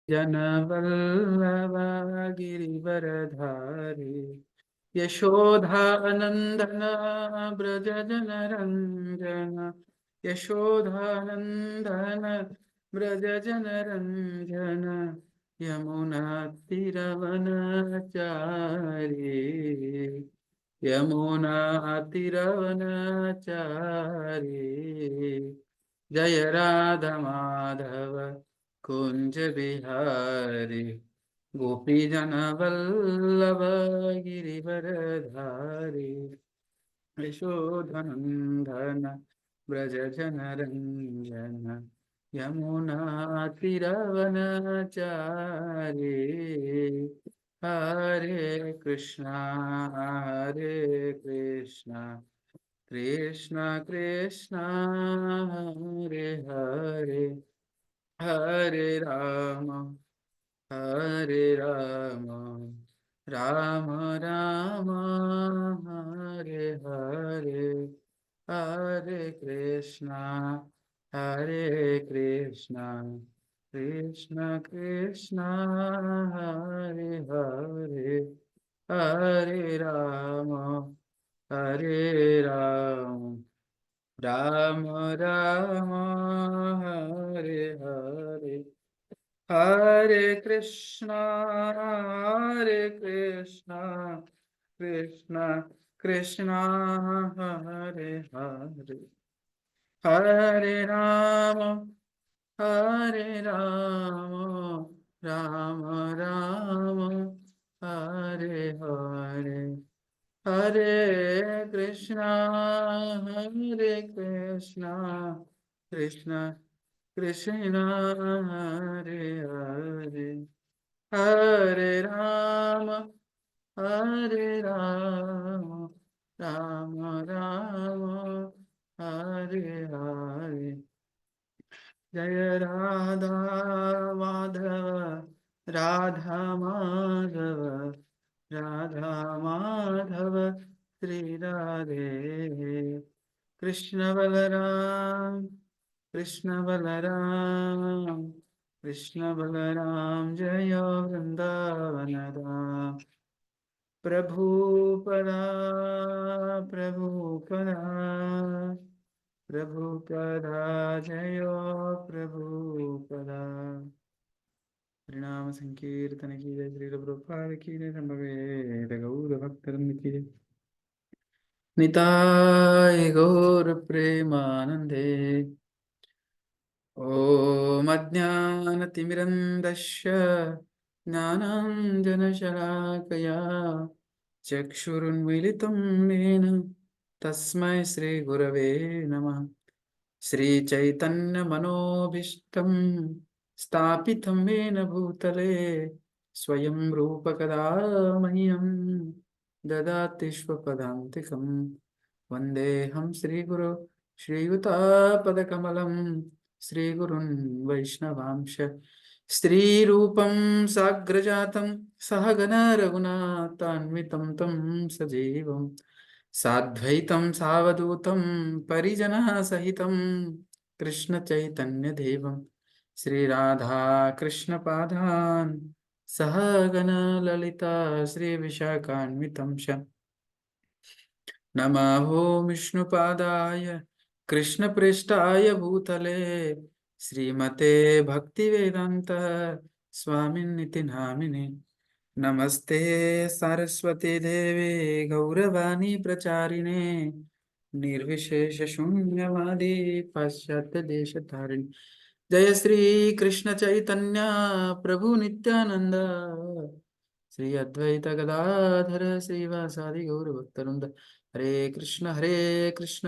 जनवल्लभ गिरिवरधारी यशोधानन्दन व्रज जनरञ्जन यशोधानन्दन व्रज जनरञ्जन यमुनातिरवनचारी यमुनातिरवनचारी जय राधा माधव कुंज बिहारी गोपी जन वल्लभ गिरिवरधारी यशोधनंदन व्रज जनरंजन यमुना तीरवनचारी हरे कृष्णा कृष्ण कृष्ण हरे हरे हरे राम राम राम हरे हरे हरे कृष्णा कृष्ण कृष्ण हरे हरे हरे राम राम राम हरे हरे हरे कृष्णा कृष्ण कृष्ण हरे हरे हरे राम राम राम हरे हरे हरे कृष्णा कृष्ण कृष्ण हरे हरे हरे राम राम राम हरे हरे जय राधा माधव राधा माधव राधा माधव श्री राधे कृष्ण बलराम कृष्ण बलराम कृष्ण बलराम जय वृंदावन धाम प्रभु पदा प्रभु पदा प्रभु पदा जय प्रभु पदा परिणाम संकीर्तन की जय श्री प्रभुपाद की जय संभवेद गौर भक्तवृंद की जय निताय गौर प्रेमानंदे ॐ अज्ञानतिमिरन्दस्य ज्ञानाञ्जनशलाकया चक्षुरुन्मीलितं येन तस्मै श्रीगुरवे नमः श्रीचैतन्यमनोभीष्टं स्थापितं येन भूतले स्वयं रूपकदा मह्यं ददाति स्वपदान्तिकं वन्देऽहं श्रीगुरो श्रीयुतापदकमलं श्रीगुरुन् वैष्णवांश स्त्रीरूपं साग्रजातं सहगण रघुनाथान्वितं तं सजीवं साद्वैतं सावधूतं परिजनः सहितं कृष्णचैतन्यदेवं श्रीराधा कृष्णपादान् सहगण ललिता श्रीविशाखान्वितं च नमो विष्णुपादाय कृष्णप्रेष्ठाय भूतले श्रीमते भक्तिवेदान्त स्वामिन्निति नामिने नमस्ते सरस्वती देवे गौरवाणी प्रचारिणे निर्विशेषशून्यवादी पाश्चात्यदेशधारिणे जय श्री कृष्ण चैतन्य प्रभु नित्यानंद श्री अद्वैत गदाधर श्रीवासादि गौरभक्तवृंद हरे कृष्ण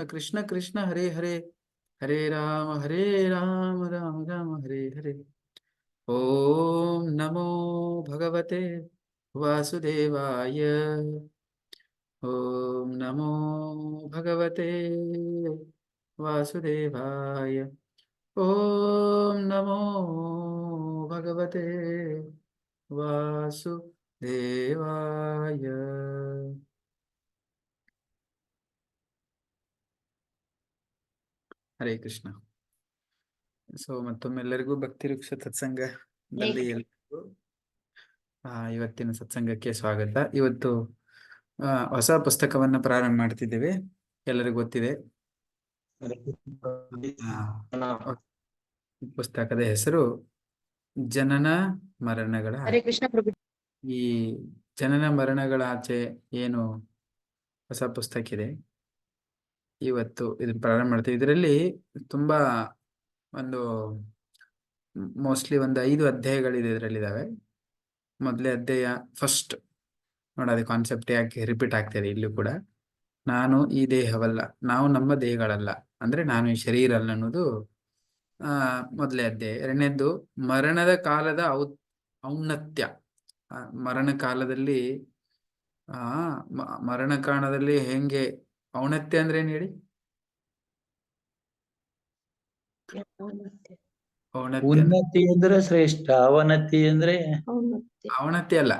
कृष्ण कृष्ण हरे हरे हरे राम राम राम हरे हरे ओम नमो भगवते वासुदेवाय ओम नमो भगवते वासुदेवाय ओम नमो भगवते वासुदेवाय ಹರೇ ಕೃಷ್ಣ. ಸೊ ಮತ್ತೊಮ್ಮೆಲ್ಲರಿಗೂ ಭಕ್ತಿ ವೃಕ್ಷ ತತ್ಸಂಗ ದಲ್ಲಿ ಎಲ್ಲರಿಗೂ ಇವತ್ತಿನ ಸತ್ಸಂಗಕ್ಕೆ ಸ್ವಾಗತ. ಇವತ್ತು ಹೊಸ ಪುಸ್ತಕವನ್ನ ಪ್ರಾರಂಭ ಮಾಡ್ತಿದ್ದೇವೆ. ಎಲ್ಲರಿಗೂ ಗೊತ್ತಿದೆ. ಪುಸ್ತಕದ ಹೆಸರು ಜನನ ಮರಣಗಳ. ಹರೇ ಕೃಷ್ಣ ಪ್ರಭು. ಈ ಜನನ ಮರಣಗಳ ಆಚೆ ಏನು ಹೊಸ ಪುಸ್ತಕ ಇದೆ, ಇವತ್ತು ಇದನ್ನ ಪ್ರಾರಂಭ ಮಾಡ್ತೀವಿ. ಇದರಲ್ಲಿ ತುಂಬಾ ಮೋಸ್ಟ್ಲಿ ಒಂದು 5 ಅಧ್ಯಾಯಗಳಿದೆ ಇದರಲ್ಲಿದ್ದಾವೆ. ಮೊದಲೇ ಅಧ್ಯಾಯ ಫಸ್ಟ್ ನೋಡೋದು ಕಾನ್ಸೆಪ್ಟ್ ಯಾಕೆ ರಿಪೀಟ್ ಆಗ್ತಿದೆ ಇಲ್ಲೂ ಕೂಡ. ನಾನು ಈ ದೇಹವಲ್ಲ, ನಾವು ನಮ್ಮ ದೇಹಗಳಲ್ಲ, ಅಂದ್ರೆ ನಾನು ಈ ಶರೀರ ಅಲ್ಲ ಅನ್ನೋದು ಮೊದಲೇ ಅಧ್ಯಾಯ. ಎರಡನೇದ್ದು ಮರಣದ ಕಾಲದ ಔನ್ನತ್ಯ. ಮರಣ ಕಾಲದಲ್ಲಿ ಮರಣ ಕಾಲದಲ್ಲಿ ಹೆಂಗೆ ಔನ್ನತ್ಯ ಅಂದ್ರೆ ಏನ್ ಹೇಳಿ? ಉನ್ನತಿ ಅಂದ್ರೆ ಶ್ರೇಷ್ಠ, ಅವನತಿ ಅಂದ್ರೆ ಅವನತಿ ಅಲ್ಲ,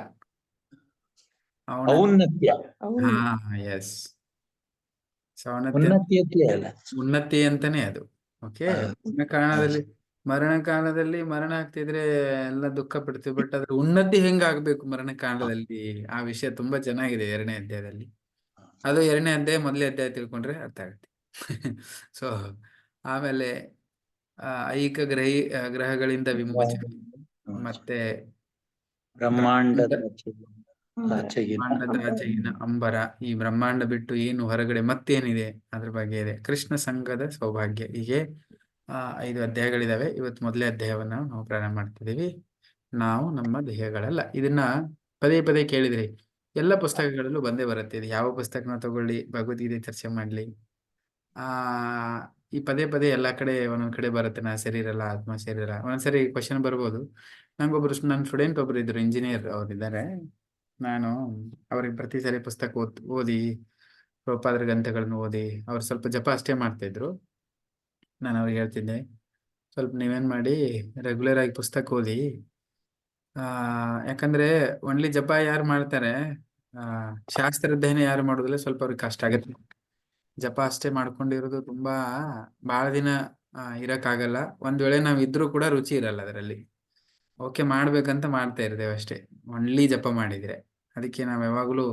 ಔನ್ನತ್ಯ. ಎಸ್, ಉನ್ನತಿಯತೆ ಅಲ್ಲ, ಉನ್ನತಿ ಅಂತಾನೆ ಅದು. ಓಕೆ, ಮರಣ ಕಾಲದಲ್ಲಿ ಮರಣ ಆಗ್ತಿದ್ರೆ ಎಲ್ಲ ದುಃಖ ಪಡ್ತೀವಿ, ಬಟ್ ಅದ್ರ ಉನ್ನತಿ ಹೆಂಗಾಗ್ಬೇಕು ಮರಣ ಕಾಲದಲ್ಲಿ, ಆ ವಿಷಯ ತುಂಬಾ ಚೆನ್ನಾಗಿದೆ 2ನೇ ಅಧ್ಯಾಯದಲ್ಲಿ. ಅದು 2ನೇ ಅಧ್ಯಾಯ, ಮೊದಲನೇ ಅಧ್ಯಾಯ ತಿಳ್ಕೊಂಡ್ರೆ ಅರ್ಥ ಆಗುತ್ತೆ. ಸೊ ಆಮೇಲೆ ಐಕ ಗ್ರಹಗಳಿಂದ ವಿಮೋಚನೆ, ಮತ್ತೆ ಬ್ರಹ್ಮಾಂಡದ ಆಚೆಗಿನ ಅಂಬರ, ಈ ಬ್ರಹ್ಮಾಂಡ ಬಿಟ್ಟು ಏನು ಹೊರಗಡೆ ಮತ್ತೇನಿದೆ ಅದ್ರ ಬಗ್ಗೆ ಇದೆ. ಕೃಷ್ಣ ಸಂಘದ ಸೌಭಾಗ್ಯ, ಹೀಗೆ 5 ಅಧ್ಯಾಯಗಳಿದಾವೆ. ಇವತ್ತು ಮೊದಲೇ ಅಧ್ಯಾಯವನ್ನ ನಾವು ಪ್ರಾರಂಭ ಮಾಡ್ತಿದ್ದೀವಿ. ನಾವು ನಮ್ಮ ದೇಹಗಳಲ್ಲ. ಇದನ್ನ ಪದೇ ಪದೇ ಕೇಳಿದ್ರಿ, ಎಲ್ಲ ಪುಸ್ತಕಗಳಲ್ಲೂ ಬಂದೇ ಬರುತ್ತೆ. ಇದು ಯಾವ ಪುಸ್ತಕನ ತಗೊಳ್ಳಿ, ಭಗವದ್ಗೀತೆ ಚರ್ಚೆ ಮಾಡ್ಲಿ, ಈ ಪದೇ ಪದೇ ಎಲ್ಲಾ ಕಡೆ ಒಂದೊಂದ್ ಕಡೆ ಬರುತ್ತೆ, ನಾ ಶರೀರ ಅಲ್ಲ, ಆತ್ಮ ಶರೀರ. ಒಂದ್ಸರಿ ಕ್ವಶನ್ ಬರ್ಬೋದು. ನಂಗೊಬ್ರು ನನ್ನ ಸ್ಟೂಡೆಂಟ್ ಒಬ್ರು ಇದ್ರು, ಇಂಜಿನಿಯರ್ ಅವ್ರಿದ್ದಾರೆ. ನಾನು ಅವ್ರಿಗೆ ಪ್ರತಿ ಸರಿ ಪುಸ್ತಕ ಓದಿ ಪ್ರಭುಪಾದರ ಗ್ರಂಥಗಳನ್ನ ಓದಿ, ಅವ್ರು ಸ್ವಲ್ಪ ಜಪ ಅಷ್ಟೇ ಮಾಡ್ತಾ ಇದ್ರು. ನಾನು ಅವ್ರಿಗೆ ಹೇಳ್ತಿದ್ದೆ, ಸ್ವಲ್ಪ ನೀವೇನ್ ಮಾಡಿ ರೆಗ್ಯುಲರ್ ಆಗಿ ಪುಸ್ತಕ ಓದಿ. ಯಾಕಂದ್ರೆ ಒನ್ಲಿ ಜಪ ಯಾರು ಮಾಡ್ತಾರೆ, ಶಾಸ್ತ್ರ ಅಧ್ಯಯನ ಯಾರು ಮಾಡೋದಿಲ್ಲ, ಸ್ವಲ್ಪ ಅವ್ರಿಗೆ ಕಷ್ಟ ಆಗುತ್ತೆ. ಜಪ ಅಷ್ಟೇ ಮಾಡ್ಕೊಂಡಿರೋದು ತುಂಬಾ ಬಹಳ ದಿನ ಇರಕ್ಕಾಗಲ್ಲ. ಒಂದ್ ವೇಳೆ ನಾವ್ ಇದ್ರೂ ಕೂಡ ರುಚಿ ಇರಲ್ಲ ಅದರಲ್ಲಿ. ಓಕೆ, ಮಾಡ್ಬೇಕಂತ ಮಾಡ್ತಾ ಇರ್ತೇವೆ ಅಷ್ಟೇ, ಒನ್ಲಿ ಜಪ ಮಾಡಿದ್ರೆ. ಅದಕ್ಕೆ ನಾವ್ ಯಾವಾಗ್ಲೂ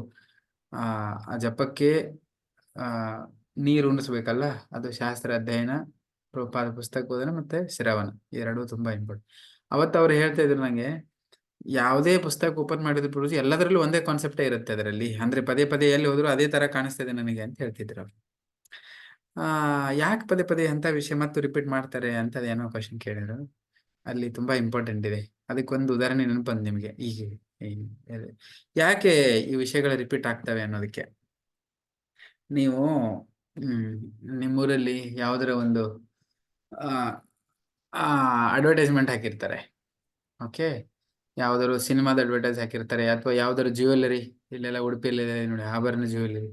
ಆ ಜಪಕ್ಕೆ ನೀರು ಉಣಿಸ್ಬೇಕಲ್ಲ, ಅದು ಶಾಸ್ತ್ರ ಅಧ್ಯಯನ, ಪ್ರಭುಪಾದ ಪುಸ್ತಕ ಓದನ ಮತ್ತೆ ಶ್ರವಣ, ಎರಡೂ ತುಂಬಾ ಇಂಪಾರ್ಟೆಂಟ್. ಅವತ್ತು ಅವ್ರು ಹೇಳ್ತಾ ಇದ್ರು ನಂಗೆ, ಯಾವುದೇ ಪುಸ್ತಕ ಓಪನ್ ಮಾಡಿದ್ರು ಪ್ರಭುಜಿ ಎಲ್ಲದರಲ್ಲೂ ಒಂದೇ ಕಾನ್ಸೆಪ್ಟೇ ಇರುತ್ತೆ ಅದರಲ್ಲಿ, ಅಂದ್ರೆ ಪದೇ ಪದೇ ಎಲ್ಲಿ ಹೋದ್ರು ಅದೇ ತರ ಕಾಣಿಸ್ತದೆ ನನಗೆ ಅಂತ ಹೇಳ್ತಿದ್ರು ಅವ್ರು. ಯಾಕೆ ಪದೇ ಪದೇ ಅಂತ ವಿಷಯ ಮತ್ತು ರಿಪೀಟ್ ಮಾಡ್ತಾರೆ ಅಂತ ಏನೋ ಕ್ವಶನ್ ಕೇಳಿದ್ರು. ಅಲ್ಲಿ ತುಂಬಾ ಇಂಪಾರ್ಟೆಂಟ್ ಇದೆ. ಅದಕ್ಕೊಂದು ಉದಾಹರಣೆ ನೆನಪು ಬಂದು ನಿಮ್ಗೆ ಈಗ ಯಾಕೆ ಈ ವಿಷಯಗಳು ರಿಪೀಟ್ ಆಗ್ತವೆ ಅನ್ನೋದಕ್ಕೆ. ನೀವು ನಿಮ್ಮೂರಲ್ಲಿ ಯಾವ್ದಾರ ಒಂದು ಅಡ್ವರ್ಟೈಸ್ಮೆಂಟ್ ಹಾಕಿರ್ತಾರೆ. ಓಕೆ, ಯಾವ್ದಾದ್ರು ಸಿನಿಮಾದ ಅಡ್ವರ್ಟೈಸ್ ಹಾಕಿರ್ತಾರೆ, ಅಥವಾ ಯಾವ್ದಾದ್ರು ಜ್ಯುವೆಲ್ಲರಿ, ಇಲ್ಲೆಲ್ಲ ಉಡುಪಿಯಲ್ಲಿ ನೋಡಿ ಆಭರಣ ಜ್ಯುವೆಲ್ಲರಿ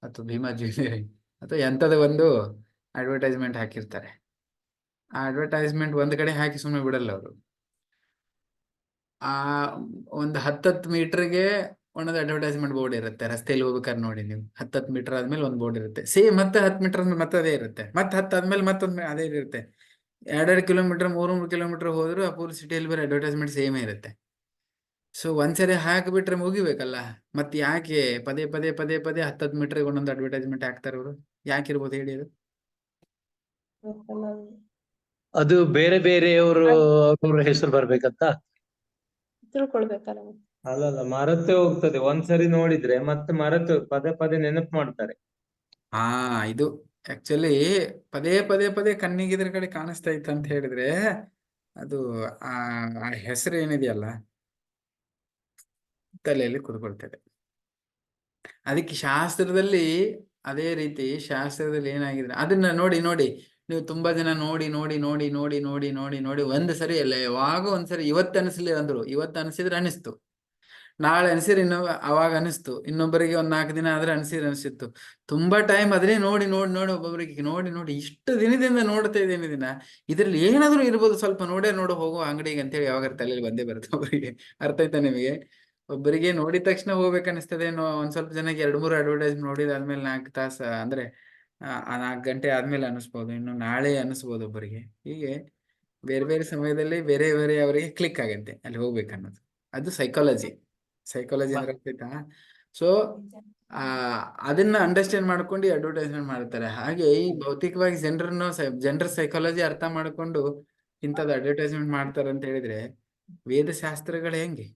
ಅಥವಾ ಭೀಮಾ ಜ್ಯುವೆಲ್ಲರಿ ಅಥವಾ ಎಂಥದ ಒಂದು ಅಡ್ವರ್ಟೈಸ್ಮೆಂಟ್ ಹಾಕಿರ್ತಾರೆ. ಆ ಅಡ್ವರ್ಟೈಸ್ಮೆಂಟ್ ಒಂದ್ ಕಡೆ ಹಾಕಿ ಸುಮ್ಮನೆ ಬಿಡಲ್ಲ ಅವರು. ಒಂದು 10 ಮೀಟರ್ಗೆ ಒಂದೊಂದು ಅಡ್ವರ್ಟೈಸ್ಮೆಂಟ್ ಬೋರ್ಡ್ ಇರುತ್ತೆ. ರಸ್ತೆಯಲ್ಲಿ ಹೋಗ್ಬೇಕಾದ್ರೆ ನೋಡಿ ನೀವು, 10 ಮೀಟರ್ ಆದ್ಮೇಲೆ ಒಂದು ಬೋರ್ಡ್ ಇರುತ್ತೆ. ಸೇಮ್ ಮತ್ತೆ 10 ಮೀಟರ್ ಆದ್ಮೇಲೆ ಮತ್ತೆ ಅದೇ ಇರುತ್ತೆ, ಮತ್ತೆ 10 ಆದ್ಮೇಲೆ ಮತ್ತೊಂದು ಅದೇ ಇರುತ್ತೆ. 2 ಕಿಲೋಮೀಟರ್ 3 ಕಿಲೋಮೀಟರ್ ಹೋದ್ರು ಆ ಪೂರ್ ಸಿಟಿಯಲ್ಲಿ ಬರೋ ಅಡ್ವರ್ಟೈಸ್ಮೆಂಟ್ ಸೇಮೇ ಇರುತ್ತೆ. ಸೊ ಒಂದ್ಸರಿ ಹಾಕಿಬಿಟ್ರೆ ಮುಗಿಬೇಕಲ್ಲ, ಮತ್ತೆ ಯಾಕೆ ಪದೇ ಪದೇ ಪದೇ ಪದೇ 10 ಮೀಟರ್ಗೆ ಒಂದೊಂದು ಅಡ್ವರ್ಟೈಸ್ಮೆಂಟ್ ಹಾಕ್ತಾರೆ ಅವರು? ಯಾಕಿರ್ಬೋದು ಹೇಳಿ ಅದು? ಅದು ಬೇರೆ ಬೇರೆಯವರು ಅವ್ರ ಹೆಸರು ಬರ್ಬೇಕಂತ ತಿಳ್ಕೊಳ್ಬೇಕಲ್ಲ. ಅಲ್ಲಲ್ಲ, ಮರತೆ ಹೋಗ್ತದೆ. ಒಂದ್ಸರಿ ನೋಡಿದ್ರೆ ಮತ್ತೆ ಮರತೆ ಪದೇ ಪದೇ ನೆನಪು ಮಾಡ್ತಾರೆ. ಇದು ಆಕ್ಚುಲಿ ಪದೇ ಪದೇ ಪದೇ ಕಣ್ಣಿಗೆ ಇದ್ರ ಕಡೆ ಕಾಣಿಸ್ತಾ ಇತ್ತು ಅಂತ ಹೇಳಿದ್ರೆ, ಅದು ಆ ಹೆಸರು ಏನಿದೆಯಲ್ಲ ತಲೆಯಲ್ಲಿ ಕೂತ್ಕೊಳ್ತದೆ. ಅದಕ್ಕೆ ಶಾಸ್ತ್ರದಲ್ಲಿ ಅದೇ ರೀತಿ, ಶಾಸ್ತ್ರದಲ್ಲಿ ಏನಾಗಿದೆ ಅದನ್ನ ನೋಡಿ ನೋಡಿ ನೀವು ತುಂಬಾ ಜನ ನೋಡಿ ನೋಡಿ ನೋಡಿ ನೋಡಿ ನೋಡಿ ನೋಡಿ ನೋಡಿ ಒಂದ್ ಸರಿ ಅಲ್ಲ, ಯಾವಾಗ ಒಂದ್ಸರಿ ಇವತ್ತು ಅನಿಸ್ಲಿ ಅಂದ್ರು, ಇವತ್ತು ಅನಿಸಿದ್ರೆ ಅನಿಸ್ತು, ನಾಳೆ ಅನಿಸಿದ್ರೆ ಅವಾಗ ಅನಿಸ್ತು, ಇನ್ನೊಬ್ಬರಿಗೆ 4 ದಿನ ಆದ್ರೆ ಅನಿಸಿತ್ತು. ತುಂಬಾ ಟೈಮ್ ಅದೇ ನೋಡಿ ನೋಡಿ ನೋಡಿ ಒಬ್ಬೊಬ್ಬರಿಗೆ ನೋಡಿ ನೋಡಿ ಇಷ್ಟು ದಿನದಿಂದ ನೋಡ್ತಾ ಇದ್ದೇನೆ ದಿನ, ಇದ್ರಲ್ಲಿ ಏನಾದ್ರು ಇರ್ಬೋದು, ಸ್ವಲ್ಪ ನೋಡು ಹೋಗೋ ಅಂಗಡಿಗೆ ಅಂತೇಳಿ ಯಾವಾಗ ತಲೆಯಲ್ಲಿ ಬಂದೇ ಬರುತ್ತೆ ಒಬ್ಬರಿಗೆ. ಅರ್ಥ ಆಯ್ತಾ ನಿಮಗೆ? ಒಬ್ಬರಿಗೆ ನೋಡಿದ ತಕ್ಷಣ ಹೋಗ್ಬೇಕು ಅನಿಸ್ತದೆ, ಒಂದ್ ಸ್ವಲ್ಪ ಜನಕ್ಕೆ 2-3 ಅಡ್ವರ್ಟೈಸ್ ನೋಡಿದಾದ್ಮೇಲೆ 4 ತಾಸು ಅಂದ್ರೆ 4 ಗಂಟೆ ಆದ್ಮೇಲೆ ಅನಿಸ್ಬೋದು, ಇನ್ನು ನಾಳೆ ಅನಿಸ್ಬೋದು ಒಬ್ಬರಿಗೆ. ಹೀಗೆ ಬೇರೆ ಬೇರೆ ಸಮಯದಲ್ಲಿ ಬೇರೆ ಬೇರೆ ಅವರಿಗೆ ಕ್ಲಿಕ್ ಆಗತ್ತೆ ಅಲ್ಲಿ ಹೋಗ್ಬೇಕನ್ನೋದು. ಅದು ಸೈಕಾಲಜಿ ಅಂದ್ರೆ ಗೊತ್ತಾಯ್ತಾ? ಸೊ ಅದನ್ನ ಅಂಡರ್ಸ್ಟ್ಯಾಂಡ್ ಮಾಡ್ಕೊಂಡು ಅಡ್ವರ್ಟೈಸ್ಮೆಂಟ್ ಮಾಡ್ತಾರೆ. ಹಾಗೆ ಈ ಭೌತಿಕವಾಗಿ ಜನರ ಸೈಕಾಲಜಿ ಅರ್ಥ ಮಾಡ್ಕೊಂಡು ಇಂಥದ್ದು ಅಡ್ವರ್ಟೈಸ್ಮೆಂಟ್ ಮಾಡ್ತಾರೆ ಅಂತ ಹೇಳಿದ್ರೆ ವೇದಶಾಸ್ತ್ರಗಳು ಹೆಂಗೆ?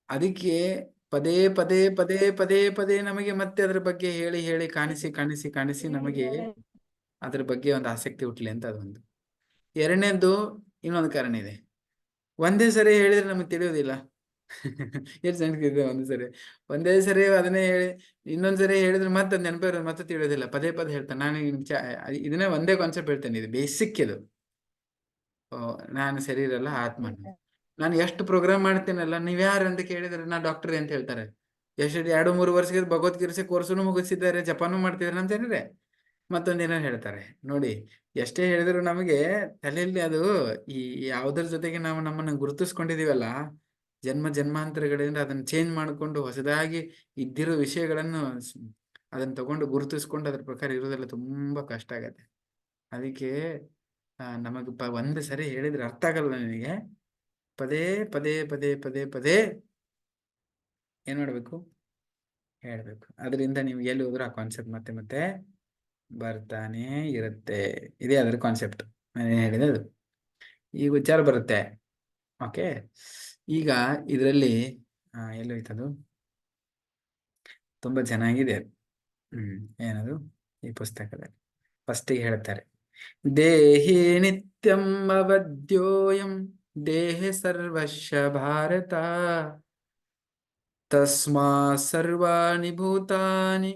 ಅದಕ್ಕೆ ಪದೇ ಪದೇ ಪದೇ ಪದೇ ಪದೇ ನಮಗೆ ಮತ್ತೆ ಅದ್ರ ಬಗ್ಗೆ ಹೇಳಿ ಹೇಳಿ ಕಾಣಿಸಿ ನಮಗೆ ಅದ್ರ ಬಗ್ಗೆ ಒಂದು ಆಸಕ್ತಿ ಹುಟ್ಲಿ ಅಂತ ಅದೊಂದು. ಎರಡನೇದು ಇನ್ನೊಂದು ಕಾರಣ ಇದೆ. ಒಂದೇ ಸರಿ ಹೇಳಿದ್ರೆ ನಮಗೆ ತಿಳಿಯೋದಿಲ್ಲ. ಎಷ್ಟು ಜನಕ್ಕೆ ಇದೆ ಒಂದೇ ಸರಿ ಅದನ್ನೇ ಹೇಳಿ ಇನ್ನೊಂದ್ಸರಿ ಹೇಳಿದ್ರೆ ಮತ್ತೆ ಅದು ನೆನಪಿರೋದು ಮತ್ತೆ ತಿಳಿಯೋದಿಲ್ಲ. ಪದೇ ಪದೇ ಹೇಳ್ತಾನೆ. ನಾನು ಇದನ್ನೇ ಒಂದೇ ಕಾನ್ಸೆಪ್ಟ್ ಹೇಳ್ತೇನೆ. ಇದು ಬೇಸಿಕ್ ಇದು. ನಾನು ಶರೀರ ಅಲ್ಲ ಆತ್ಮನು. ನಾನು ಎಷ್ಟು ಪ್ರೋಗ್ರಾಮ್ ಮಾಡ್ತೇನಲ್ಲ, ನೀವ್ ಯಾರು ಅಂತ ಕೇಳಿದ್ರೆ ನಾ ಡಾಕ್ಟರ್ ಅಂತ ಹೇಳ್ತಾರೆ. ಎಷ್ಟು 2-3 ವರ್ಷಕ್ಕೆ ಭಗವದ್ಗೀತೆ ಕೋರ್ಸುನು ಮುಗಿಸಿದ್ದಾರೆ, ಜಪಾನು ಮಾಡ್ತಿದ್ದಾರೆ ಅಂತ ಹೇಳಿದ್ರೆ ಮತ್ತೊಂದೇನೋ ಹೇಳ್ತಾರೆ. ನೋಡಿ, ಎಷ್ಟೇ ಹೇಳಿದ್ರು ನಮಗೆ ತಲೆಯಲ್ಲಿ ಅದು ಈ ಯಾವುದ್ರ ಜೊತೆಗೆ ನಾವು ನಮ್ಮನ್ನು ಗುರುತಿಸ್ಕೊಂಡಿದೀವಲ್ಲ, ಜನ್ಮಾಂತರಗಳಿಂದ ಅದನ್ನ ಚೇಂಜ್ ಮಾಡಿಕೊಂಡು ಹೊಸದಾಗಿ ಇದ್ದಿರೋ ವಿಷಯಗಳನ್ನು ಅದನ್ನ ತಗೊಂಡು ಗುರುತಿಸ್ಕೊಂಡು ಅದ್ರ ಪ್ರಕಾರ ಇರೋದೆಲ್ಲ ತುಂಬಾ ಕಷ್ಟ ಆಗತ್ತೆ. ಅದಕ್ಕೆ ನಮಗೆ ಒಂದು ಸರಿ ಹೇಳಿದ್ರೆ ಅರ್ಥ ಆಗಲ್ಲ ನಿನಗೆ, ಪದೇ ಪದೇ ಪದೇ ಪದೇ ಪದೇ ಏನ್ ಮಾಡ್ಬೇಕು? ಹೇಳ್ಬೇಕು. ಅದರಿಂದ ನೀವು ಎಲ್ಲಿ ಹೋದ್ರು ಆ ಕಾನ್ಸೆಪ್ಟ್ ಮತ್ತೆ ಮತ್ತೆ ಬರ್ತಾನೆ ಇರುತ್ತೆ. ಇದೇ ಅದರ ಕಾನ್ಸೆಪ್ಟ್ ನಾನು ಹೇಳಿದೆ. ಅದು ಈಗ ವಿಚಾರ ಬರುತ್ತೆ. ಓಕೆ, ಈಗ ಇದರಲ್ಲಿ ಎಲ್ಲೋಯ್ತದು? ತುಂಬಾ ಚೆನ್ನಾಗಿದೆ. ಏನದು ಈ ಪುಸ್ತಕದಲ್ಲಿ ಫಸ್ಟಿಗೆ ಹೇಳ್ತಾರೆ, ದೇಹಿ ನಿತ್ಯಂ ಅವಧ್ಯೋಯಂ ದೇಹೆ ಸರ್ವಸ್ಯ ಭಾರತ ತಸ್ಮಾ ಸರ್ವಾಣಿ ಭೂತಾನಿ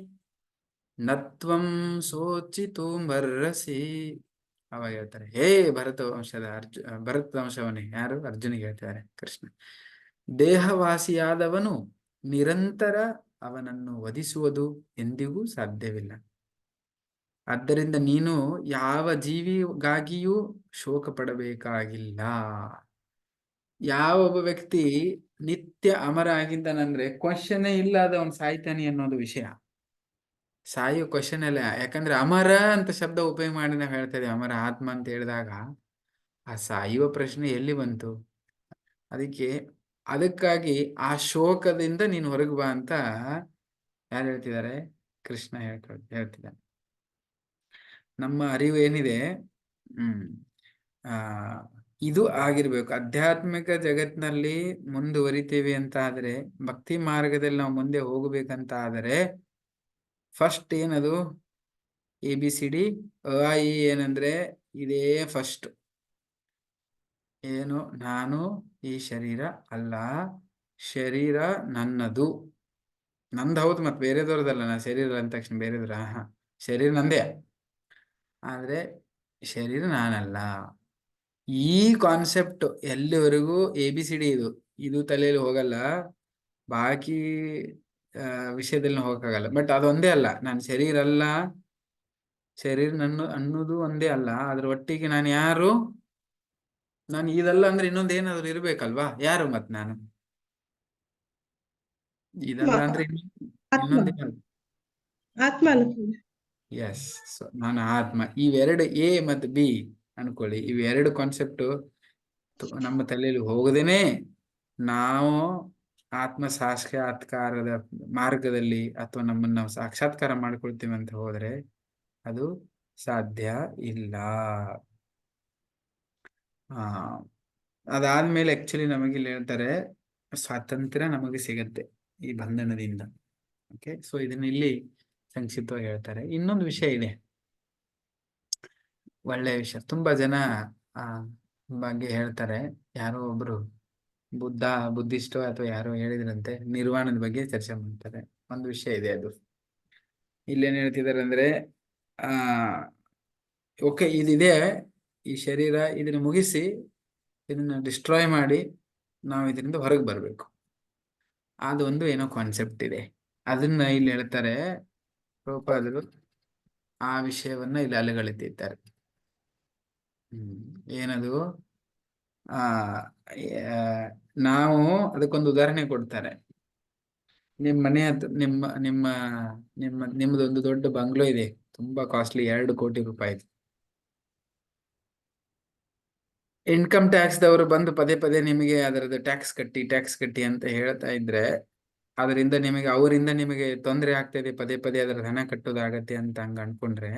ನತ್ವಂ ಸೋಚಿತುಮರ್ಹಸಿ. ಅವಾಗ ಹೇಳ್ತಾರೆ, ಹೇ ಭರತ ವಂಶವನೇ, ಯಾರು? ಅರ್ಜುನಿಗೆ ಹೇಳ್ತಾರೆ ಕೃಷ್ಣ. ದೇಹವಾಸಿಯಾದವನು ನಿರಂತರ ಅವನನ್ನು ವಧಿಸುವುದು ಎಂದಿಗೂ ಸಾಧ್ಯವಿಲ್ಲ. ಆದ್ದರಿಂದ ನೀನು ಯಾವ ಜೀವಿಗಾಗಿಯೂ ಶೋಕ ಪಡಬೇಕಾಗಿಲ್ಲ. ಯಾವ ಒಬ್ಬ ವ್ಯಕ್ತಿ ನಿತ್ಯ ಅಮರ ಆಗಿದ್ದಾನಂದ್ರೆ ಕ್ವಶನ್ ಇಲ್ಲ ಅವನು ಸಾಯ್ತಾನೆ ಅನ್ನೋದು ವಿಷಯ. ಸಾಯೋ ಕ್ವಶನ್ ಅಲ್ಲ. ಯಾಕಂದ್ರೆ ಅಮರ ಅಂತ ಶಬ್ದ ಉಪಯೋಗ ಮಾಡಿ ನಾವು ಹೇಳ್ತಾ ಇದ್ದೀವಿ. ಅಮರ ಆತ್ಮ ಅಂತ ಹೇಳಿದಾಗ ಆ ಸಾಯುವ ಪ್ರಶ್ನೆ ಎಲ್ಲಿ ಬಂತು? ಅದಕ್ಕಾಗಿ ಆ ಶೋಕದಿಂದ ನೀನು ಹೊರಗೆ ಬಾ ಅಂತ ಯಾರು ಹೇಳ್ತಿದ್ದಾರೆ? ಕೃಷ್ಣ ಹೇಳ್ತಿದ್ದಾನೆ. ನಮ್ಮ ಅರಿವು ಏನಿದೆ ಇದು ಆಗಿರ್ಬೇಕು. ಆಧ್ಯಾತ್ಮಿಕ ಜಗತ್ತಿನಲ್ಲಿ ಮುಂದುವರಿತೀವಿ ಅಂತ ಆದ್ರೆ, ಭಕ್ತಿ ಮಾರ್ಗದಲ್ಲಿ ನಾವು ಮುಂದೆ ಹೋಗ್ಬೇಕಂತ ಆದರೆ ಫಸ್ಟ್ ಏನದು? ABCD ಅ ಏನಂದ್ರೆ ಇದೇ ಫಸ್ಟ್. ಏನು? ನಾನು ಈ ಶರೀರ ಅಲ್ಲ, ಶರೀರ ನನ್ನದು. ನಂದು ಹೌದು, ಮತ್ತೆ ಬೇರೆದವ್ರದಲ್ಲ. ನಾ ಶರೀರ ಅಂದ ತಕ್ಷಣ ಬೇರೆದ್ರ ಶರೀರ ನಂದೇ, ಆದ್ರೆ ಶರೀರ ನಾನಲ್ಲ. ಈ ಕಾನ್ಸೆಪ್ಟ್ ಎಲ್ಲಿವರೆಗೂ ABCD ಇದು ತಲೆಯಲ್ಲಿ ಹೋಗಲ್ಲ, ಬಾಕಿ ವಿಷಯದಲ್ಲಿ ಹೋಗಕ್ಕಾಗಲ್ಲ. ಬಟ್ ಅದೊಂದೇ ಅಲ್ಲ, ನಾನು ಶರೀರ ಅಲ್ಲ, ಶರೀರ ಅನ್ನೋದು ಒಂದೇ ಅಲ್ಲ, ಅದ್ರ ಒಟ್ಟಿಗೆ ನಾನು ಯಾರು? ನಾನು ಇದಲ್ಲ ಅಂದ್ರೆ ಇನ್ನೊಂದೇನಾದ್ರು ಇರ್ಬೇಕಲ್ವಾ? ಯಾರು ಮತ್ ನಾನು? ಇದಲ್ಲ ಅಂದ್ರೆ ಇನ್ನೊಂದೇನಾದ್ರು. ಆತ್ಮ ಅಲ್ಲ. ಎಸ್, ನಾನು ಆತ್ಮ. ಇವೆರಡು A ಮತ್ತು B ಅನ್ಕೊಳ್ಳಿ. ಇವೆರಡು ಕಾನ್ಸೆಪ್ಟ್ ನಮ್ಮ ತಲೆಯಲ್ಲಿ ಹೋಗದೇನೆ ನಾವು ಆತ್ಮ ಸಾಕ್ಷಾತ್ಕಾರದ ಮಾರ್ಗದಲ್ಲಿ ಅಥವಾ ನಮ್ಮನ್ನು ನಾವು ಸಾಕ್ಷಾತ್ಕಾರ ಮಾಡ್ಕೊಳ್ತೀವಿ ಅಂತ ಹೋದ್ರೆ ಅದು ಸಾಧ್ಯ ಇಲ್ಲ. ಅದಾದ್ಮೇಲೆ ಆಕ್ಚುಲಿ ನಮಗೆ ಇಲ್ಲಿ ಹೇಳ್ತಾರೆ, ಸ್ವಾತಂತ್ರ್ಯ ನಮಗೆ ಸಿಗತ್ತೆ ಈ ಬಂಧನದಿಂದ. ಓಕೆ, ಸೊ ಇದನ್ನ ಇಲ್ಲಿ ಸಂಕ್ಷಿಪ್ತವಾಗಿ ಹೇಳ್ತಾರೆ. ಇನ್ನೊಂದು ವಿಷಯ ಇದೆ, ಒಳ್ಳೆಯ ವಿಷಯ. ತುಂಬಾ ಜನ ಬಗ್ಗೆ ಹೇಳ್ತಾರೆ. ಯಾರೋ ಒಬ್ರು ಬುದ್ಧಿಸ್ಟೋ ಅಥವಾ ಯಾರೋ ಹೇಳಿದ್ರಂತೆ ನಿರ್ವಾಣದ ಬಗ್ಗೆ ಚರ್ಚೆ ಮಾಡ್ತಾರೆ. ಒಂದು ವಿಷಯ ಇದೆ, ಅದು ಇಲ್ಲೇನ್ ಹೇಳ್ತಿದ್ದಾರೆ ಅಂದ್ರೆ ಓಕೆ, ಇದಿದೆ ಈ ಶರೀರ, ಇದನ್ನ ಮುಗಿಸಿ ಇದನ್ನ ಡಿಸ್ಟ್ರಾಯ್ ಮಾಡಿ ನಾವು ಇದರಿಂದ ಹೊರಗೆ ಬರ್ಬೇಕು. ಅದೊಂದು ಏನೋ ಕಾನ್ಸೆಪ್ಟ್ ಇದೆ, ಅದನ್ನ ಇಲ್ಲಿ ಹೇಳ್ತಾರೆ ಪ್ರಭುಪಾದರು. ಆ ವಿಷಯವನ್ನ ಇಲ್ಲಿ ಅಲೆಗಳೆತ್ತಿದ್ದಾರೆ. ಏನದು? ನಾವು ಅದಕ್ಕೊಂದು ಉದಾಹರಣೆ ಕೊಡ್ತಾರೆ. ನಿಮ್ಮ ಮನೆ ಹತ್ರ ನಿಮ್ಮದೊಂದು ದೊಡ್ಡ ಬಂಗ್ಲೋ ಇದೆ, ತುಂಬಾ ಕಾಸ್ಟ್ಲಿ, 2 ಕೋಟಿ ರೂಪಾಯಿ. ಇನ್ಕಮ್ ಟ್ಯಾಕ್ಸ್ ದವರು ಬಂದು ಪದೇ ಪದೇ ನಿಮಗೆ ಅದರದ್ದು ಟ್ಯಾಕ್ಸ್ ಕಟ್ಟಿ ಅಂತ ಹೇಳ್ತಾ ಇದ್ರೆ ಅದರಿಂದ ಅವರಿಂದ ನಿಮಗೆ ತೊಂದರೆ ಆಗ್ತದೆ, ಪದೇ ಪದೇ ಅದರ ಹಣ ಕಟ್ಟೋದಾಗತ್ತೆ ಅಂತ ಹಂಗ ಅನ್ಕೊಂಡ್ರೆ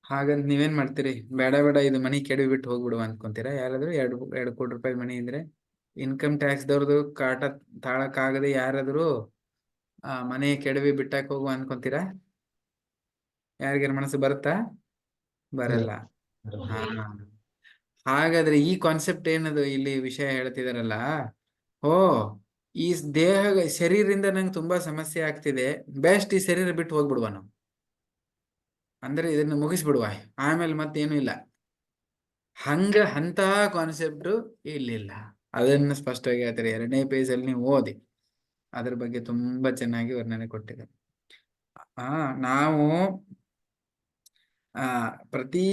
ಹಾಗಂತ ನೀವೇನ್ ಮಾಡ್ತೀರಿ? ಬೇಡ ಬೇಡ, ಇದು ಮನಿ ಕೆಡವಿ ಬಿಟ್ಟು ಹೋಗ್ಬಿಡುವ ಅನ್ಕೊಂತೀರಾ? ಯಾರಾದ್ರೂ 2 ಕೋಟಿ ರೂಪಾಯಿ ಮನಿ ಇದ್ರೆ ಇನ್ಕಮ್ ಟ್ಯಾಕ್ಸ್ ದವ್ರದ್ದು ಕಾಟ ತಾಳಕ್ಕಾಗದೆ ಯಾರಾದ್ರೂ ಮನೆ ಕೆಡವಿ ಬಿಟ್ಟಾಕ್ ಹೋಗುವ ಅನ್ಕೊಂತೀರಾ? ಯಾರಿಗಾರ ಮನಸ್ಸು ಬರುತ್ತಾ? ಬರಲ್ಲ. ಹಾ, ಹಾಗಾದ್ರೆ ಈ ಕಾನ್ಸೆಪ್ಟ್ ಏನದು ಇಲ್ಲಿ ವಿಷಯ ಹೇಳ್ತಿದಾರಲ್ಲ, ಓ ಈ ಶರೀರದಿಂದ ನಂಗೆ ತುಂಬಾ ಸಮಸ್ಯೆ ಆಗ್ತಿದೆ, ಬೆಸ್ಟ್ ಈ ಶರೀರ ಬಿಟ್ಟು ಹೋಗ್ಬಿಡುವ ನಾವು, ಅಂದ್ರೆ ಇದನ್ನ ಮುಗಿಸ್ಬಿಡುವ, ಆಮೇಲೆ ಮತ್ತೇನು ಇಲ್ಲ. ಅಂತಹ ಕಾನ್ಸೆಪ್ಟ್ ಇಲ್ಲಿಲ್ಲ. ಅದನ್ನ ಸ್ಪಷ್ಟವಾಗಿ ಹೇಳ್ತಾರೆ 2ನೇ ಪೇಜಲ್ಲಿ ನೀವು ಓದಿ, ಅದ್ರ ಬಗ್ಗೆ ತುಂಬಾ ಚೆನ್ನಾಗಿ ವರ್ಣನೆ ಕೊಟ್ಟಿದ್ದಾರೆ. ನಾವು ಪ್ರತಿ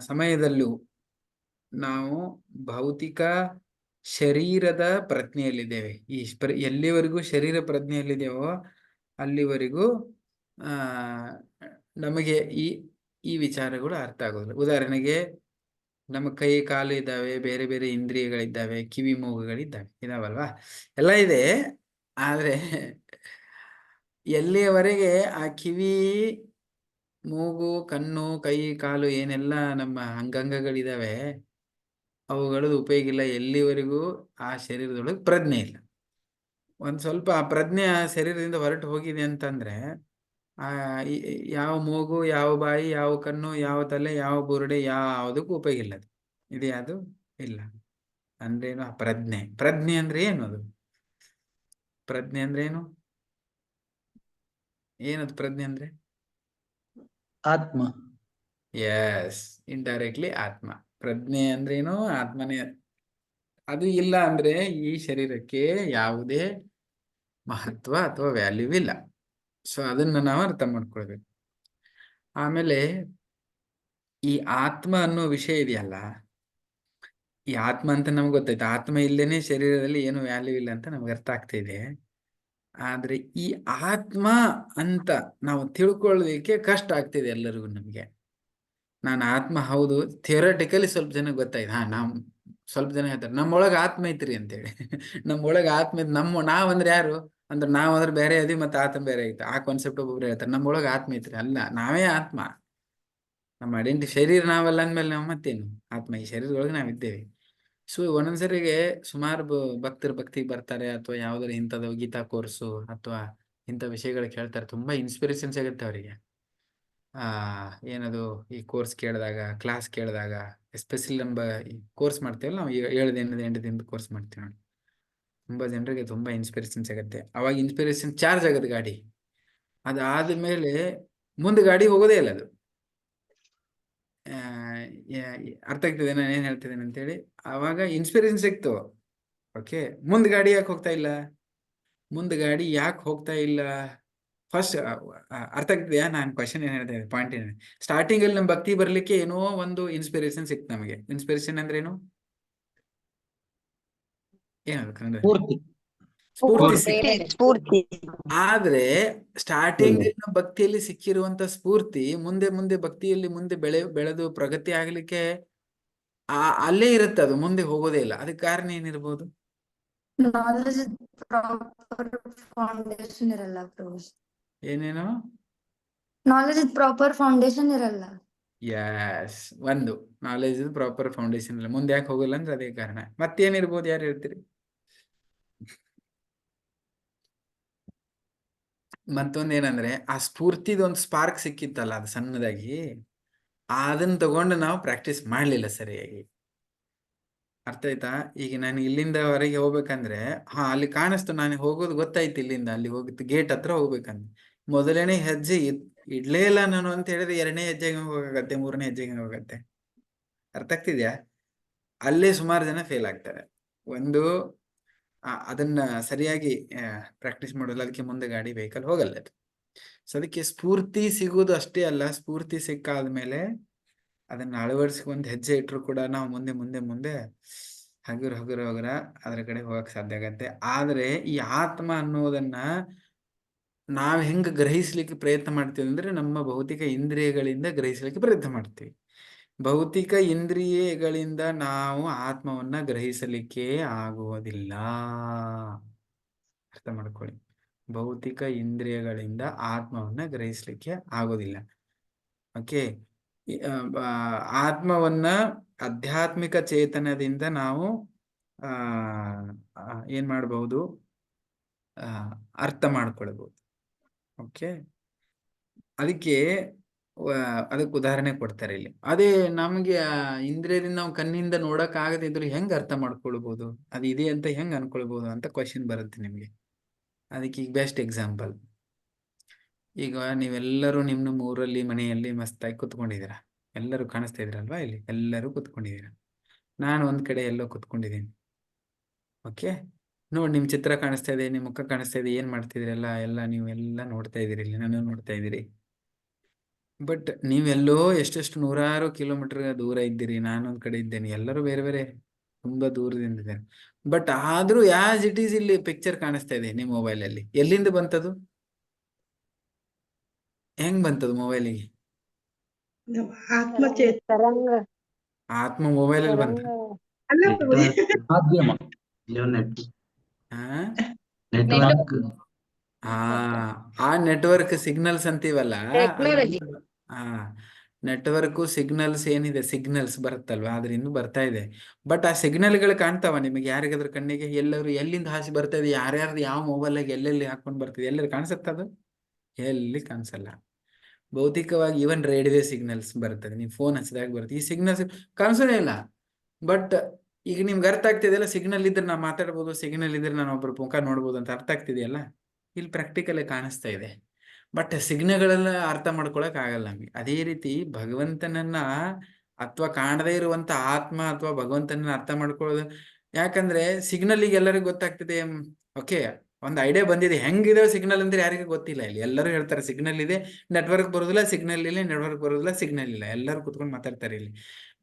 ಸಮಯದಲ್ಲೂ ನಾವು ಭೌತಿಕ ಶರೀರದ ಪ್ರಜ್ಞೆಯಲ್ಲಿದ್ದೇವೆ. ಎಲ್ಲಿವರೆಗೂ ಶರೀರ ಪ್ರಜ್ಞೆಯಲ್ಲಿದ್ದೇವೋ ಅಲ್ಲಿವರೆಗೂ ನಮಗೆ ಈ ವಿಚಾರಗಳು ಅರ್ಥ ಆಗೋದಿಲ್ಲ. ಉದಾಹರಣೆಗೆ ನಮ್ಮ ಕೈ ಕಾಲು ಇದ್ದಾವೆ, ಬೇರೆ ಬೇರೆ ಇಂದ್ರಿಯಗಳಿದ್ದಾವೆ, ಕಿವಿ ಮೂಗುಗಳಿದ್ದಾವೆ, ಇದಾವಲ್ವಾ? ಎಲ್ಲ ಇದೆ. ಆದ್ರೆ ಎಲ್ಲಿಯವರೆಗೆ ಆ ಕಿವಿ ಮೂಗು ಕಣ್ಣು ಕೈ ಕಾಲು ಏನೆಲ್ಲ ನಮ್ಮ ಅಂಗಾಂಗಗಳಿದಾವೆ ಅವುಗಳದ್ದು ಉಪಯೋಗ ಇಲ್ಲ ಎಲ್ಲಿವರೆಗೂ ಆ ಶರೀರದೊಳಗೆ ಪ್ರಜ್ಞೆ ಇಲ್ಲ. ಒಂದ್ ಸ್ವಲ್ಪ ಆ ಪ್ರಜ್ಞೆ ಆ ಶರೀರದಿಂದ ಹೊರಟು ಹೋಗಿದೆ ಅಂತಂದ್ರೆ ಯಾವ ಮೂಗು, ಯಾವ ಬಾಯಿ, ಯಾವ ಕಣ್ಣು, ಯಾವ ತಲೆ, ಯಾವ ಬುರುಡೆ ಯಾವುದಕ್ಕೂ ಉಪಯೋಗ ಇಲ್ಲ. ಇದು ಯಾವುದು ಇಲ್ಲ. ಅಂದ್ರೇನು? ಆ ಪ್ರಜ್ಞೆ ಅಂದ್ರೆ ಏನು? ಅದು ಪ್ರಜ್ಞೆ ಅಂದ್ರೆ ಏನು? ಏನದು ಪ್ರಜ್ಞೆ ಅಂದ್ರೆ? ಆತ್ಮ. ಎಸ್, ಇಂಡೈರೆಕ್ಟ್ಲಿ ಆತ್ಮ. ಪ್ರಜ್ಞೆ ಅಂದ್ರೇನು? ಆತ್ಮನೇ. ಅದು ಇಲ್ಲ ಅಂದ್ರೆ ಈ ಶರೀರಕ್ಕೆ ಯಾವುದೇ ಮಹತ್ವ ಅಥವಾ ವ್ಯಾಲ್ಯೂ ಇಲ್ಲ. ಸೊ ಅದನ್ನ ನಾವು ಅರ್ಥ ಮಾಡ್ಕೊಳ್ಬೇಕು. ಆಮೇಲೆ ಈ ಆತ್ಮ ಅನ್ನೋ ವಿಷಯ ಇದೆಯಲ್ಲ, ಈ ಆತ್ಮ ಅಂತ ನಮ್ಗೆ ಗೊತ್ತಾಯ್ತು, ಆತ್ಮ ಇಲ್ಲೇನೆ ಶರೀರದಲ್ಲಿ ಏನು ವ್ಯಾಲ್ಯೂ ಇಲ್ಲ ಅಂತ ನಮ್ಗೆ ಅರ್ಥ ಆಗ್ತಿದೆ. ಆದ್ರೆ ಈ ಆತ್ಮ ಅಂತ ನಾವು ತಿಳ್ಕೊಳ್ಳೋದಕ್ಕೆ ಕಷ್ಟ ಆಗ್ತಿದೆ ಎಲ್ಲರಿಗೂ. ನಮ್ಗೆ ನಾನು ಆತ್ಮ ಹೌದು, ಥಿಯರಟಿಕಲಿ ಸ್ವಲ್ಪ ಜನ ಗೊತ್ತಾಯ್ತು. ನಾವು ಸ್ವಲ್ಪ ಜನ ಹೇಳ್ತಾರೆ ನಮ್ಮೊಳಗೆ ಆತ್ಮ ಐತ್ರಿ ಅಂತೇಳಿ. ನಮ್ಮೊಳಗೆ ಆತ್ಮ ಐತಿ. ನಾವಂದ್ರೆ ಯಾರು ಅಂದ್ರೆ ನಾವಂದ್ರೆ ಬೇರೆ ಅದೀವಿ, ಮತ್ತೆ ಆತ್ಮ ಬೇರೆ ಐತೆ. ಆ ಕಾನ್ಸೆಪ್ಟ್ ಒಬ್ಬೊಬ್ರು ಹೇಳ್ತಾರೆ ನಮ್ಮೊಳಗೆ ಆತ್ಮ ಐತ್ರಿ. ಅಲ್ಲ, ನಾವೇ ಆತ್ಮ. ನಮ್ಮ ಶರೀರ ನಾವಲ್ಲ ಅಂದ್ಮೇಲೆ ನಾವು ಮತ್ತೇನು ಆತ್ಮ? ಈ ಶರೀರದೊಳಗೆ ನಾವಿದ್ದೇವೆ. ಸೊ ಒಂದೊಂದ್ಸರಿಗೆ ಸುಮಾರು ಭಕ್ತರು ಭಕ್ತಿಗೆ ಬರ್ತಾರೆ, ಅಥವಾ ಯಾವ್ದಾರ ಇಂಥದ್ದು ಗೀತಾ ಕೋರ್ಸು ಅಥವಾ ಇಂಥ ವಿಷಯಗಳು ಕೇಳ್ತಾರೆ. ತುಂಬಾ ಇನ್ಸ್ಪಿರೇಷನ್ಸ್ ಆಗುತ್ತೆ ಅವರಿಗೆ. ಏನದು ಈ ಕೋರ್ಸ್ ಕೇಳಿದಾಗ, ಕ್ಲಾಸ್ ಕೇಳಿದಾಗ, ಎಸ್ಪೆಷಲಿ ನಮ್ಮ ಕೋರ್ಸ್ ಮಾಡ್ತೇವಲ್ಲ ನಾವು, 7 ದಿನದ 8 ದಿನದ ಕೋರ್ಸ್ ಮಾಡ್ತೀವಿ ನೋಡಿ, ತುಂಬಾ ಜನರಿಗೆ ತುಂಬಾ ಇನ್ಸ್ಪಿರೇಷನ್ಸ್ ಆಗುತ್ತೆ. ಅವಾಗ ಇನ್ಸ್ಪಿರೇಷನ್ ಚಾರ್ಜ್ ಆಗುತ್ತೆ ಗಾಡಿ. ಅದಾದ್ಮೇಲೆ ಮುಂದೆ ಗಾಡಿ ಹೋಗೋದೇ ಇಲ್ಲ ಅದು. ಅರ್ಥ ಆಗ್ತದೆ ನಾನು ಏನ್ ಹೇಳ್ತಿದ್ದೇನೆ ಅಂತೇಳಿ? ಆವಾಗ ಇನ್ಸ್ಪಿರೇಷನ್ ಸಿಕ್ತು, ಓಕೆ, ಮುಂದೆ ಗಾಡಿ ಯಾಕೆ ಹೋಗ್ತಾ ಇಲ್ಲ? ಮುಂದೆ ಗಾಡಿ ಯಾಕೆ ಹೋಗ್ತಾ ಇಲ್ಲ? ಫಸ್ಟ್ ಅರ್ಥ ಆಗ್ತಿದೆಯಾ ನಾನು ಕ್ವಶನ್ ಏನ್ ಹೇಳ್ತಾ ಇದ್ದೆ? ಪಾಯಿಂಟ್ ಏನಿದೆ? ಸ್ಟಾರ್ಟಿಂಗ್ ಅಲ್ಲಿ ನಮ್ಮ ಭಕ್ತಿ ಬರ್ಲಿಕ್ಕೆ ಏನೋ ಒಂದು ಇನ್ಸ್ಪಿರೇಷನ್ ಸಿಕ್ತು ನಮಗೆ. ಇನ್ಸ್ಪಿರೇಷನ್ ಅಂದ್ರೆ ಏನು? ಏನದು ಕನ್ನಡ? ಸ್ಫೂರ್ತಿ. ಆದ್ರೆ ಸ್ಟಾರ್ಟಿಂಗ್ ಭಕ್ತಿಯಲ್ಲಿ ಸಿಕ್ಕಿರುವಂತ ಸ್ಫೂರ್ತಿ ಮುಂದೆ ಮುಂದೆ ಭಕ್ತಿಯಲ್ಲಿ ಮುಂದೆ ಬೆಳೆದು ಪ್ರಗತಿ ಆಗ್ಲಿಕ್ಕೆ ಅಲ್ಲೇ ಇರುತ್ತೆ, ಅದು ಮುಂದೆ ಹೋಗೋದೇ ಇಲ್ಲ. ಅದಕ್ಕೆ ಕಾರಣ ಏನಿರ್ಬೋದು? ನಾಲೆಜ್ ಪ್ರಾಪರ್ ಫೌಂಡೇಶನ್ ಇರಲ್ಲ ಪ್ರಭು. ಏನೇನು? ನಾಲೆಜ್ ಪ್ರಾಪರ್ ಫೌಂಡೇಶನ್ ಇರಲ್ಲ. ಯಸ್, ಒಂದು ನಾಲೆಜ್ ಪ್ರಾಪರ್ ಫೌಂಡೇಶನ್ ಇಲ್ಲ, ಮುಂದೆ ಯಾಕೆ ಹೋಗಲ್ಲ ಅಂದ್ರೆ ಅದೇ ಕಾರಣ. ಮತ್ತೇನಿರ್ಬೋದು? ಯಾರು ಹೇಳ್ತೀರಿ? ಮತ್ತೊಂದೇನಂದ್ರೆ ಆ ಸ್ಫೂರ್ತಿದೊಂದು ಸ್ಪಾರ್ಕ್ ಸಿಕ್ಕಿತ್ತಲ್ಲ, ಅದು ಸಣ್ಣದಾಗಿ, ಅದನ್ನ ತಗೊಂಡು ನಾವು ಪ್ರಾಕ್ಟೀಸ್ ಮಾಡ್ಲಿಲ್ಲ ಸರಿಯಾಗಿ. ಅರ್ಥ ಆಯ್ತಾ? ಈಗ ನಾನು ಇಲ್ಲಿಂದ ಹೊರಗೆ ಹೋಗ್ಬೇಕಂದ್ರೆ ಅಲ್ಲಿ ಕಾಣಿಸ್ತು, ನಾನು ಹೋಗೋದು ಗೊತ್ತಾಯ್ತು, ಇಲ್ಲಿಂದ ಅಲ್ಲಿ ಹೋಗುತ್ತೆ ಗೇಟ್ ಹತ್ರ ಹೋಗ್ಬೇಕಂದ್ರೆ ಮೊದಲನೇ ಹೆಜ್ಜೆ ಇಡ್ಲೇ ಇಲ್ಲ ನಾನು ಅಂತ ಹೇಳಿದ್ರೆ 2ನೇ ಹೆಜ್ಜೆಗೆ ಹೋಗತ್ತೆ, 3ನೇ ಹೆಜ್ಜೆಗೆ ಹೋಗತ್ತೆ. ಅರ್ಥ ಆಗ್ತಿದ್ಯಾ? ಅಲ್ಲೇ ಸುಮಾರು ಜನ ಫೇಲ್ ಆಗ್ತಾರೆ. ಒಂದು ಅದನ್ನ ಸರಿಯಾಗಿ ಪ್ರಾಕ್ಟೀಸ್ ಮಾಡೋಲ್ಲ, ಅದಕ್ಕೆ ಮುಂದೆ ಗಾಡಿ ವೆಹಿಕಲ್ ಹೋಗಲ್ಲ ಅದು. ಸೊ ಅದಕ್ಕೆ ಸ್ಫೂರ್ತಿ ಸಿಗುವುದು ಅಷ್ಟೇ ಅಲ್ಲ, ಸ್ಫೂರ್ತಿ ಸಿಕ್ಕಾದ್ಮೇಲೆ ಅದನ್ನ ಅಳವಡಿಸ್ಕೊಂಡ್ ಹೆಜ್ಜೆ ಇಟ್ಟರು ಕೂಡ ನಾವು ಮುಂದೆ ಮುಂದೆ ಮುಂದೆ ಹಗುರ ಅದರ ಕಡೆ ಹೋಗಕ್ ಸಾಧ್ಯ ಆಗತ್ತೆ. ಆದ್ರೆ ಈ ಆತ್ಮ ಅನ್ನೋದನ್ನ ನಾವ್ ಹೆಂಗ್ ಗ್ರಹಿಸ್ಲಿಕ್ಕೆ ಪ್ರಯತ್ನ ಮಾಡ್ತೀವಿ ಅಂದ್ರೆ ನಮ್ಮ ಭೌತಿಕ ಇಂದ್ರಿಯಗಳಿಂದ ಗ್ರಹಿಸ್ಲಿಕ್ಕೆ ಪ್ರಯತ್ನ ಮಾಡ್ತೀವಿ. ಭೌತಿಕ ಇಂದ್ರಿಯಗಳಿಂದ ನಾವು ಆತ್ಮವನ್ನ ಗ್ರಹಿಸಲಿಕ್ಕೆ ಆಗುವುದಿಲ್ಲ. ಅರ್ಥ ಮಾಡ್ಕೊಳ್ಳಿ, ಭೌತಿಕ ಇಂದ್ರಿಯಗಳಿಂದ ಆತ್ಮವನ್ನ ಗ್ರಹಿಸಲಿಕ್ಕೆ ಆಗೋದಿಲ್ಲ. ಓಕೆ, ಆತ್ಮವನ್ನ ಆಧ್ಯಾತ್ಮಿಕ ಚೇತನದಿಂದ ನಾವು ಏನ್ ಮಾಡಬಹುದು, ಅರ್ಥ ಮಾಡ್ಕೊಳ್ಬಹುದು. ಓಕೆ, ಅದಕ್ಕೆ ಅದಕ್ಕೆ ಉದಾಹರಣೆ ಕೊಡ್ತಾರೆ ಇಲ್ಲಿ. ಅದೇ ನಮ್ಗೆ ಇಂದ್ರಿಯದಿಂದ ನಾವು ಕಣ್ಣಿಂದ ನೋಡಕ್ ಆಗದಿದ್ರು ಹೆಂಗ್ ಅರ್ಥ ಮಾಡ್ಕೊಳ್ಬಹುದು, ಅದು ಇದೆ ಅಂತ ಹೆಂಗ್ ಅನ್ಕೊಳ್ಬಹುದು ಅಂತ ಕ್ವಶನ್ ಬರುತ್ತೆ ನಿಮ್ಗೆ. ಅದಕ್ಕೆ ಈಗ ಬೆಸ್ಟ್ ಎಕ್ಸಾಂಪಲ್, ಈಗ ನೀವೆಲ್ಲರೂ ನಿಮ್ಮ ಊರಲ್ಲಿ ಮನೆಯಲ್ಲಿ ಮಸ್ತಾಗಿ ಕುತ್ಕೊಂಡಿದ್ದೀರಾ, ಎಲ್ಲರೂ ಕಾಣಿಸ್ತಾ ಇದ್ರಲ್ವಾ, ಇಲ್ಲಿ ಎಲ್ಲರೂ ಕುತ್ಕೊಂಡಿದ್ದೀರಾ. ನಾನು ಒಂದ್ ಕಡೆ ಎಲ್ಲೋ ಕುತ್ಕೊಂಡಿದ್ದೀನಿ. ಓಕೆ, ನೋಡಿ ನಿಮ್ ಚಿತ್ರ ಕಾಣಿಸ್ತಾ ಇದೆ, ನಿಮ್ ಮುಖ ಕಾಣಿಸ್ತಾ ಇದೆ, ಏನ್ ಮಾಡ್ತಿದ್ರಲ್ಲ ಎಲ್ಲ ನೀವೆಲ್ಲ ನೋಡ್ತಾ ಇದೀರಿ, ಇಲ್ಲಿ ನಾನು ನೋಡ್ತಾ ಇದ್ದೀರಿ. ಬಟ್ ನೀವೆಲ್ಲೋ ಎಷ್ಟೆಷ್ಟು ನೂರಾರು ಕಿಲೋಮೀಟರ್ ದೂರ ಇದ್ದೀರಿ, ನಾನೊಂದ್ ಕಡೆ ಇದ್ದೇನೆ, ಎಲ್ಲರೂ ಬೇರೆ ಬೇರೆ ತುಂಬಾ ದೂರದಿಂದ ಇದ್ದೇನೆ. ಬಟ್ ಆದ್ರೂ ಯಾಸ್ ಇಟ್ ಈಸ್ ಇಲ್ಲಿ ಪಿಕ್ಚರ್ ಕಾಣಿಸ್ತಾ ಇದೆ ನಿಮ್ ಮೊಬೈಲ್ ಅಲ್ಲಿ. ಎಲ್ಲಿಂದ ಬಂತದು, ಹೆಂಗ್ ಬಂತದು ಮೊಬೈಲಿಗೆ? ನಮ್ಮ ಆತ್ಮ ಚೇತನ ಆತ್ಮ ಮೊಬೈಲ್ ಅಲ್ಲಿ ಬಂತ? ಅಲ್ಲ ಪ್ರಭು. ಮಾಧ್ಯಮ ನೆಟ್ವರ್ಕ್ ಆ ನೆಟ್ವರ್ಕ್ ಸಿಗ್ನಲ್ಸ್ ಅಂತೀವಲ್ಲ, ನೆಟ್ವರ್ಕ್ ಸಿಗ್ನಲ್ಸ್ ಏನಿದೆ, ಸಿಗ್ನಲ್ಸ್ ಬರುತ್ತಲ್ವಾ, ಅದರಿಂದ ಬರ್ತಾ ಇದೆ. ಬಟ್ ಆ ಸಿಗ್ನಲ್ಗಳು ಕಾಣ್ತಾವ ನಿಮಗೆ, ಯಾರಿಗಾದ್ರೂ ಕಣ್ಣಿಗೆ? ಎಲ್ಲರೂ ಎಲ್ಲಿಂದ ಹಾಸಿ ಬರ್ತಾ ಇದೆ, ಯಾರ್ಯಾರ್ದು ಯಾವ ಮೊಬೈಲಾಗಿ ಎಲ್ಲೆಲ್ಲಿ ಹಾಕೊಂಡು ಬರ್ತಿದೆ, ಎಲ್ಲರೂ ಕಾಣಿಸುತ್ತದು? ಎಲ್ಲಿ ಕಾಣಿಸಲ್ಲ. ಭೌತಿಕವಾಗಿ ಈವನ್ ರೇಡಿಯೋ ಸಿಗ್ನಲ್ಸ್ ಬರ್ತದೆ, ನೀವು ಫೋನ್ ಹಚ್ಚಿದಾಗ ಬರುತ್ತೆ, ಈ ಸಿಗ್ನಲ್ಸ್ ಕಾಣಿಸೋದೇ ಇಲ್ಲ. ಬಟ್ ಈಗ ನಿಮ್ಗೆ ಅರ್ಥ ಆಗ್ತಿದೆಯಲ್ಲ, ಸಿಗ್ನಲ್ ಇದ್ರೆ ನಾವು ಮಾತಾಡ್ಬೋದು, ಸಿಗ್ನಲ್ ಇದ್ರೆ ನಾನು ಒಬ್ಬರು ಮುಖ ನೋಡ್ಬೋದು ಅಂತ ಅರ್ಥ ಆಗ್ತಿದೆಯಲ್ಲ, ಇಲ್ಲಿ ಪ್ರಾಕ್ಟಿಕಲ್ ಕಾಣಿಸ್ತಾ ಇದೆ. ಬಟ್ ಸಿಗ್ನಲ್ಗಳೆಲ್ಲ ಅರ್ಥ ಮಾಡ್ಕೊಳಕ್ ಆಗಲ್ಲ ನಮ್ಗೆ. ಅದೇ ರೀತಿ ಭಗವಂತನನ್ನ ಅಥವಾ ಕಾಣದೇ ಇರುವಂತ ಆತ್ಮ ಅಥವಾ ಭಗವಂತನನ್ನ ಅರ್ಥ ಮಾಡ್ಕೊಳ್ಳೋದು, ಯಾಕಂದ್ರೆ ಸಿಗ್ನಲ್ ಈಗ ಎಲ್ಲರಿಗೂ ಗೊತ್ತಾಗ್ತಿದೆ. ಓಕೆ, ಒಂದು ಐಡಿಯಾ ಬಂದಿದೆ, ಹೆಂಗಿದೆ ಸಿಗ್ನಲ್ ಅಂದ್ರೆ ಯಾರಿಗೂ ಗೊತ್ತಿಲ್ಲ. ಇಲ್ಲಿ ಎಲ್ಲರೂ ಹೇಳ್ತಾರೆ ಸಿಗ್ನಲ್ ಇದೆ, ನೆಟ್ವರ್ಕ್ ಬರೋದಿಲ್ಲ, ಸಿಗ್ನಲ್ ಇಲ್ಲ, ನೆಟ್ವರ್ಕ್ ಬರೋದಿಲ್ಲ, ಸಿಗ್ನಲ್ ಇಲ್ಲ, ಎಲ್ಲರೂ ಕುತ್ಕೊಂಡು ಮಾತಾಡ್ತಾರೆ ಇಲ್ಲಿ.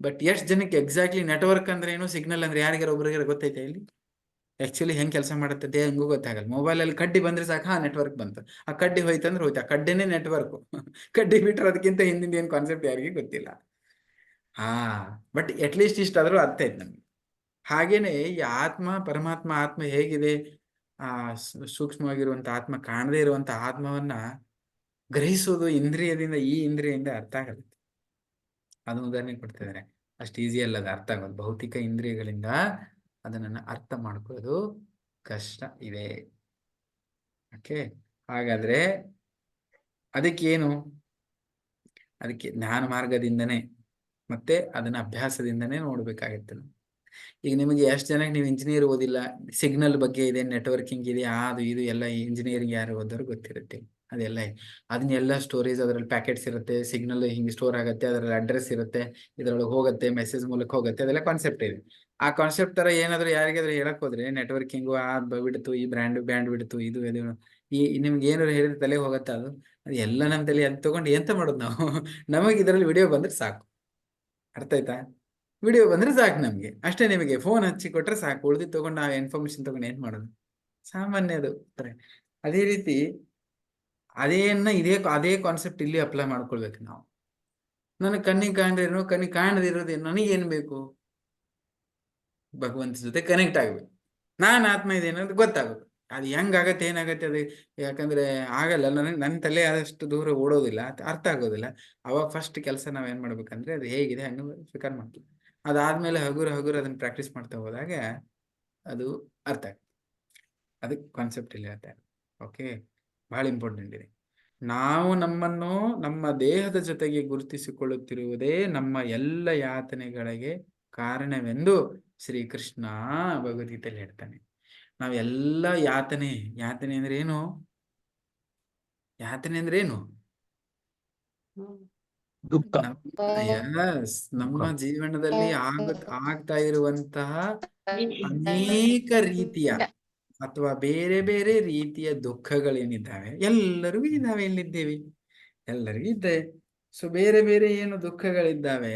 ಬಟ್ ಎಷ್ಟು ಜನಕ್ಕೆ ಎಕ್ಸಾಕ್ಟ್ಲಿ ನೆಟ್ವರ್ಕ್ ಅಂದ್ರೆ ಏನು, ಸಿಗ್ನಲ್ ಅಂದ್ರೆ ಯಾರಿಗಾರ ಒಬ್ರಿಗಾರ ಗೊತ್ತೈತೆ ಇಲ್ಲಿ? ಆಕ್ಚುಲಿ ಹೆಂಗ್ ಕೆಲಸ ಮಾಡುತ್ತೆ ಹೆಂಗೂ ಗೊತ್ತಾಗಲ್ಲ. ಮೊಬೈಲ್ ಅಲ್ಲಿ ಕಡ್ಡಿ ಬಂದ್ರೆ ಸಾಕು, ನೆಟ್ವರ್ಕ್ ಬಂತು, ಆ ಕಡ್ಡಿ ಹೋಯ್ತಂದ್ರೆ ಹೋಯ್ತು, ಆ ಕಡ್ಡಿನೇ ನೆಟ್ವರ್ಕ್. ಕಡ್ಡಿ ಬಿಟ್ರೆ ಅದಕ್ಕಿಂತ ಹಿಂದಿಂದ ಏನ್ ಕಾನ್ಸೆಪ್ಟ್ ಯಾರಿಗೂ ಗೊತ್ತಿಲ್ಲ. ಬಟ್ ಅಟ್ಲೀಸ್ಟ್ ಇಷ್ಟಾದ್ರೂ ಅರ್ಥ ಆಯ್ತು ನಮ್ಗೆ. ಹಾಗೇನೆ ಈ ಆತ್ಮ, ಪರಮಾತ್ಮ ಆತ್ಮ ಹೇಗಿದೆ, ಸೂಕ್ಷ್ಮವಾಗಿರುವಂತ ಆತ್ಮ, ಕಾಣದೇ ಇರುವಂತ ಆತ್ಮವನ್ನ ಗ್ರಹಿಸೋದು ಇಂದ್ರಿಯದಿಂದ, ಈ ಇಂದ್ರಿಯದಿಂದ ಅರ್ಥ ಆಗುತ್ತೆ. ಅದನ್ನ ಉದಾಹರಣೆ ಕೊಡ್ತಿದ್ದಾರೆ. ಅಷ್ಟು ಈಸಿ ಅಲ್ಲ ಅದು ಅರ್ಥ ಆಗೋದು. ಭೌತಿಕ ಇಂದ್ರಿಯಗಳಿಂದ ಅದನ್ನ ಅರ್ಥ ಮಾಡ್ಕೊಳ್ಳೋದು ಕಷ್ಟ ಇದೆ. ಓಕೆ, ಹಾಗಾದ್ರೆ ಅದಕ್ಕೇನು, ಅದಕ್ಕೆ ಜ್ಞಾನ ಮಾರ್ಗದಿಂದನೇ ಮತ್ತೆ ಅದನ್ನ ಅಭ್ಯಾಸದಿಂದನೇ ನೋಡ್ಬೇಕಾಗತ್ತೆ. ಈಗ ನಿಮಗೆ ಎಷ್ಟು ಜನಕ್ಕೆ ನೀವು ಇಂಜಿನಿಯರ್ ಓದಿಲ್ಲ, ಸಿಗ್ನಲ್ ಬಗ್ಗೆ ಇದೆ, ನೆಟ್ವರ್ಕಿಂಗ್ ಇದೆ, ಅದು ಇದು ಎಲ್ಲ ಇಂಜಿನಿಯರಿಂಗ್ ಯಾರು ಓದೋರು ಗೊತ್ತಿರುತ್ತೆ. ಅದೆಲ್ಲ ಅದನ್ನೆಲ್ಲ ಸ್ಟೋರೇಜ್, ಅದರಲ್ಲಿ ಪ್ಯಾಕೆಟ್ಸ್ ಇರುತ್ತೆ, ಸಿಗ್ನಲ್ ಹಿಂಗೆ ಸ್ಟೋರ್ ಆಗುತ್ತೆ, ಅದರಲ್ಲಿ ಅಡ್ರೆಸ್ ಇರುತ್ತೆ, ಇದರೊಳಗೆ ಹೋಗುತ್ತೆ, ಮೆಸೇಜ್ ಮೂಲಕ ಹೋಗುತ್ತೆ, ಅದೆಲ್ಲ ಕಾನ್ಸೆಪ್ಟ್ ಇದೆ. ಆ ಕಾನ್ಸೆಪ್ಟ್ ತರ ಏನಾದ್ರು ಯಾರಿಗಾದ್ರೂ ಹೇಳಕ್ ಹೋದ್ರೆ, ನೆಟ್ವರ್ಕಿಂಗು ಬಿಡ್ತು, ಈ ಬ್ಯಾಂಡ್ ಬಿಡ್ತು, ಇದು ಈ ನಿಮ್ಗೆ ಏನಾದ್ರು ಹೇಳಿದ್ರೆ ತಲೆ ಹೋಗತ್ತ ಅದು ಎಲ್ಲ ನಮ್ಮ ತಲೆ ಅದು ತಗೊಂಡು ಎಂತ ಮಾಡೋದು ನಾವು? ನಮಗೆ ಇದರಲ್ಲಿ ವಿಡಿಯೋ ಬಂದ್ರೆ ಸಾಕು, ಅರ್ಥ ಆಯ್ತಾ? ವಿಡಿಯೋ ಬಂದ್ರೆ ಸಾಕು ನಮ್ಗೆ, ಅಷ್ಟೇ. ನಿಮಗೆ ಫೋನ್ ಹಚ್ಚಿ ಕೊಟ್ರೆ ಸಾಕು, ಉಳಿದು ತಗೊಂಡು ನಾವು ಇನ್ಫಾರ್ಮೇಶನ್ ತಗೊಂಡು ಏನ್ ಮಾಡೋದು? ಸಾಮಾನ್ಯ ಅದು. ಅದೇ ರೀತಿ ಅದೇ ಕಾನ್ಸೆಪ್ಟ್ ಇಲ್ಲಿ ಅಪ್ಲೈ ಮಾಡ್ಕೊಳ್ಬೇಕು ನಾವು. ನನಗೆ ಕಣ್ಣಿಗೆ ಕಾಣದಿರೋ, ಕಣ್ಣಿಗೆ ಕಾಣದಿರೋದೇನು, ನನಗೇನ್ ಬೇಕು? ಭಗವಂತ ಜೊತೆ ಕನೆಕ್ಟ್ ಆಗ್ಬೇಕು, ನಾನು ಆತ್ಮ ಇದೆ ಅನ್ನೋದು ಗೊತ್ತಾಗುತ್ತೆ. ಅದು ಹೆಂಗಾಗತ್ತೆ, ಏನಾಗತ್ತೆ ಅದು, ಯಾಕಂದ್ರೆ ಆಗಲ್ಲ, ನನ್ನ ತಲೆ ಆದಷ್ಟು ದೂರ ಓಡೋದಿಲ್ಲ, ಅರ್ಥ ಆಗೋದಿಲ್ಲ. ಅವಾಗ ಫಸ್ಟ್ ಕೆಲಸ ನಾವೇನ್ ಮಾಡ್ಬೇಕಂದ್ರೆ, ಅದು ಹೇಗಿದೆ ಹಂಗ ಸ್ವೀಕಾರ ಮಾಡ್ತೀವಿ. ಅದಾದ್ಮೇಲೆ ಹಗುರ ಅದನ್ನ ಪ್ರಾಕ್ಟೀಸ್ ಮಾಡ್ತಾ ಹೋದಾಗ ಅದು ಅರ್ಥ ಆಗ್ತದೆ. ಅದಕ್ಕೆ ಕಾನ್ಸೆಪ್ಟ್ ಇಲ್ಲಿ ಹೇಳ್ತಾರೆ. ಓಕೆ, ಬಹಳ ಇಂಪಾರ್ಟೆಂಟ್ ಇದೆ. ನಾವು ನಮ್ಮನ್ನು ನಮ್ಮ ದೇಹದ ಜೊತೆಗೆ ಗುರುತಿಸಿಕೊಳ್ಳುತ್ತಿರುವುದೇ ನಮ್ಮ ಎಲ್ಲ ಯಾತನೆಗಳಿಗೆ ಕಾರಣವೆಂದು ಶ್ರೀಕೃಷ್ಣ ಭಗವದ್ಗೀತೆಯಲ್ಲಿ ಹೇಳ್ತಾನೆ. ನಾವೆಲ್ಲ ಯಾತನೆ ಅಂದ್ರೆ ಏನು? ಯಾತನೆ ಅಂದ್ರೆ ಏನು? ದುಃಖ, ನಮ್ಮ ಜೀವನದಲ್ಲಿ ಆಗ್ತಾ ಇರುವಂತಹ ಅನೇಕ ರೀತಿಯ ಅಥವಾ ಬೇರೆ ಬೇರೆ ರೀತಿಯ ದುಃಖಗಳೇನಿದ್ದಾವೆ, ಎಲ್ಲರಿಗೂ ಇದ್ದಾವೆ. ಎಲ್ಲಿದ್ದೇವೆ? ಎಲ್ಲರಿಗೂ ಇದ್ದೇವೆ. ಸೊ ಬೇರೆ ಬೇರೆ ಏನು ದುಃಖಗಳಿದ್ದಾವೆ,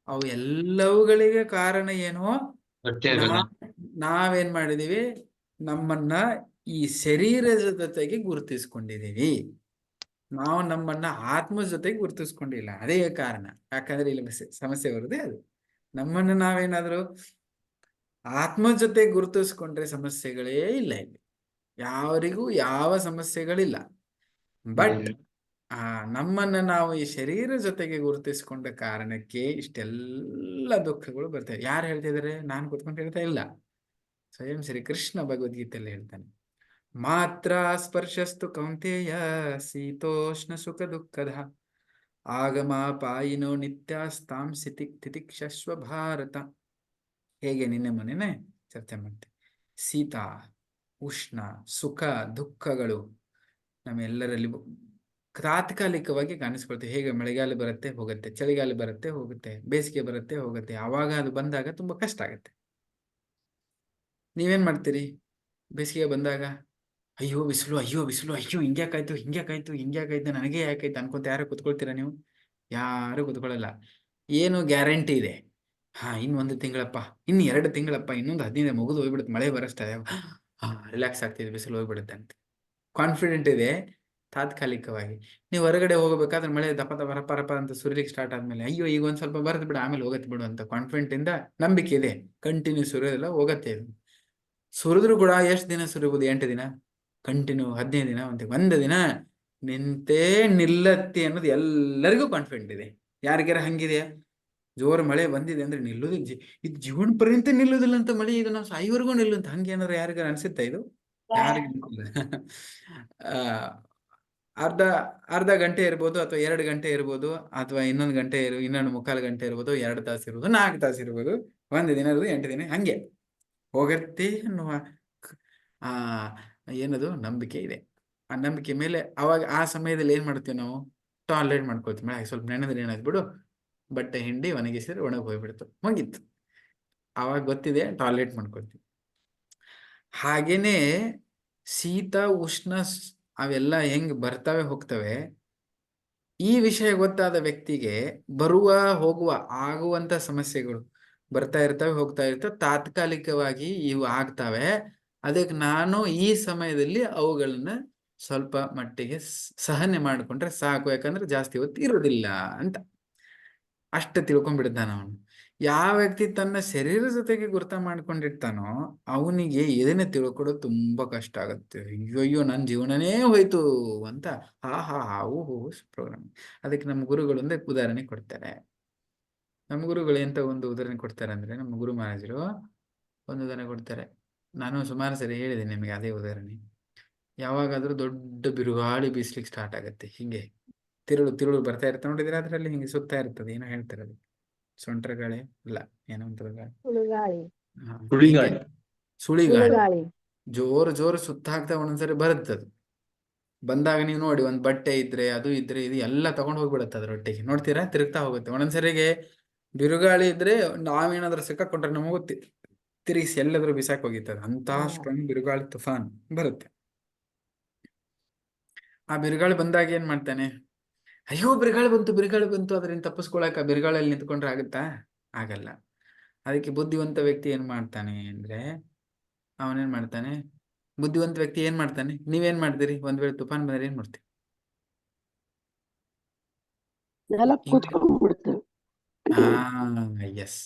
ಅವು ಎಲ್ಲವುಗಳಿಗೆ ಕಾರಣ ಏನೋ, ನಾವೇನ್ ಮಾಡಿದೀವಿ, ನಮ್ಮನ್ನ ಈ ಶರೀರದ ಜೊತೆಗೆ ಗುರುತಿಸ್ಕೊಂಡಿದೀವಿ. ನಾವು ನಮ್ಮನ್ನ ಆತ್ಮ ಜೊತೆಗೆ ಗುರುತಿಸ್ಕೊಂಡಿಲ್ಲ, ಅದೇ ಕಾರಣ. ಯಾಕಂದ್ರೆ ಇಲ್ಲಿ ಸಮಸ್ಯೆ ಬರುದೇ ಅದು. ನಮ್ಮನ್ನು ನಾವೇನಾದ್ರೂ ಆತ್ಮ ಜೊತೆ ಗುರುತಿಸ್ಕೊಂಡ್ರೆ ಸಮಸ್ಯೆಗಳೇ ಇಲ್ಲ. ಇಲ್ಲಿ ಯಾರಿಗೂ ಯಾವ ಸಮಸ್ಯೆಗಳಿಲ್ಲ. ಬಟ್ ನಮ್ಮನ್ನ ನಾವು ಈ ಶರೀರ ಜೊತೆಗೆ ಗುರುತಿಸಿಕೊಂಡ ಕಾರಣಕ್ಕೆ ಇಷ್ಟೆಲ್ಲ ದುಃಖಗಳು ಬರ್ತವೆ. ಯಾರು ಹೇಳ್ತಿದಾರೆ? ನಾನು ಕೂತ್ಕೊಂಡು ಹೇಳ್ತಾ ಇಲ್ಲ, ಸ್ವಯಂ ಶ್ರೀ ಕೃಷ್ಣ ಭಗವದ್ಗೀತೆಯಲ್ಲಿ ಹೇಳ್ತಾನೆ. ಮಾತ್ರ ಸ್ಪರ್ಶಸ್ತು ಕೌಂತೆಯ ಶೀತೋಷ್ಣ ಸುಖ ದುಃಖದ ಆಗಮ ಪಾಯಿನೋ ನಿತ್ಯಾಸ್ತಾಂ ತಿತಿಕ್ಷಸ್ವ ಭಾರತ. ಹೇಗೆ ನಿನ್ನೆ ಮೊನ್ನೆನೆ ಚರ್ಚೆ ಮಾಡ್ತೇವೆ. ಶೀತ, ಉಷ್ಣ, ಸುಖ, ದುಃಖಗಳು ನಮ್ಮೆಲ್ಲರಲ್ಲಿ ತಾತ್ಕಾಲಿಕವಾಗಿ ಕಾಣಿಸ್ಕೊಳ್ತೇವೆ. ಹೇಗೆ ಮಳೆಗಾಲ ಬರುತ್ತೆ ಹೋಗುತ್ತೆ, ಚಳಿಗಾಲ ಬರುತ್ತೆ ಹೋಗುತ್ತೆ, ಬೇಸಿಗೆ ಬರುತ್ತೆ ಹೋಗುತ್ತೆ. ಆವಾಗ ಅದು ಬಂದಾಗ ತುಂಬಾ ಕಷ್ಟ ಆಗುತ್ತೆ. ನೀವೇನ್ ಮಾಡ್ತೀರಿ? ಬೇಸಿಗೆ ಬಂದಾಗ ಅಯ್ಯೋ ಬಿಸಿಲು, ಅಯ್ಯೋ ಬಿಸಿಲು, ಅಯ್ಯೋ ಹಿಂಗ್ಯಾಕಾಯ್ತು ನನಗೆ ಯಾಕಾಯ್ತು ಅನ್ಕೊಂತ ಯಾರು ಕುತ್ಕೊಳ್ತೀರಾ ನೀವು? ಯಾರು ಕುತ್ಕೊಳ್ಳಲ್ಲ. ಏನು ಗ್ಯಾರಂಟಿ ಇದೆ? ಇನ್ನು 1 ತಿಂಗಳಪ್ಪ, ಇನ್ನು 2 ತಿಂಗಳಪ್ಪ, ಇನ್ನೊಂದು 15 ಮುಗಿದು ಹೋಗ್ಬಿಡುತ್ತೆ, ಮಳೆ ಬರಸ್ತಾ ರಿಲ್ಯಾಕ್ಸ್ ಆಗ್ತಿದೆ, ಬಿಸಿಲು ಹೋಗ್ಬಿಡುತ್ತೆ ಅಂತ ಕಾನ್ಫಿಡೆಂಟ್ ಇದೆ. ತಾತ್ಕಾಲಿಕವಾಗಿ ನೀವು ಹೊರಗಡೆ ಹೋಗಬೇಕಾದ್ರೆ ಮಳೆ ದಪ ದಪ ರಪ ರಪ ಅಂತ ಸುರಿಲಿಕ್ಕೆ ಸ್ಟಾರ್ಟ್ ಆದ್ಮೇಲೆ ಅಯ್ಯೋ ಈಗ ಒಂದ್ ಸ್ವಲ್ಪ ಬರದ್ ಬಿಡು ಆಮೇಲೆ ಹೋಗತ್ತೆ ಬಿಡು ಅಂತ ಕಾನ್ಫಿಡೆಂಟ್ ಇಂದ ನಂಬಿಕೆ ಇದೆ. ಕಂಟಿನ್ಯೂ ಸುರಿಯೋದಿಲ್ಲ, ಹೋಗತ್ತೆ ಇದು. ಸುರಿದ್ರು ಕೂಡ ಎಷ್ಟು ದಿನ ಸುರಿಬೋದು? 8 ದಿನ ಕಂಟಿನ್ಯೂ, 15 ದಿನ, ಒಂದು ದಿನ ನಿಂತೇ ನಿಲ್ಲತ್ತಿ ಅನ್ನೋದು ಎಲ್ಲರಿಗೂ ಕಾನ್ಫಿಡೆಂಟ್ ಇದೆ. ಯಾರಿಗಾರ ಹಂಗಿದೆಯಾ? ಜೋರು ಮಳೆ ಬಂದಿದೆ ಅಂದ್ರೆ ನಿಲ್ಲುದಿಲ್ಲ, ಇದು ಜೀವನ ಪರ್ಯಂತ ನಿಲ್ಲುದಿಲ್ಲ ಅಂತ ಮಳೆ, ಇದು ನಾವು ಸಾಯಿವರೆಗೂ ನಿಲ್ಲುವಂತ ಹಂಗೇನಾದ್ರು ಯಾರಿಗಾರ ಅನ್ಸುತ್ತಾ? ಇದು ಯಾರಿಗೂ ಅರ್ಧ ಗಂಟೆ ಇರ್ಬೋದು, ಅಥವಾ 2 ಗಂಟೆ ಇರ್ಬೋದು, ಅಥವಾ ಇನ್ನೊಂದು ಗಂಟೆ ಇನ್ನೊಂದು 3/4 ಗಂಟೆ ಇರ್ಬೋದು, 2 ತಾಸು ಇರ್ಬೋದು, 4 ತಾಸು ಇರ್ಬೋದು, 1 ದಿನ ಇರ್ಬೋದು, 8 ದಿನ ಹಂಗೆ ಹೋಗತ್ತೆ ಅನ್ನುವ ಏನದು ನಂಬಿಕೆ ಇದೆ. ಆ ನಂಬಿಕೆ ಮೇಲೆ ಅವಾಗ ಆ ಸಮಯದಲ್ಲಿ ಏನ್ ಮಾಡ್ತೀವಿ ನಾವು? ಟಾಲರೇಟ್ ಮಾಡ್ಕೊಳ್ತೀವಿ. ಮಳೆ ಸ್ವಲ್ಪ ನೆನೆದ್ರೆ ಏನಾಯ್ತು ಬಿಡು, ಬಟ್ಟೆ ಹಿಂಡಿ ಒಣಗಿಸಿದ್ರೆ ಒಣಗಿ ಹೋಗ್ಬಿಡ್ತು, ಮುಗೀತು. ಅವಾಗ ಗೊತ್ತಿದೆ, ಟಾಲರೇಟ್ ಮಾಡ್ಕೊಳ್ತೀವಿ. ಹಾಗೇನೆ ಶೀತ, ಉಷ್ಣ ಅವೆಲ್ಲ ಹೆಂಗ್ ಬರ್ತವೆ ಹೋಗ್ತವೆ, ಈ ವಿಷಯ ಗೊತ್ತಾದ ವ್ಯಕ್ತಿಗೆ ಬರುವ ಹೋಗುವ ಆಗುವಂತ ಸಮಸ್ಯೆಗಳು ಬರ್ತಾ ಇರ್ತವೆ, ಹೋಗ್ತಾ ಇರ್ತವೆ, ತಾತ್ಕಾಲಿಕವಾಗಿ ಇವು ಆಗ್ತವೆ. ಅದಕ್ಕೆ ನಾನು ಈ ಸಮಯದಲ್ಲಿ ಅವುಗಳನ್ನ ಸ್ವಲ್ಪ ಮಟ್ಟಿಗೆ ಸಹನೆ ಮಾಡಿಕೊಂಡ್ರೆ ಸಾಕು, ಯಾಕಂದ್ರೆ ಜಾಸ್ತಿ ಹೊತ್ತು ಇರೋದಿಲ್ಲ ಅಂತ ಅಷ್ಟು ತಿಳ್ಕೊಂಡ್ಬಿಡ್ತಾನ ಅವನು. ಯಾವ ವ್ಯಕ್ತಿ ತನ್ನ ಶರೀರ ಜೊತೆಗೆ ಗುರ್ತ ಮಾಡ್ಕೊಂಡಿರ್ತಾನೋ ಅವನಿಗೆ ಇದನ್ನೇ ತಿಳ್ಕೊಡೋದು ತುಂಬಾ ಕಷ್ಟ ಆಗುತ್ತೆ. ಅಯ್ಯೋ ನನ್ನ ಜೀವನನೇ ಹೋಯ್ತು ಅಂತ ಓಹೋ ಪ್ರೋಗ್ರಾಮ್. ಅದಕ್ಕೆ ನಮ್ಮ ಗುರುಗಳು ಒಂದೇ ಉದಾಹರಣೆ ಕೊಡ್ತಾರೆ. ನಮ್ಮ ಗುರುಗಳು ಎಂತ ಒಂದು ಉದಾಹರಣೆ ಕೊಡ್ತಾರೆ ಅಂದ್ರೆ, ನಮ್ಮ ಗುರು ಮಹಾರಾಜರು ಒಂದು ಉದಾಹರಣೆ ಕೊಡ್ತಾರೆ. ನಾನು ಸುಮಾರು ಸರಿ ಹೇಳಿದ್ದೀನಿ ನಿಮಗೆ ಅದೇ ಉದಾಹರಣೆ. ಯಾವಾಗಾದ್ರೂ ದೊಡ್ಡ ಬಿರುಗಾಳಿ ಬೀಸ್ಲಿಕ್ಕೆ ಸ್ಟಾರ್ಟ್ ಆಗತ್ತೆ, ಹಿಂಗೆ ತಿರುಳು ಬರ್ತಾ ಇರ್ತಾ ನೋಡಿದ್ರೆ ಅದ್ರಲ್ಲಿ ಹಿಂಗೆ ಸುತ್ತಾ ಇರ್ತದೆ, ಏನೋ ಹೇಳ್ತಾರೆ ಅದು, ಸೊಂಟರ ಗಾಳಿ ಅಲ್ಲ, ಏನೋ ಒಂಥರ ಸುಳಿಗಾಳಿ, ಜೋರು ಸುತ್ತ ಹಾಕ್ತಾ ಒಂದೊಂದ್ಸರಿ ಬರುತ್ತದು. ಬಂದಾಗ ನೀವು ನೋಡಿ, ಒಂದ್ ಬಟ್ಟೆ ಇದ್ರೆ ಅದು ಇದ್ರೆ ಇದು ಎಲ್ಲ ತಗೊಂಡು ಹೋಗ್ಬಿಡತ್ತೆ ಅದ್ರೊಟ್ಟಿಗೆ. ನೋಡ್ತೀರಾ, ತಿರುಗ್ತಾ ಹೋಗುತ್ತೆ. ಒಂದೊಂದ್ಸರಿಗೆ ಬಿರುಗಾಳಿ ಇದ್ರೆ ನಾವೇನಾದ್ರೂ ಸಿಕ್ಕಾಕೊಂಡ್ರೆ ನಮಗೂ ತಿರುಗಿಸಿ ಎಲ್ಲಾದ್ರೂ ಬಿಸಾಕ್ ಹೋಗಿತ್ತದ. ಅಂತ ಸ್ಟ್ರಾಂಗ್ ಬಿರುಗಾಳಿ ತುಫಾನ್ ಬರುತ್ತೆ. ಆ ಬಿರುಗಾಳಿ ಬಂದಾಗ ಏನ್ ಮಾಡ್ತಾನೆ? ಅಯ್ಯೋ ಬಿರುಗಾಳಿ ಬಂತು ಅದರಿಂದ ತಪ್ಪಿಸ್ಕೊಳಕ ಬಿರುಗಾಳಿಯಲ್ಲಿ ನಿಂತ್ಕೊಂಡ್ರೆ ಆಗುತ್ತಾ? ಆಗಲ್ಲ. ಅದಕ್ಕೆ ಬುದ್ಧಿವಂತ ವ್ಯಕ್ತಿ ಏನ್ ಮಾಡ್ತಾನೆ ಅಂದ್ರೆ, ಅವನೇನ್ ಮಾಡ್ತಾನೆ, ಬುದ್ಧಿವಂತ ವ್ಯಕ್ತಿ ಏನ್ ಮಾಡ್ತಾನೆ? ನೀವೇನ್ ಮಾಡ್ತೀರಿ? ಒಂದ್ ವೇಳೆ ತುಫಾನ್ ಬಂದ್ರೆ ಏನ್ ಮಾಡ್ತೀವಿ? ಎಸ್.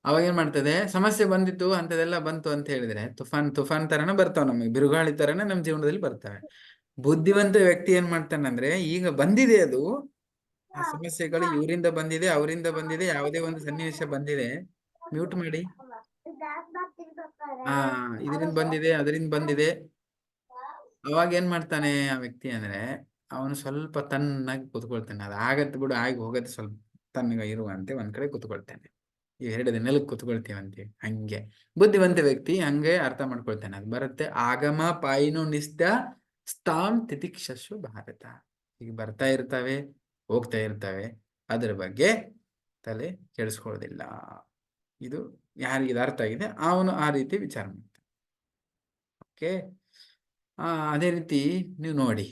ಅವಾಗ ಏನ್ ಮಾಡ್ತದೆ? ಸಮಸ್ಯೆ ಬಂದಿತ್ತು ಅಂತದೆಲ್ಲ ಬಂತು ಅಂತ ಹೇಳಿದ್ರೆ ತುಫಾನ್ ತರನ ಬರ್ತಾವ, ನಮಗೆ ಬಿರುಗಾಳಿ ತರನ ನಮ್ ಜೀವನದಲ್ಲಿ ಬರ್ತವೆ. ಬುದ್ಧಿವಂತ ವ್ಯಕ್ತಿ ಏನ್ ಮಾಡ್ತಾನೆ ಅಂದ್ರೆ, ಈಗ ಬಂದಿದೆ ಅದು, ಆ ಸಮಸ್ಯೆಗಳು ಇವರಿಂದ ಬಂದಿದೆ, ಅವರಿಂದ ಬಂದಿದೆ, ಯಾವುದೇ ಒಂದು ಸನ್ನಿವೇಶ ಬಂದಿದೆ, ಮ್ಯೂಟ್ ಮಾಡಿ, ಇದರಿಂದ ಬಂದಿದೆ, ಅದರಿಂದ ಬಂದಿದೆ. ಅವಾಗ ಏನ್ ಮಾಡ್ತಾನೆ ಆ ವ್ಯಕ್ತಿ ಅಂದ್ರೆ, ಅವನು ಸ್ವಲ್ಪ ತನ್ನಾಗಿ ಕೂತ್ಕೊಳ್ತಾನೆ. ಅದು ಆಗತ್ತೆ ಬಿಡು, ಆಗಿ ಹೋಗತ್ತೆ, ಸ್ವಲ್ಪ ತನ್ನಗ ಇರುವಂತೆ ಒಂದ್ ಕಡೆ ಕೂತ್ಕೊಳ್ತಾನೆ. ಈ 2 ದಿನ ನೆಲಕ್ಕೆ ಕೂತ್ಕೊಳ್ತೀವಂತೆ. ಹಂಗೆ ಬುದ್ಧಿವಂತ ವ್ಯಕ್ತಿ ಹಂಗೆ ಅರ್ಥ ಮಾಡ್ಕೊಳ್ತಾನೆ. ಅದು ಬರುತ್ತೆ, ಆಗಮ ಪಾಯಿನೋ ನಿಸ್ತ್ಯ ಸ್ಥಾಂ ತಿತಿಕ್ಷಸ್ವ ಭಾರತ. ಈಗ ಬರ್ತಾ ಇರ್ತವೆ, ಹೋಗ್ತಾ ಇರ್ತವೆ, ಅದ್ರ ಬಗ್ಗೆ ತಲೆ ಕೆಡಿಸ್ಕೊಳ್ಳೋದಿಲ್ಲ. ಇದು ಯಾರಿಗೆ ಇದು ಅರ್ಥ ಆಗಿದೆ ಅವನು ಆ ರೀತಿ ವಿಚಾರ ಮಾಡ್ತಾನೆ. ಓಕೆ. ಅದೇ ರೀತಿ ನೀವು ನೋಡಿ,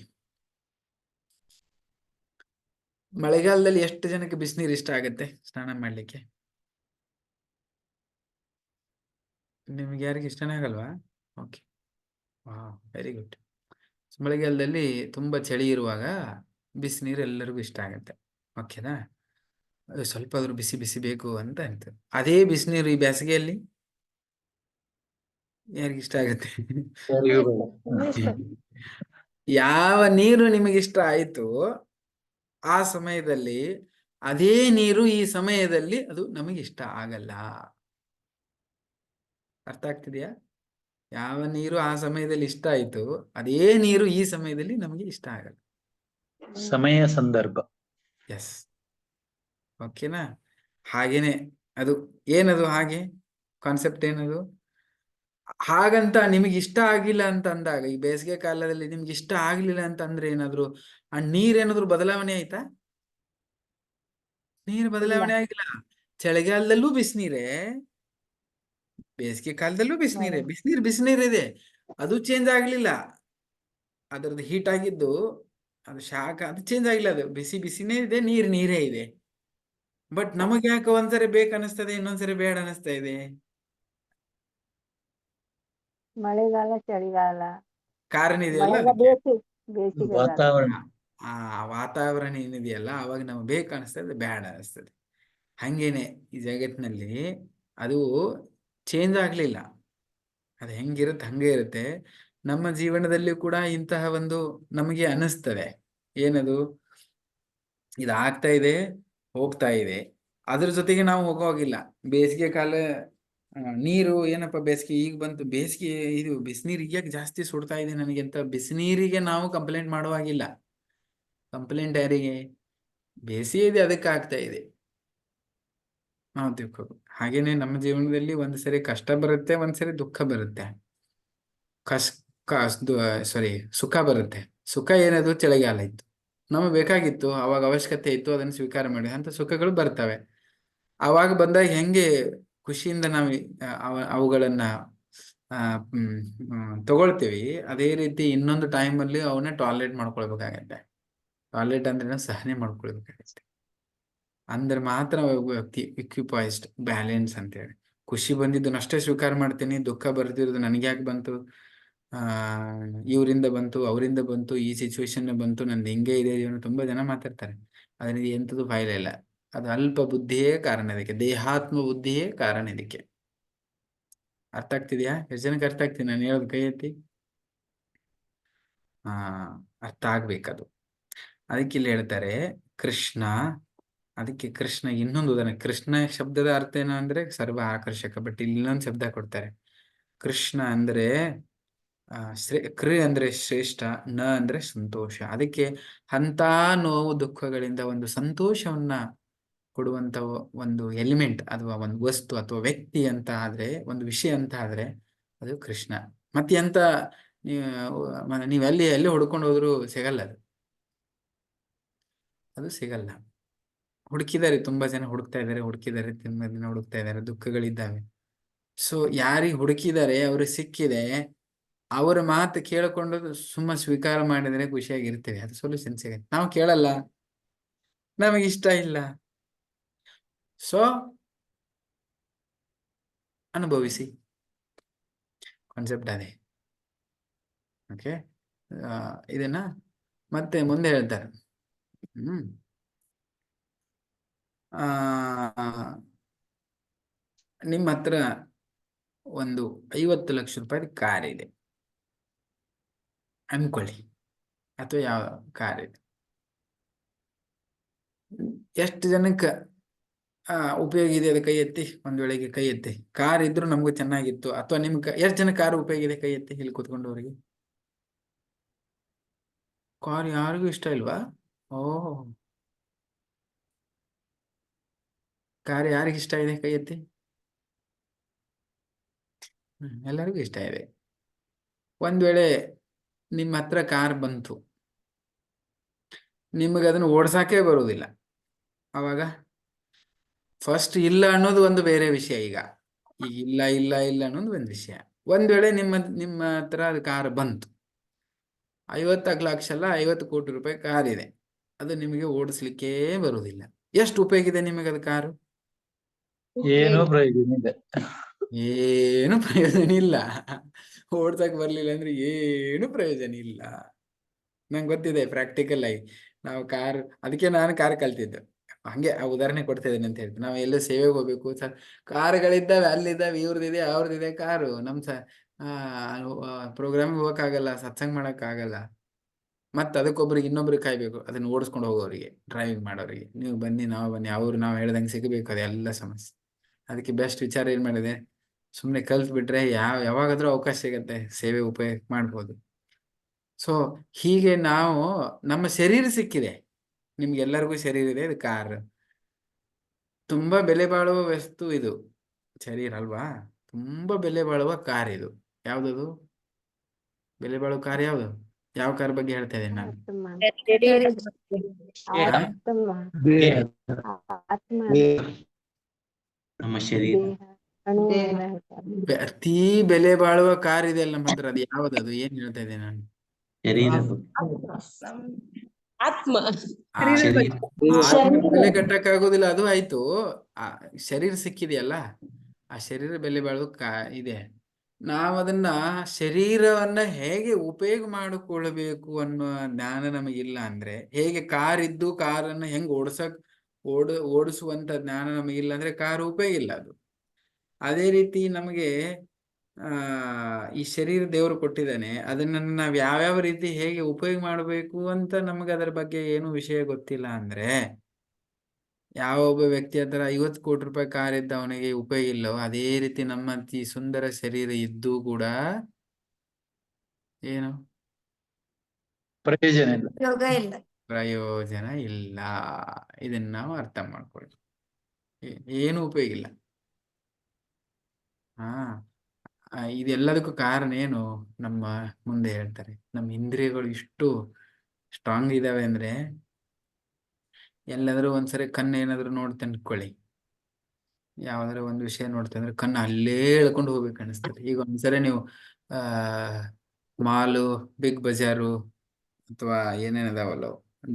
ಮಳೆಗಾಲದಲ್ಲಿ ಎಷ್ಟು ಜನಕ್ಕೆ ಬಿಸಿನೀರು ಇಷ್ಟ ಆಗುತ್ತೆ ಸ್ನಾನ ಮಾಡ್ಲಿಕ್ಕೆ? ನಿಮ್ಗೆ ಯಾರಿಗೆ ಇಷ್ಟನೇ ಆಗಲ್ವಾ? Okay, very good. ಮಳೆಗಾಲದಲ್ಲಿ ತುಂಬಾ ಚಳಿ ಇರುವಾಗ ಬಿಸಿನೀರು ಎಲ್ಲರಿಗೂ ಇಷ್ಟ ಆಗುತ್ತೆ. ಓಕೆನಾ? ಸ್ವಲ್ಪ ಆದ್ರೂ ಬಿಸಿ ಬಿಸಿ ಬೇಕು ಅಂತ ಅಂತ ಅದೇ ಬಿಸಿನೀರು ಈ ಬೇಸಿಗೆಯಲ್ಲಿ ಯಾರಿಗಿಷ್ಟ ಆಗುತ್ತೆ? ಯಾರಿಗೂ ಬೇಡ. ಯಾವ ನೀರು ನಿಮಗಿಷ್ಟ ಆಯ್ತು ಆ ಸಮಯದಲ್ಲಿ ಅದೇ ನೀರು ಈ ಸಮಯದಲ್ಲಿ ಅದು ನಮಗಿಷ್ಟ ಆಗಲ್ಲ. ಅರ್ಥ ಆಗ್ತಿದೆಯಾ? ಯಾವ ನೀರು ಆ ಸಮಯದಲ್ಲಿ ಇಷ್ಟ ಆಯ್ತು ಅದೇ ನೀರು ಈ ಸಮಯದಲ್ಲಿ ನಮಗೆ ಇಷ್ಟ ಆಗಲ್ಲ. ಸಮಯ ಸಂದರ್ಭ. ಎಸ್. ಓಕೆನಾ? ಹಾಗೇನೆ ಅದು ಏನದು ಹಾಗೆ ಕಾನ್ಸೆಪ್ಟ್ ಏನದು? ಹಾಗಂತ ನಿಮಗೆ ಇಷ್ಟ ಆಗಿಲ್ಲ ಅಂತ ಅಂದಾಗ ಈ ಬೇಸಿಗೆ ಕಾಲದಲ್ಲಿ ನಿಮ್ಗೆ ಇಷ್ಟ ಆಗ್ಲಿಲ್ಲ ಅಂತ ಅಂದ್ರೆ ಏನಾದ್ರು ಆ ನೀರೇನಾದ್ರು ಬದಲಾವಣೆ ಆಯ್ತಾ? ನೀರು ಬದಲಾವಣೆ ಆಗಿಲ್ಲ. ಚಳಿಗಾಲದಲ್ಲೂ ಬಿಸಿನೀರೇ, ಬೇಸಿಗೆ ಕಾಲದಲ್ಲೂ ಬಿಸಿನೀರೇ. ಬಿಸಿನೀರ್ ಇದೆ, ಅದು ಚೇಂಜ್ ಆಗ್ಲಿಲ್ಲ. ಅದರದ್ದು ಹೀಟ್ ಆಗಿದ್ದು ಅದು ಶಾಖ ಅದು ಚೇಂಜ್ ಆಗಿಲ್ಲ. ಅದು ಬಿಸಿ ಬಿಸಿನೇ ಇದೆ, ನೀರೇ ಇದೆ. ಬಟ್ ನಮಗೆ ಯಾಕೆ ಒಂದ್ಸರಿ ಬೇಕು ಅನಿಸ್ತದೆ, ಇನ್ನೊಂದ್ಸರಿ ಬೇಡ ಅನಿಸ್ತಾ ಇದೆ? ಮಳೆಗಾಲ ಚಳಿಗಾಲ ಕಾರಣ ಇದೆಯಲ್ಲ ಮಳೆಗಾಲ ಅದಕ್ಕೆ. ಬೇಸಿಗೆಗಾಲ. ವಾತಾವರಣ. ಆ ವಾತಾವರಣ ಏನಿದೆಯಲ್ಲ ಅವಾಗ ನಮಗೆ ಬೇಕು ಅನಿಸ್ತದೆ, ಬೇಡ ಅನಿಸ್ತದೆ. ಹಂಗೇನೆ ಈ ಜಗತ್ತಿನಲ್ಲಿ ಅದು ಚೇಂಜ್ ಆಗ್ಲಿಲ್ಲ. ಅದು ಹೆಂಗಿರುತ್ತೆ ಹಂಗೆ ಇರುತ್ತೆ. ನಮ್ಮ ಜೀವನದಲ್ಲಿ ಕೂಡ ಇಂತಹ ಒಂದು ನಮಗೆ ಅನಿಸ್ತದೆ. ಏನದು? ಇದಾಗ್ತಾ ಇದೆ, ಹೋಗ್ತಾ ಇದೆ. ಅದ್ರ ಜೊತೆಗೆ ನಾವು ಹೋಗೋಗಿಲ್ಲ. ಬೇಸಿಗೆ ಕಾಲ ನೀರು ಏನಪ್ಪ ಬೇಸಿಗೆ ಈಗ ಬಂತು, ಬೇಸಿಗೆ ಇದು ಬಿಸಿನೀರಿಗೆ ಯಾಕೆ ಜಾಸ್ತಿ ಸುಡ್ತಾ ಇದೆ ನನಗೆ ಅಂತ ಬಿಸಿನೀರಿಗೆ ನಾವು ಕಂಪ್ಲೇಂಟ್ ಮಾಡುವಾಗಿಲ್ಲ. ಕಂಪ್ಲೇಂಟ್ ಯಾರಿಗೆ? ಬೇಸಿಗೆ ಇದೆ ಅದಕ್ಕೆ ಆಗ್ತಾ ಇದೆ ನಾವು ತಿಳ್ಕೋಬೇಕು. ಹಾಗೇನೆ ನಮ್ಮ ಜೀವನದಲ್ಲಿ ಒಂದ್ಸರಿ ಕಷ್ಟ ಬರುತ್ತೆ, ಒಂದ್ಸರಿ ದುಃಖ ಬರುತ್ತೆ. ಸಾರಿ ಸುಖ ಬರುತ್ತೆ. ಸುಖ ಏನದು? ಚಳಿಗಾಲ ಇತ್ತು, ನಮಗೆ ಬೇಕಾಗಿತ್ತು, ಅವಾಗ ಅವಶ್ಯಕತೆ ಇತ್ತು, ಅದನ್ನು ಸ್ವೀಕಾರ ಮಾಡಿ ಅಂತ ಸುಖಗಳು ಬರ್ತವೆ. ಅವಾಗ ಬಂದಾಗ ಹೆಂಗೆ ಖುಷಿಯಿಂದ ನಾವು ಅವುಗಳನ್ನ ತಗೊಳ್ತೀವಿ, ಅದೇ ರೀತಿ ಇನ್ನೊಂದು ಟೈಮಲ್ಲಿ ಅವನ್ನ ಟಾಲರೇಟ್ ಮಾಡ್ಕೊಳ್ಬೇಕಾಗತ್ತೆ. ಟಾಲರೇಟ್ ಅಂದ್ರೆ ಸಹನೆ ಮಾಡ್ಕೊಳ್ಬೇಕಾಗತ್ತೆ. ಅಂದ್ರೆ ಮಾತ್ರ ವ್ಯಕ್ತಿ ಇಕ್ವಿಪಾಯ್ಸ್ಡ್, ಬ್ಯಾಲೆನ್ಸ್ ಅಂತೇಳಿ. ಖುಷಿ ಬಂದಿದ್ದನ್ನ ಅಷ್ಟೇ ಸ್ವೀಕಾರ ಮಾಡ್ತೀನಿ, ದುಃಖ ಬರ್ತಿರೋದು ನನಗೆ ಯಾಕೆ ಬಂತು, ಇವರಿಂದ ಬಂತು, ಅವರಿಂದ ಬಂತು, ಈ ಸಿಚುವೇಶನ್ ಬಂತು, ನಂದು ಹಿಂಗೆ ಇದೆ ತುಂಬಾ ಜನ ಮಾತಾಡ್ತಾರೆ. ಅದರಿಂದ ಎಂಥದ್ದು ಫಾಯ್ದೆ ಇಲ್ಲ. ಅದು ಅಲ್ಪ ಬುದ್ಧಿಯೇ ಕಾರಣ ಇದಕ್ಕೆ, ದೇಹಾತ್ಮ ಬುದ್ಧಿಯೇ ಕಾರಣ ಇದಕ್ಕೆ. ಅರ್ಥ ಆಗ್ತಿದ್ಯಾ? ಎಷ್ಟು ಜನಕ್ಕೆ ಅರ್ಥ ಆಗ್ತೀನಿ ನಾನು ಹೇಳೋದು? ಕೈ ಎತ್ತಿ. ಅರ್ಥ ಆಗ್ಬೇಕದು. ಅದಕ್ಕೆ ಇಲ್ಲಿ ಹೇಳ್ತಾರೆ ಕೃಷ್ಣ. ಅದಕ್ಕೆ ಕೃಷ್ಣ ಇನ್ನೊಂದು ಉದಾಹರಣೆ. ಕೃಷ್ಣ ಶಬ್ದದ ಅರ್ಥ ಏನು ಅಂದ್ರೆ ಸರ್ವ ಆಕರ್ಷಕ. ಬಟ್ ಇಲ್ಲಿ ಇನ್ನೊಂದು ಶಬ್ದ ಕೊಡ್ತಾರೆ. ಕೃಷ್ಣ ಅಂದ್ರೆ ಕೃ ಅಂದ್ರೆ ಶ್ರೇಷ್ಠ, ನ ಅಂದ್ರೆ ಸಂತೋಷ. ಅದಕ್ಕೆ ಅಂತ ನೋವು ದುಃಖಗಳಿಂದ ಒಂದು ಸಂತೋಷವನ್ನ ಕೊಡುವಂತ ಒಂದು ಎಲಿಮೆಂಟ್ ಅಥವಾ ಒಂದು ವಸ್ತು ಅಥವಾ ವ್ಯಕ್ತಿ ಅಂತ ಆದ್ರೆ, ಒಂದು ವಿಷಯ ಅಂತ ಆದ್ರೆ ಅದು ಕೃಷ್ಣ. ಮತ್ತೆ ಎಂತ ನೀವು ಎಲ್ಲಿ ಹುಡ್ಕೊಂಡು ಹೋದ್ರು ಸಿಗಲ್ಲ ಅದು ಸಿಗಲ್ಲ. ಹುಡುಕಿದ್ದಾರೆ, ತುಂಬಾ ಜನ ಹುಡುಕ್ತಾ ಇದ್ದಾರೆ, ತುಂಬಾ ದಿನ ಹುಡುಕ್ತಾ ಇದ್ದಾರೆ, ದುಃಖಗಳಿದ್ದಾವೆ. ಸೊ ಯಾರಿಗೆ ಹುಡುಕಿದ್ದಾರೆ ಅವ್ರಿಗೆ ಸಿಕ್ಕಿದೆ, ಅವರ ಮಾತು ಕೇಳಿಕೊಂಡು ಸುಮ್ಮ ಸ್ವೀಕಾರ ಮಾಡಿದ್ರೆ ಖುಷಿಯಾಗಿರ್ತೇವೆ. ಅದು ಸೊಲ್ಯೂಷನ್ ಸಿಗುತ್ತೆ. ನಾವು ಕೇಳಲ್ಲ, ನಮಗೆ ಇಷ್ಟ ಇಲ್ಲ. ಸೊ ಅನುಭವಿಸಿ. ಕಾನ್ಸೆಪ್ಟ್ ಅದೇ. ಓಕೆ, ಇದನ್ನ ಮತ್ತೆ ಮುಂದೆ ಹೇಳ್ತಾರೆ. ನಿಮ್ಮ ಹತ್ರ ಒಂದು 50 ಲಕ್ಷ ರೂಪಾಯಿ ಕಾರ್ ಇದೆ ಅನ್ಕೊಳ್ಳಿ, ಅಥವಾ ಯಾವ ಕಾರ್ ಇದೆ. ಎಷ್ಟು ಜನಕ್ಕೆ ಉಪಯೋಗ ಇದೆ ಅದು ಕೈ ಎತ್ತಿ. ಒಂದ್ ವೇಳೆಗೆ ಕೈ ಎತ್ತಿ. ಕಾರ್ ಇದ್ರು ನಮಗೂ ಚೆನ್ನಾಗಿತ್ತು. ಅಥವಾ ನಿಮ್ಗೆ ಎಷ್ಟು ಜನ ಕಾರ್ ಉಪಯೋಗ ಇದೆ? ಕೈ ಎತ್ತಿ ಇಲ್ಲಿ ಕೂತ್ಕೊಂಡವ್ರಿಗೆ. ಕಾರ್ ಯಾರಿಗೂ ಇಷ್ಟ ಇಲ್ವಾ? ಓಹ್, ಕಾರ್ ಯಾರಿಗೆ ಇಷ್ಟ ಇದೆ? ಕೈ ಎತ್ತಿ. ಎಲ್ಲರಿಗೂ ಇಷ್ಟ ಇದೆ. ಒಂದ್ ವೇಳೆ ನಿಮ್ಮ ಹತ್ರ ಕಾರ್ ಬಂತು, ನಿಮಗೆ ಅದನ್ನು ಓಡ್ಸಾಕೆ ಬರುವುದಿಲ್ಲ, ಅವಾಗ ಫಸ್ಟ್ ಇಲ್ಲ ಅನ್ನೋದು ಒಂದು ಬೇರೆ ವಿಷಯ. ಈಗ ಇಲ್ಲ ಇಲ್ಲ ಇಲ್ಲ ಅನ್ನೋದು ಒಂದು ವಿಷಯ. ಒಂದ್ ವೇಳೆ ನಿಮ್ಮ ಹತ್ರ ಅದು ಕಾರ್ ಬಂತು, 50 ಲಕ್ಷ ಅಲ್ಲ 50 ಕೋಟಿ ರೂಪಾಯಿ ಕಾರ್ ಇದೆ, ಅದು ನಿಮಗೆ ಓಡಿಸ್ಲಿಕ್ಕೆ ಬರುವುದಿಲ್ಲ. ಎಷ್ಟು ಉಪಯೋಗ ಇದೆ ನಿಮಗೆ ಅದು ಕಾರು? ಏನೋ ಪ್ರಯೋಜನ ಇದೆ. ಏನು ಪ್ರಯೋಜನ ಇಲ್ಲ. ಓಡ್ಸಕ್ ಬರ್ಲಿಲ್ಲ ಅಂದ್ರೆ ಏನು ಪ್ರಯೋಜನ ಇಲ್ಲ. ನಂಗೆ ಗೊತ್ತಿದೆ ಪ್ರಾಕ್ಟಿಕಲ್ ಆಗಿ. ನಾವು ಕಾರ್, ಅದಕ್ಕೆ ನಾನು ಕಾರ್ ಕಲ್ತಿದ್ದು. ಹಂಗೆ ಆ ಉದಾಹರಣೆ ಕೊಡ್ತಾ ಇದ್ದೀನಿ ಅಂತ ಹೇಳ್ತೀನಿ. ನಾವು ಎಲ್ಲೋ ಸೇವೆಗೆ ಹೋಗ್ಬೇಕು, ಕಾರುಗಳಿದ್ದಾವೆ, ಅಲ್ಲಿದ್ದಾವೆ, ಇವ್ರದಿದೆ ಅವ್ರದಿದೆ ಕಾರು. ಪ್ರೋಗ್ರಾಮ್ಗೆ ಹೋಗಕ್ಕಾಗಲ್ಲ, ಸತ್ಸಂಗ್ ಮಾಡಕ್ಕಾಗಲ್ಲ. ಮತ್ತೆ ಅದಕ್ಕೊಬ್ರಿಗೆ ಇನ್ನೊಬ್ರಿಗೆ ಕಾಯ್ಬೇಕು, ಅದನ್ನ ಓಡಿಸ್ಕೊಂಡು ಹೋಗೋರಿಗೆ, ಡ್ರೈವಿಂಗ್ ಮಾಡೋರಿಗೆ. ನೀವು ಬನ್ನಿ, ನಾವು ಬನ್ನಿ, ನಾವು ಹೇಳ್ದಂಗೆ ಸಿಗಬೇಕು, ಅದೆಲ್ಲ ಸಮಸ್ಯೆ. ಅದಕ್ಕೆ ಬೆಸ್ಟ್ ವಿಚಾರ ಏನ್ ಮಾಡಿದೆ, ಸುಮ್ಮನೆ ಕಲ್ತ್ ಬಿಟ್ರೆ ಯಾವಾಗಾದ್ರೂ ಅವಕಾಶ ಸಿಗತ್ತೆ, ಸೇವೆ ಉಪಯೋಗ ಮಾಡ್ಬೋದು. ಸೊ ಹೀಗೆ ನಾವು, ನಮ್ಮ ಶರೀರ ಸಿಕ್ಕಿದೆ, ನಿಮ್ಗೆಲ್ಲರಿಗೂ ಶರೀರ ಇದೆ, ಇದು ಕಾರ್. ತುಂಬಾ ಬೆಲೆ ಬಾಳುವ ವಸ್ತು ಇದು ಶರೀರ ಅಲ್ವಾ? ತುಂಬಾ ಬೆಲೆ ಬಾಳುವ ಕಾರ್ ಇದು. ಯಾವ್ದದು ಬೆಲೆ ಬಾಳುವ ಕಾರ್? ಯಾವ್ದು? ಯಾವ ಕಾರ್ ಬಗ್ಗೆ ಹೇಳ್ತಾ ಇದ್ದೀನಿ ನಾನು? ಆತ್ಮ ದೇಹ. ಆತ್ಮ ನಮ್ಮ ಶರೀರ ಅಣುವನ್ನ ಹೇಳ್ತಾರೆ. ಅತಿ ಬೆಲೆ ಬಾಳುವ ಕಾರ್ ಇದೆ ಅಲ್ಲ ನಮ್ಮ ಹತ್ರ, ಅದು ಯಾವ್ದದು? ಏನ್ ಹೇಳ್ತಾ ಇದ್ದೆ ನಾನು? ಶರೀರ ಆತ್ಮ ಆ ಶರೀರ ಆತ್ಮ ಬೆಲೆ ಕಟ್ಟಕ್ಕಾಗೋದಿಲ್ಲ, ಅದು ಆಯ್ತು. ಆ ಶರೀರ ಸಿಕ್ಕಿದೆಯಲ್ಲ, ಆ ಶರೀರ ಬೆಲೆ ಬಾಳುವ ಇದೆ. ನಾವದನ್ನ ಶರೀರವನ್ನ ಹೇಗೆ ಉಪಯೋಗ ಮಾಡಿಕೊಳ್ಳಬೇಕು ಅನ್ನೋ ಜ್ಞಾನ ನಮಗಿಲ್ಲ ಅಂದ್ರೆ, ಹೇಗೆ ಕಾರ್ ಇದ್ದು ಕಾರನ್ನ ಹೆಂಗ್ ಓಡಿಸುವಂತ ಜ್ಞಾನ ನಮಗಿಲ್ಲ ಅಂದ್ರೆ ಕಾರ್ ಉಪಯೋಗ ಇಲ್ಲ ಅದು. ಅದೇ ರೀತಿ ನಮಗೆ ಈ ಶರೀರ ದೇವರು ಕೊಟ್ಟಿದ್ದಾನೆ, ಅದನ್ನ ನಾವ್ ಯಾವ್ಯಾವ ರೀತಿ ಹೇಗೆ ಉಪಯೋಗ ಮಾಡಬೇಕು ಅಂತ ನಮಗೆ ಅದರ ಬಗ್ಗೆ ಏನು ವಿಷಯ ಗೊತ್ತಿಲ್ಲ ಅಂದ್ರೆ, ಯಾವ ಒಬ್ಬ ವ್ಯಕ್ತಿ ಹತ್ರ 50 ಕೋಟಿ ರೂಪಾಯಿ ಕಾರ್ ಇದ್ದ ಅವನಿಗೆ ಉಪಯೋಗ ಇಲ್ಲವೋ, ಅದೇ ರೀತಿ ನಮ್ಮ ಈ ಸುಂದರ ಶರೀರ ಇದ್ದು ಕೂಡ ಏನು ಪ್ರಯೋಜನ ಇಲ್ಲ. ಯೋಗ ಇಲ್ಲ. ಪ್ರಯೋಜನ ಇಲ್ಲ. ಇದನ್ನ ನಾವು ಅರ್ಥ ಮಾಡ್ಕೊಳ್ಳಿ. ಏನು ಉಪಯೋಗ ಇಲ್ಲ. ಇದೆಲ್ಲದಕ್ಕೂ ಕಾರಣ ಏನು? ನಮ್ಮ ಮುಂದೆ ಹೇಳ್ತಾರೆ, ನಮ್ಮ ಇಂದ್ರಿಯಗಳು ಇಷ್ಟು ಸ್ಟ್ರಾಂಗ್ ಇದಾವೆ ಅಂದ್ರೆ, ಎಲ್ಲಾದ್ರೂ ಒಂದ್ಸರಿ ಕಣ್ಣು ಏನಾದ್ರು ನೋಡ್ತಾ ಅನ್ಕೊಳ್ಳಿ, ಯಾವ್ದಾದ್ರು ಒಂದು ವಿಷಯ ನೋಡ್ತಾ ಅಂದ್ರೆ ಕಣ್ಣು ಅಲ್ಲೇ ಎಳ್ಕೊಂಡು ಹೋಗ್ಬೇಕು ಅನಿಸ್ತದೆ. ಈಗ ಒಂದ್ಸರಿ ನೀವು ಮಾಲು, ಬಿಗ್ ಬಜಾರು, ಅಥವಾ ಏನೇನದಾವಲ್ಲ,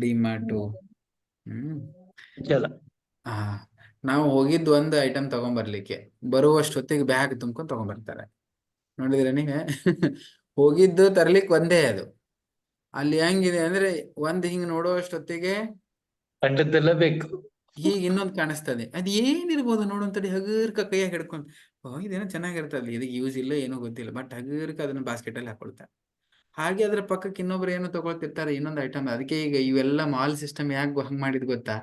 ಡಿಮಾರ್ಟು, ಚಲ. ನಾವು ಹೋಗಿದ್ದು ಒಂದು ಐಟಮ್ ತಗೊಂಡ್ಬರ್ಲಿಕ್ಕೆ, ಬರುವಷ್ಟೊತ್ತಿಗೆ ಬ್ಯಾಗ್ ತುಂಬ್ಕೊಂಡು ತಗೊಂಡ್ಬರ್ತಾರೆ. ನೋಡಿದ್ರೆ ನೀವೇ ಹೋಗಿದ್ದು ತರ್ಲಿಕ್ಕೆ ಒಂದೇ ಅದು. ಅಲ್ಲಿ ಹೆಂಗಿದೆ ಅಂದ್ರೆ, ಹಿಂಗ್ ನೋಡುವಷ್ಟೊತ್ತಿಗೆ ಕಂಡದ್ದೆಲ್ಲ ಬೇಕು. ಈಗ ಇನ್ನೊಂದು ಕಾಣಿಸ್ತದೆ, ಅದ್ ಏನಿರ್ಬೋದು ನೋಡುವಂತಡಿ, ಹಗರ್ಕ ಕೈಯಾಗ ಹಿಡ್ಕೊಂಡು, ಇದೇನೋ ಚೆನ್ನಾಗಿರ್ತದೆ, ಇದಕ್ಕೆ ಯೂಸ್ ಇಲ್ಲ ಏನೋ ಗೊತ್ತಿಲ್ಲ, ಬಟ್ ಹಗರ್ಕ ಅದನ್ನ ಬಾಸ್ಕೆಟ್ ಅಲ್ಲಿ ಹಾಕೊಳ್ತಾರೆ. ಹಾಗೆ ಅದ್ರ ಪಕ್ಕಕ್ಕೆ ಇನ್ನೊಬ್ರು ಏನೋ ತಗೊಳ್ತಿರ್ತಾರೆ, ಇನ್ನೊಂದು ಐಟಮ್. ಅದಕ್ಕೆ ಈಗ ಇವೆಲ್ಲ ಮಾಲ್ ಸಿಸ್ಟಮ್ ಯಾಕೆ ಹಂಗ್ ಮಾಡಿದ್ ಗೊತ್ತಾ?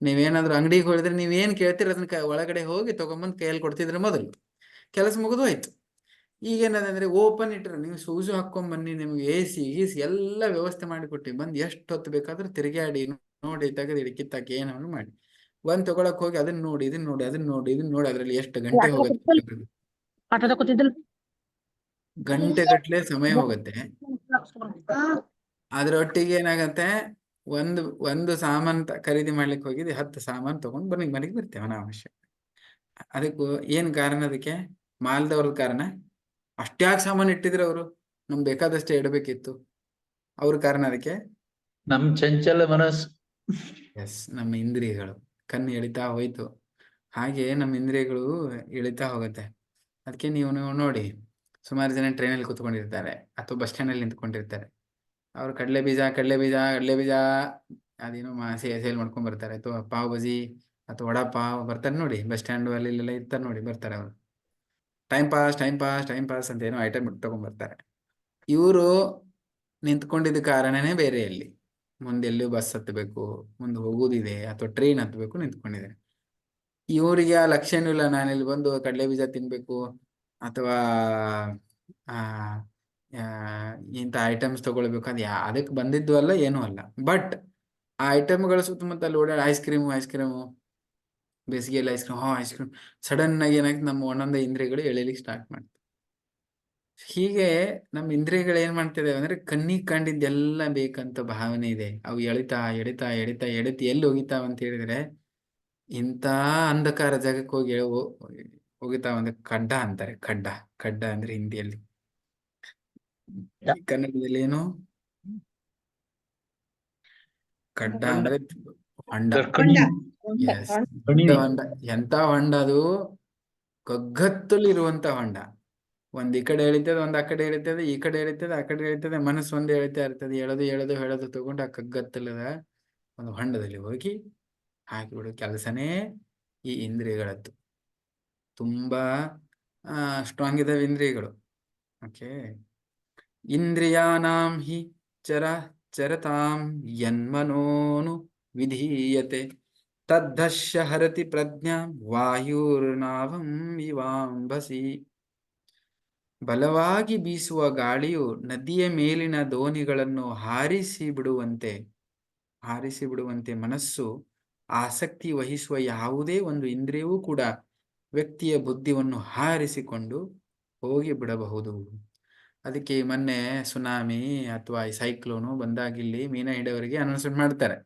ನೀವೇನಾದ್ರೂ ಅಂಗಡಿಗೆ ಹೋಳಿದ್ರೆ ನೀವೇನ್ ಕೇಳ್ತೀರ ಅದನ್ನ ಒಳಗಡೆ ಹೋಗಿ ತಗೊಂಬಂದ್ ಕೈಯಲ್ಲಿ ಕೊಡ್ತಿದ್ರೆ ಮೊದಲು, ಕೆಲಸ ಮುಗಿದು ಹೋಯ್ತು. ಈಗೇನದಂದ್ರೆ ಓಪನ್ ಇಟ್ರೆ, ನೀವು ಶೂಸು ಹಾಕೊಂಡ್ ಬನ್ನಿ, ನಿಮ್ಗೆ AC ಗೀಸಿ ಎಲ್ಲ ವ್ಯವಸ್ಥೆ ಮಾಡಿಕೊಟ್ಟಿ, ಬಂದು ಎಷ್ಟು ಹೊತ್ತು ಬೇಕಾದ್ರೂ ತಿರುಗಾಡಿ ನೋಡಿ ತೆಗೆದು ಕಿತ್ತಾಕಿ ಏನನ್ನು ಮಾಡಿ, ಬಂದ್ ತಗೊಳಕ್ ಹೋಗಿ ಅದನ್ನ ನೋಡಿ ಇದನ್ನ ನೋಡಿ ಅದನ್ನ ನೋಡಿ ಇದನ್ನ ನೋಡಿ, ಅದ್ರಲ್ಲಿ ಎಷ್ಟು ಗಂಟೆ ಹೋಗುತ್ತೆ, ಗಂಟೆ ಗಟ್ಲೆ ಸಮಯ ಹೋಗುತ್ತೆ. ಅದ್ರೊಟ್ಟಿಗೆ ಏನಾಗತ್ತೆ, ಒಂದು ಸಾಮಾನ್ ಖರೀದಿ ಮಾಡ್ಲಿಕ್ಕೆ ಹೋಗಿದ್ದು 10 ಸಾಮಾನ್ ತಗೊಂಡ್ ಮನೆಗೆ ಬರ್ತೇವೆ ಅನಾವಶ್ಯ. ಅದಕ್ಕೂ ಏನ್ ಕಾರಣ? ಅದಕ್ಕೆ ಮಾಲ್ದವ್ರದ ಕಾರಣ. ಅಷ್ಟ್ಯಾಕ್ ಸಾಮಾನ್ ಇಟ್ಟಿದ್ರು ಅವರು, ನಮ್ಗೆ ಬೇಕಾದಷ್ಟೇ ಇಡಬೇಕಿತ್ತು. ಅವ್ರ ಕಾರಣ ಅದಕ್ಕೆ ನಮ್ ಚಂಚಲ ಮನಸ್ಸು. ನಮ್ಮ ಇಂದ್ರಿಯಗಳು. ಕಣ್ಣು ಎಳಿತಾ ಹೋಯ್ತು, ಹಾಗೆ ನಮ್ಮ ಇಂದ್ರಿಯಗಳು ಇಳಿತಾ ಹೋಗುತ್ತೆ. ಅದಕ್ಕೆ ನೀವು ನೋಡಿ, ಸುಮಾರು ಜನ ಟ್ರೈನಲ್ಲಿ ಕೂತ್ಕೊಂಡಿರ್ತಾರೆ ಅಥವಾ ಬಸ್ ಸ್ಟ್ಯಾಂಡ್ ಅಲ್ಲಿ ನಿಂತ್ಕೊಂಡಿರ್ತಾರೆ. ಅವ್ರು ಕಡಲೆ ಬೀಜ ಅದೇನೋ ಸೇಲ್ ಮಾಡ್ಕೊಂಡ್ ಬರ್ತಾರೆ, ಅಥವಾ ಪಾವ್ ಬಜಿ ಅಥವಾ ವಡಾ ಪಾವ್ ಬರ್ತಾರೆ ನೋಡಿ, ಬಸ್ ಸ್ಟ್ಯಾಂಡ್ ಅಲ್ಲಿ ಇಲ್ಲೆಲ್ಲ ಇರ್ತಾರೆ ನೋಡಿ, ಬರ್ತಾರೆ ಅವರು. ಟೈಮ್ ಪಾಸ್ ಅಂತ ಏನೋ ಐಟಮ್ ತಗೊಂಡ್ ಬರ್ತಾರೆ. ಇವರು ನಿಂತ್ಕೊಂಡಿದ್ದ ಕಾರಣನೇ ಬೇರೆ, ಅಲ್ಲಿ ಮುಂದೆಲ್ಲೂ ಬಸ್ ಹತ್ತಬೇಕು, ಮುಂದೆ ಹೋಗುದಿದೆ ಅಥವಾ ಟ್ರೈನ್ ಹತ್ತಬೇಕು, ನಿಂತ್ಕೊಂಡಿದ್ದಾರೆ. ಇವರಿಗೆ ಆ ಲಕ್ಷ್ಯನೂ ಇಲ್ಲ, ನಾನಿಲ್ಲಿ ಬಂದು ಕಡಲೆ ಬೀಜ ತಿನ್ಬೇಕು ಅಥವಾ ಇಂಥ ಐಟಮ್ಸ್ ತಗೊಳ್ಬೇಕು, ಅದಕ್ಕೆ ಬಂದಿದ್ದು ಅಲ್ಲ, ಏನೂ ಅಲ್ಲ. ಬಟ್ ಆ ಐಟಮ್ಗಳ ಸುತ್ತಮುತ್ತ ಓಡಾಡಿ ಐಸ್ ಕ್ರೀಮು, ಬೇಸಿಗೆಯಲ್ಲಿ ಐಸ್ ಕ್ರೀಮ್ ಸಡನ್ ಆಗಿ ಏನಾಗ್ತದೆ, ನಮ್ಮ ಒಂದೊಂದೇ ಇಂದ್ರಿಯಗಳು ಎಳಿಲಿಕ್ಕೆ ಸ್ಟಾರ್ಟ್ ಮಾಡ್ತದೆ. ಹೀಗೆ ನಮ್ಮ ಇಂದ್ರಿಯಗಳು ಏನ್ ಮಾಡ್ತಿದ್ದೇವೆ ಅಂದ್ರೆ, ಕಣ್ಣಿಗೆ ಕಂಡಿದ್ದೆಲ್ಲ ಬೇಕಂತ ಭಾವನೆ ಇದೆ. ಅವು ಎಳಿತಾ ಎಲ್ಲಿ ಹೋಗಿತಾವ ಅಂತ ಹೇಳಿದ್ರೆ, ಇಂಥ ಅಂಧಕಾರ ಜಾಗಕ್ಕೆ ಹೋಗಿತಾವಂದ್ರೆ ಖಡ್ಡ ಅಂತಾರೆ. ಖಡ್ಡ ಅಂದ್ರೆ ಹಿಂದಿಯಲ್ಲಿ, ಕನ್ನಡದಲ್ಲಿ ಏನು? ಖಡ್ಡ ಅಂದ್ರೆ ಹೊಂಡ. ಎಸ್, ಹೊಂಡ. ಎಂತ ಹೊಂಡ ಅದು? ಕಗ್ಗತ್ತಲು ಇರುವಂತ ಹೊಂಡ. ಒಂದ್ ಈ ಕಡೆ ಎಳಿತದೆ, ಒಂದ್ ಆ ಕಡೆ ಎಳಿತದೆ, ಈ ಕಡೆ ಎಳಿತದೆ, ಆ ಕಡೆ ಎಳಿತದೆ, ಮನಸ್ಸು ಒಂದೇ ಎಳಿತಾ ಇರ್ತದೆ. ಹೇಳೋದು ತಗೊಂಡು ಆ ಕಗ್ಗತ್ತಲದ ಒಂದು ಹೊಂಡದಲ್ಲಿ ಹೋಗಿ ಹಾಕಿಬಿಡೋ ಕೆಲಸನೇ ಈ ಇಂದ್ರಿಯಗಳದ್ದು. ತುಂಬಾ ಸ್ಟ್ರಾಂಗ್ ಇದಾವೆ ಇಂದ್ರಿಯಗಳು. ಓಕೆ. ಇಂದ್ರಿಯಾನಾಂ ಹಿ ಚರತಾಂ ಯನ್ಮನೋನು ವಿಧೀಯತೆ ತದ್ದಶ್ಯ ಹರತಿ ಪ್ರಜ್ಞಾಂ ವಾಯುರ್ನಾವಂ ಇವಾಂಬಸಿ. ಬಲವಾಗಿ ಬೀಸುವ ಗಾಳಿಯು ನದಿಯ ಮೇಲಿನ ದೋಣಿಗಳನ್ನು ಹಾರಿಸಿ ಬಿಡುವಂತೆ ಮನಸ್ಸು ಆಸಕ್ತಿ ವಹಿಸುವ ಯಾವುದೇ ಒಂದು ಇಂದ್ರಿಯವೂ ಕೂಡ ವ್ಯಕ್ತಿಯ ಬುದ್ಧಿಯನ್ನು ಹಾರಿಸಿಕೊಂಡು ಹೋಗಿ ಬಿಡಬಹುದು. ಅದಕ್ಕೆ ಮೊನ್ನೆ ಸುನಾಮಿ ಅಥವಾ ಈ ಸೈಕ್ಲೋನು ಬಂದಾಗಿಲ್ಲಿ ಮೀನ ಹಿಡಿಯವರಿಗೆ ಅನೌನ್ಸ್ಮೆಂಟ್ ಮಾಡ್ತಾರೆ,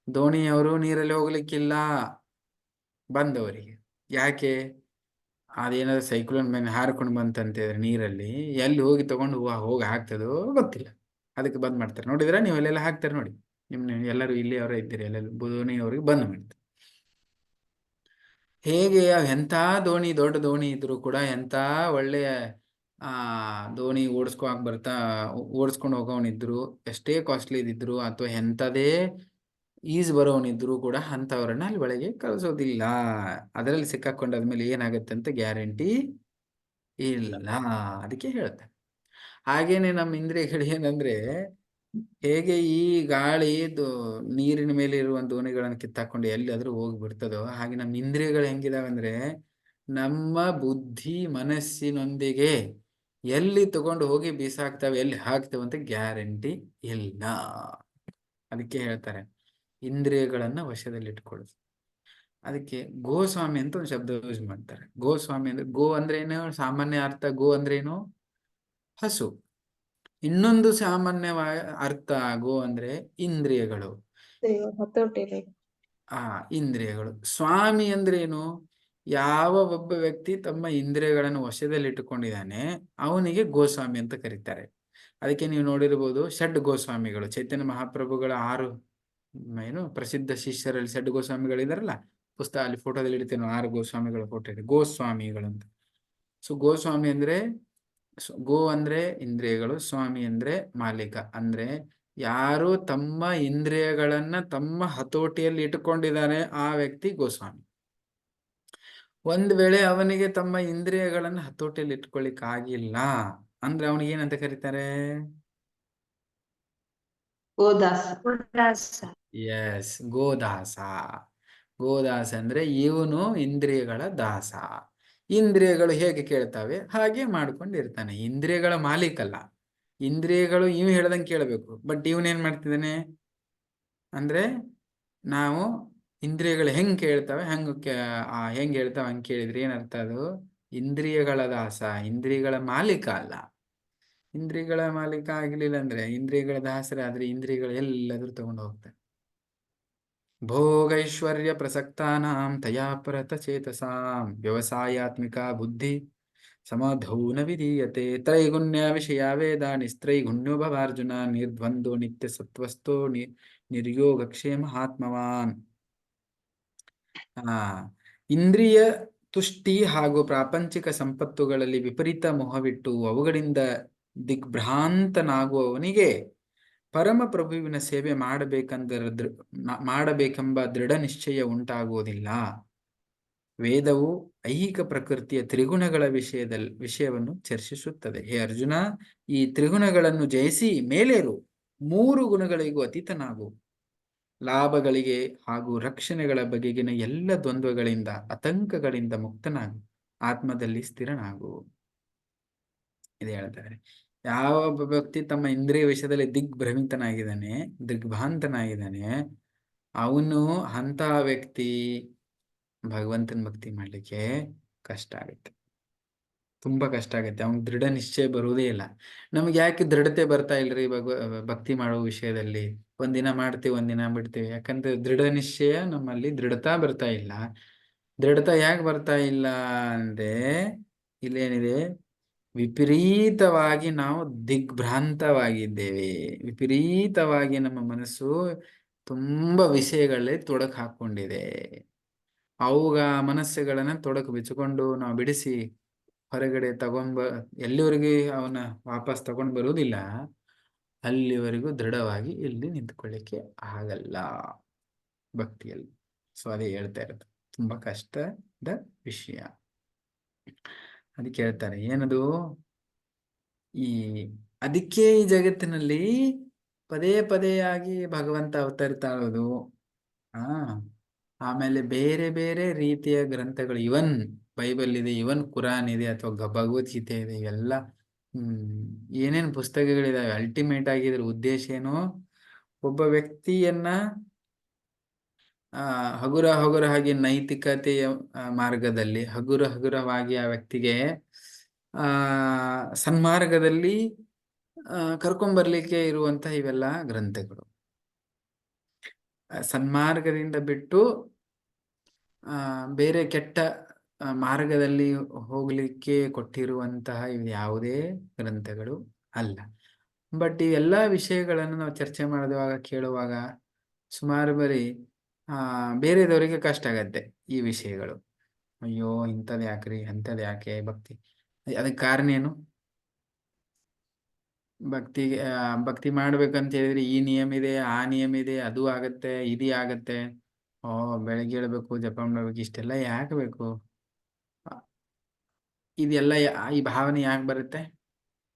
ದೋಣಿಯವರು ನೀರಲ್ಲಿ ಹೋಗ್ಲಿಕ್ಕಿಲ್ಲ ಬಂದವರಿಗೆ. ಯಾಕೆ? ಅದೇನಾದ್ರು ಸೈಕ್ಲೋನ್ ಮೇಲೆ ಹಾರ್ಕೊಂಡು ಬಂತಂತಿದ್ರೆ ನೀರಲ್ಲಿ ಎಲ್ಲಿ ಹೋಗಿ ತಗೊಂಡು ಹೋಗಿ ಹಾಕ್ತದೋ ಗೊತ್ತಿಲ್ಲ, ಅದಕ್ಕೆ ಬಂದ್ ಮಾಡ್ತಾರೆ. ನೋಡಿದ್ರೆ ನೀವು ಅಲ್ಲೆಲ್ಲ ಹಾಕ್ತಾರೆ ನೋಡಿ, ಎಲ್ಲರೂ ಇಲ್ಲಿ ಅವರೇ ಇದ್ದೀರಿ, ಎಲ್ಲೆಲ್ಲ ದೋಣಿಯವ್ರಿಗೆ ಬಂದ್ ಮಾಡ್ತಾರೆ. ಹೇಗೆ ಎಂಥ ದೋಣಿ, ದೊಡ್ಡ ದೋಣಿ ಇದ್ರು ಕೂಡ, ಎಂಥ ಒಳ್ಳೆಯ ದೋಣಿ ಓಡಿಸ್ಕೊಂಡು ಹೋಗೋನಿದ್ರು, ಎಷ್ಟೇ ಕಾಸ್ಟ್ಲಿ ಇದ್ದಿದ್ರು ಅಥವಾ ಎಂಥದೇ ಈಜ್ ಬರೋನಿದ್ರು ಕೂಡ ಅಂಥವ್ರನ್ನ ಅಲ್ಲಿ ಒಳಗೆ ಕಳಿಸೋದಿಲ್ಲ. ಅದರಲ್ಲಿ ಸಿಕ್ಕಾಕೊಂಡಾದ್ಮೇಲೆ ಏನಾಗುತ್ತೆ ಅಂತ ಗ್ಯಾರಂಟಿ ಇಲ್ಲ. ಅದಕ್ಕೆ ಹೇಳ್ತಾರೆ. ಹಾಗೇನೆ ನಮ್ಮ ಇಂದ್ರಿಯಗಳು ಏನಂದ್ರೆ, ಹೇಗೆ ಈ ಗಾಳಿ ನೀರಿನ ಮೇಲೆ ಇರುವ ದೋಣಿಗಳನ್ನು ಕಿತ್ತಾಕೊಂಡು ಎಲ್ಲಾದ್ರೂ ಹೋಗಿ ಬಿಡ್ತದೋ, ಹಾಗೆ ನಮ್ಮ ಇಂದ್ರಿಯಗಳು ಹೆಂಗಿದಾವೆ ಅಂದ್ರೆ, ನಮ್ಮ ಬುದ್ಧಿ ಮನಸ್ಸಿನೊಂದಿಗೆ ಎಲ್ಲಿ ತಗೊಂಡು ಹೋಗಿ ಬೀಸಾಕ್ತವೆ, ಎಲ್ಲಿ ಹಾಕ್ತೇವೆ ಅಂತ ಗ್ಯಾರಂಟಿ ಇಲ್ಲ. ಅದಕ್ಕೆ ಹೇಳ್ತಾರೆ ಇಂದ್ರಿಯಗಳನ್ನ ವಶದಲ್ಲಿಟ್ಕೊಳ್ಳೋದು. ಅದಕ್ಕೆ ಗೋಸ್ವಾಮಿ ಅಂತ ಒಂದು ಶಬ್ದ ಯೂಸ್ ಮಾಡ್ತಾರೆ. ಗೋಸ್ವಾಮಿ ಅಂದ್ರೆ, ಗೋ ಅಂದ್ರೆ ಏನು ಸಾಮಾನ್ಯ ಅರ್ಥ? ಗೋ ಅಂದ್ರೆ ಏನು? ಹಸು. ಇನ್ನೊಂದು ಸಾಮಾನ್ಯವಾದ ಅರ್ಥ ಗೋ ಅಂದ್ರೆ ಇಂದ್ರಿಯಗಳು. ಇಂದ್ರಿಯಗಳು. ಸ್ವಾಮಿ ಅಂದ್ರೆ ಏನು? ಯಾವ ಒಬ್ಬ ವ್ಯಕ್ತಿ ತಮ್ಮ ಇಂದ್ರಿಯಗಳನ್ನು ವಶದಲ್ಲಿಟ್ಟುಕೊಂಡಿದ್ದಾನೆ ಅವನಿಗೆ ಗೋಸ್ವಾಮಿ ಅಂತ ಕರೀತಾರೆ. ಅದಕ್ಕೆ ನೀವು ನೋಡಿರ್ಬೋದು ಷಡ್ ಗೋಸ್ವಾಮಿಗಳು, ಚೈತನ್ಯ ಮಹಾಪ್ರಭುಗಳ 6 ಪ್ರಸಿದ್ಧ ಶಿಷ್ಯರಲ್ಲಿ ಷಡ್ ಗೋಸ್ವಾಮಿಗಳಿದಾರಲ್ಲ, ಪುಸ್ತಕ ಅಲ್ಲಿ ಫೋಟೋದಲ್ಲಿ ಇಡ್ತೇನೆ, 6 ಗೋಸ್ವಾಮಿಗಳ ಫೋಟೋ ಇದೆ, ಗೋಸ್ವಾಮಿಗಳು ಅಂತ. ಸೊ ಗೋಸ್ವಾಮಿ ಅಂದ್ರೆ, ಗೋ ಅಂದ್ರೆ ಇಂದ್ರಿಯಗಳು, ಸ್ವಾಮಿ ಅಂದ್ರೆ ಮಾಲೀಕ. ಅಂದ್ರೆ ಯಾರು ತಮ್ಮ ಇಂದ್ರಿಯಗಳನ್ನ ತಮ್ಮ ಹತೋಟಿಯಲ್ಲಿ ಇಟ್ಟುಕೊಂಡಿದ್ದಾನೆ ಆ ವ್ಯಕ್ತಿ ಗೋಸ್ವಾಮಿ. ಒಂದ್ ವೇಳೆ ಅವನಿಗೆ ತಮ್ಮ ಇಂದ್ರಿಯಗಳನ್ನ ಹತೋಟಿಯಲ್ಲಿ ಇಟ್ಕೊಳ್ಳಿಕ್ ಆಗಿಲ್ಲ ಅಂದ್ರೆ ಅವನಿಗೆ ಏನಂತ ಕರೀತಾರೆ? ಎಸ್, ಗೋದಾಸ. ಗೋದಾಸ ಅಂದ್ರೆ ಇವನು ಇಂದ್ರಿಯಗಳ ದಾಸ. ಇಂದ್ರಿಯಗಳು ಹೇಗೆ ಕೇಳ್ತಾವೆ ಹಾಗೆ ಮಾಡ್ಕೊಂಡಿರ್ತಾನೆ. ಇಂದ್ರಿಯಗಳ ಮಾಲೀಕಲ್ಲ, ಇಂದ್ರಿಯಗಳು ಇವ್ ಹೇಳ್ದಂಗೆ ಕೇಳಬೇಕು. ಬಟ್ ಇವನೇನ್ ಮಾಡ್ತಿದ್ದಾನೆ ಅಂದ್ರೆ, ನಾವು ಇಂದ್ರಿಯಗಳು ಹೆಂಗ್ ಕೇಳ್ತಾವೆ ಹೆಂಗ್ ಹೇಳ್ತಾವೆ ಹಂಗ್ ಕೇಳಿದ್ರೆ ಏನರ್ಥ? ಅದು ಇಂದ್ರಿಯಗಳ ದಾಸ, ಇಂದ್ರಿಯಗಳ ಮಾಲೀಕ ಅಲ್ಲ. ಇಂದ್ರಿಯಗಳ ಮಾಲೀಕ ಆಗ್ಲಿಲ್ಲ ಅಂದ್ರೆ, ಇಂದ್ರಿಯಗಳ ದಾಸರಾದ್ರೆ ಇಂದ್ರಿಯಗಳು ಎಲ್ಲಾದ್ರೂ ತಗೊಂಡು ಹೋಗ್ತಾರೆ. ಭೋಗೈಶ್ವರ್ಯ ಪ್ರಸಕ್ತಾನಾಂ ತಯಾ ಪರತ ಚೇತಸಾಂ ವ್ಯವಸಾಯಾತ್ಮಿಕ ಬುದ್ಧಿ ಸಮಧೌ ನ ವಿಧೀಯತೆ ತ್ರೈಗುಣ್ಯ ವಿಷಯ ವೇದ ನಿಸ್ತ್ರೈಗುಣ್ಯೋ ಭವಾರ್ಜುನ ನಿರ್ದ್ವಂದ್ವೋ ನಿತ್ಯ ಸತ್ವಸ್ಥೋ ನಿರ್ಯೋಗಕ್ಷೇಮ ಆತ್ಮವಾನ್. ಇಂದ್ರಿಯ ತುಷ್ಟಿ ಹಾಗೂ ಪ್ರಾಪಂಚಿಕ ಸಂಪತ್ತುಗಳಲ್ಲಿ ವಿಪರೀತ ಮೋಹವಿಟ್ಟು ಅವುಗಳಿಂದ ದಿಗ್ಭ್ರಾಂತನಾಗುವವನಿಗೆ ಪರಮ ಪ್ರಭುವಿನ ಸೇವೆ ಮಾಡಬೇಕೆಂಬ ದೃಢ ನಿಶ್ಚಯ ಉಂಟಾಗುವುದಿಲ್ಲ. ವೇದವು ಐಹಿಕ ಪ್ರಕೃತಿಯ ತ್ರಿಗುಣಗಳ ವಿಷಯವನ್ನು ಚರ್ಚಿಸುತ್ತದೆ. ಹೇ ಅರ್ಜುನ, ಈ ತ್ರಿಗುಣಗಳನ್ನು ಜಯಿಸಿ ಮೇಲೇರು, 3 ಗುಣಗಳಿಗೂ ಅತೀತನಾಗು. ಲಾಭಗಳಿಗೆ ಹಾಗೂ ರಕ್ಷಣೆಗಳ ಬಗೆಗಿನ ಎಲ್ಲ ದ್ವಂದ್ವಗಳಿಂದ ಆತಂಕಗಳಿಂದ ಮುಕ್ತನಾಗು, ಆತ್ಮದಲ್ಲಿ ಸ್ಥಿರನಾಗು. ಇದು ಹೇಳ್ತಾರೆ. ಯಾವ ವ್ಯಕ್ತಿ ತಮ್ಮ ಇಂದ್ರಿಯ ವಿಷಯದಲ್ಲಿ ದಿಗ್ಭ್ರಾಂತನಾಗಿದ್ದಾನೆ ಅವನು ಅಂತ ವ್ಯಕ್ತಿ ಭಗವಂತನ ಭಕ್ತಿ ಮಾಡ್ಲಿಕ್ಕೆ ಕಷ್ಟ ಆಗುತ್ತೆ, ತುಂಬಾ ಕಷ್ಟ ಆಗುತ್ತೆ. ಅವ್ನಿಗೆ ದೃಢ ನಿಶ್ಚಯ ಬರುವುದೇ ಇಲ್ಲ. ನಮ್ಗೆ ಯಾಕೆ ದೃಢತೆ ಬರ್ತಾ ಇಲ್ರಿ ಭಕ್ತಿ ಮಾಡೋ ವಿಷಯದಲ್ಲಿ? ಒಂದಿನ ಮಾಡ್ತೀವಿ, ಒಂದಿನ ಬಿಡ್ತೀವಿ. ಯಾಕಂದ್ರೆ ದೃಢ ನಿಶ್ಚಯ ನಮ್ಮಲ್ಲಿ ದೃಢತಾ ಬರ್ತಾ ಇಲ್ಲ. ದೃಢತಾ ಯಾಕೆ ಬರ್ತಾ ಇಲ್ಲ ಅಂದ್ರೆ, ಇಲ್ಲೇನಿದೆ, ವಿಪರೀತವಾಗಿ ನಾವು ದಿಗ್ಭ್ರಾಂತವಾಗಿದ್ದೇವೆ. ವಿಪರೀತವಾಗಿ ನಮ್ಮ ಮನಸ್ಸು ತುಂಬಾ ವಿಷಯಗಳಲ್ಲಿ ತೊಡಕು ಹಾಕೊಂಡಿದೆ. ಮನಸ್ಸುಗಳನ್ನ ತೊಡಕು ಬಿಚ್ಚಿಕೊಂಡು ನಾವು ಬಿಡಿಸಿ ಹೊರಗಡೆ ಎಲ್ಲಿವರೆಗೆ ಅವನ ವಾಪಸ್ ತಗೊಂಡ್ ಬರುವುದಿಲ್ಲ ಅಲ್ಲಿವರೆಗೂ ದೃಢವಾಗಿ ಇಲ್ಲಿ ನಿಂತ್ಕೊಳ್ಳಿಕ್ಕೆ ಆಗಲ್ಲ. ಭಕ್ತಿಯಲ್ಲಿ. ಸೊ ಅದೇ ಹೇಳ್ತಾ ಇರೋದು, ತುಂಬಾ ಕಷ್ಟದ ವಿಷಯ. ಅದಕ್ಕೆ ಹೇಳ್ತಾರೆ ಏನದು, ಈ ಅದಕ್ಕೆ ಈ ಜಗತ್ತಿನಲ್ಲಿ ಪದೇ ಪದೇಯಾಗಿ ಭಗವಂತ ಅವತರಿತಾಳೋದು. ಆಮೇಲೆ ಬೇರೆ ಬೇರೆ ರೀತಿಯ ಗ್ರಂಥಗಳು, ಇವನ್ ಬೈಬಲ್ ಇದೆ, ಇವನ್ ಕುರಾನ್ ಇದೆ, ಅಥವಾ ಭಗವದ್ಗೀತೆ ಇದೆ, ಇವೆಲ್ಲ ಏನೇನು ಪುಸ್ತಕಗಳಿದಾವೆ, ಅಲ್ಟಿಮೇಟ್ ಆಗಿ ಇದ್ರ ಉದ್ದೇಶ ಏನು, ಒಬ್ಬ ವ್ಯಕ್ತಿಯನ್ನ ಹಗುರ ಹಾಗೆ ನೈತಿಕತೆಯ ಮಾರ್ಗದಲ್ಲಿ ಹಗುರವಾಗಿ ಆ ವ್ಯಕ್ತಿಗೆ ಸನ್ಮಾರ್ಗದಲ್ಲಿ ಕರ್ಕೊಂಬರ್ಲಿಕ್ಕೆ ಇರುವಂತಹ ಇವೆಲ್ಲ ಗ್ರಂಥಗಳು. ಸನ್ಮಾರ್ಗದಿಂದ ಬಿಟ್ಟು ಬೇರೆ ಕೆಟ್ಟ ಮಾರ್ಗದಲ್ಲಿ ಹೋಗ್ಲಿಕ್ಕೆ ಕೊಟ್ಟಿರುವಂತಹ ಇವು ಯಾವುದೇ ಗ್ರಂಥಗಳು ಅಲ್ಲ. ಬಟ್ ಈ ಎಲ್ಲಾ ವಿಷಯಗಳನ್ನು ನಾವು ಚರ್ಚೆ ಮಾಡುವಾಗ ಕೇಳುವಾಗ ಸುಮಾರು ಬರೀ ಬೇರೆದವರಿಗೆ ಕಷ್ಟ ಆಗತ್ತೆ ಈ ವಿಷಯಗಳು. ಅಯ್ಯೋ ಇಂಥದ್ದು ಯಾಕ್ರಿ, ಅಂಥದ್ದು ಯಾಕೆ ಭಕ್ತಿ, ಅದಕ್ಕೆ ಕಾರಣ ಏನು? ಭಕ್ತಿ ಮಾಡ್ಬೇಕಂತ ಹೇಳಿದ್ರೆ ಈ ನಿಯಮ ಇದೆ, ಆ ನಿಯಮ ಇದೆ, ಅದು ಆಗತ್ತೆ, ಇದು ಆಗತ್ತೆ, ಬೆಳಗ್ಗೆ ಹೇಳ್ಬೇಕು, ಜಪ ಮಾಡ್ಬೇಕು, ಇಷ್ಟೆಲ್ಲ ಯಾಕೆ ಬೇಕು? ಇದೆಲ್ಲ ಈ ಭಾವನೆ ಯಾಕೆ ಬರುತ್ತೆ?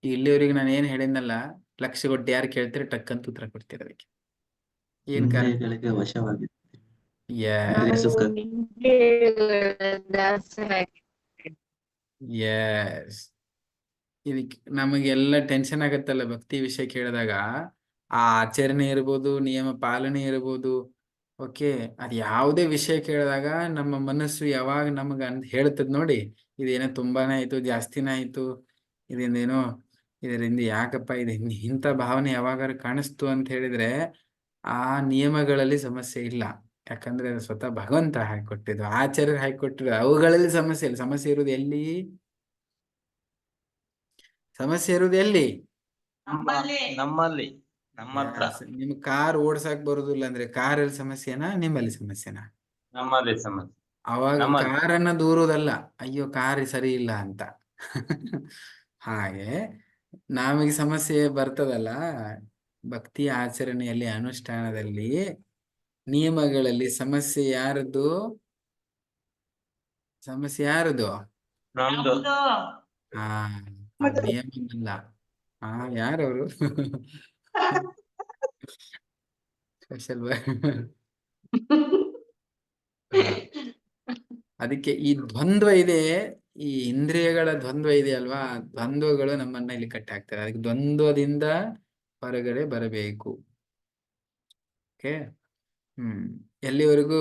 ಇಲ್ಲಿವರೆಗೆ ನಾನು ಏನ್ ಹೇಳಿದ್ನಲ್ಲ, ಲಕ್ಷ ಕೊಟ್ಟು ಯಾರು ಕೇಳ್ತಾರೆ ಟಕ್ಕಂತ ಉತ್ತರ ಕೊಡ್ತೀರ ಅದಕ್ಕೆ. ಏನ್ ಕಾರಣ? ಇಂದ್ರಿಯಗಳಿಗೆ ವಶವಾಗಿದೆ. Yes. ಸುಖ. Yes. ಇದಕ್ಕೆ ನಮಗೆಲ್ಲ ಟೆನ್ಷನ್ ಆಗತ್ತಲ್ಲ ಭಕ್ತಿ ವಿಷಯ ಕೇಳಿದಾಗ. ಆ ಆಚರಣೆ ಇರ್ಬೋದು, ನಿಯಮ ಪಾಲನೆ ಇರ್ಬೋದು, ಓಕೆ, ಅದ್ ಯಾವುದೇ ವಿಷಯ ಕೇಳಿದಾಗ ನಮ್ಮ ಮನಸ್ಸು ಯಾವಾಗ ನಮಗ ಅಂತ ಹೇಳ್ತದ ನೋಡಿ, ಇದೇನೋ ತುಂಬಾನೇ ಆಯ್ತು, ಜಾಸ್ತಿನೇ ಆಯ್ತು, ಇದರಿಂದೇನೋ, ಇದರಿಂದ ಯಾಕಪ್ಪ ಇದು ಇಂಥ ಭಾವನೆ ಯಾವಾಗಾರು ಕಾಣಿಸ್ತು ಅಂತ ಹೇಳಿದ್ರೆ ಆ ನಿಯಮಗಳಲ್ಲಿ ಸಮಸ್ಯೆ ಇಲ್ಲ. ಯಾಕಂದ್ರೆ ಅದು ಸ್ವತಃ ಭಗವಂತ ಹಾಕಿಕೊಟ್ಟಿದ್ದು, ಆಚಾರ್ಯರು ಹಾಕಿಕೊಟ್ಟಿದ್ದು, ಅವುಗಳಲ್ಲಿ ಸಮಸ್ಯೆ ಇಲ್ಲ. ಸಮಸ್ಯೆ ಇರುವುದು ಎಲ್ಲಿ? ಸಮಸ್ಯೆ ಇರುವುದು ಎಲ್ಲಿ? ನಮ್ಮಲ್ಲಿ, ನಮ್ಮ ಹತ್ರ. ನಿಮ್ ಕಾರ್ ಓಡ್ಸಕ್ ಬರುದಿಲ್ಲ ಅಂದ್ರೆ ಕಾರಲ್ಲಿ ಸಮಸ್ಯೆನಾ, ನಿಮ್ಮಲ್ಲಿ ಸಮಸ್ಯೆನಾ? ನಮ್ಮಲ್ಲಿ ಸಮಸ್ಯೆ. ಅವಾಗ ಕಾರನ್ನ ದೂರುದಲ್ಲ, ಅಯ್ಯೋ ಕಾರ್ ಸರಿ ಇಲ್ಲ ಅಂತ. ಹಾಗೆ ನಮಗೆ ಸಮಸ್ಯೆ ಬರ್ತದಲ್ಲ ಭಕ್ತಿ ಆಚರಣೆಯಲ್ಲಿ, ಅನುಷ್ಠಾನದಲ್ಲಿ, ನಿಯಮಗಳಲ್ಲಿ ಸಮಸ್ಯೆ ಯಾರದು? ಸಮಸ್ಯೆ ಯಾರದು? ನಮ್ದು. ನಿಯಮಲ್ಲ. ಯಾರವರು? ಸ್ಪೆಷಲ್. ಅದಕ್ಕೆ ಈ ದ್ವಂದ್ವ ಇದೆ, ಈ ಇಂದ್ರಿಯಗಳ ದ್ವಂದ್ವ ಇದೆ ಅಲ್ವಾ, ದ್ವಂದ್ವಗಳು ನಮ್ಮನ್ನ ಇಲ್ಲಿ ಕಟ್ಟಿ ಹಾಕ್ತಾರೆ. ಅದಕ್ಕೆ ದ್ವಂದ್ವದಿಂದ ಹೊರಗಡೆ ಬರಬೇಕು. ಓಕೆ. ಎಲ್ಲಿವರೆಗೂ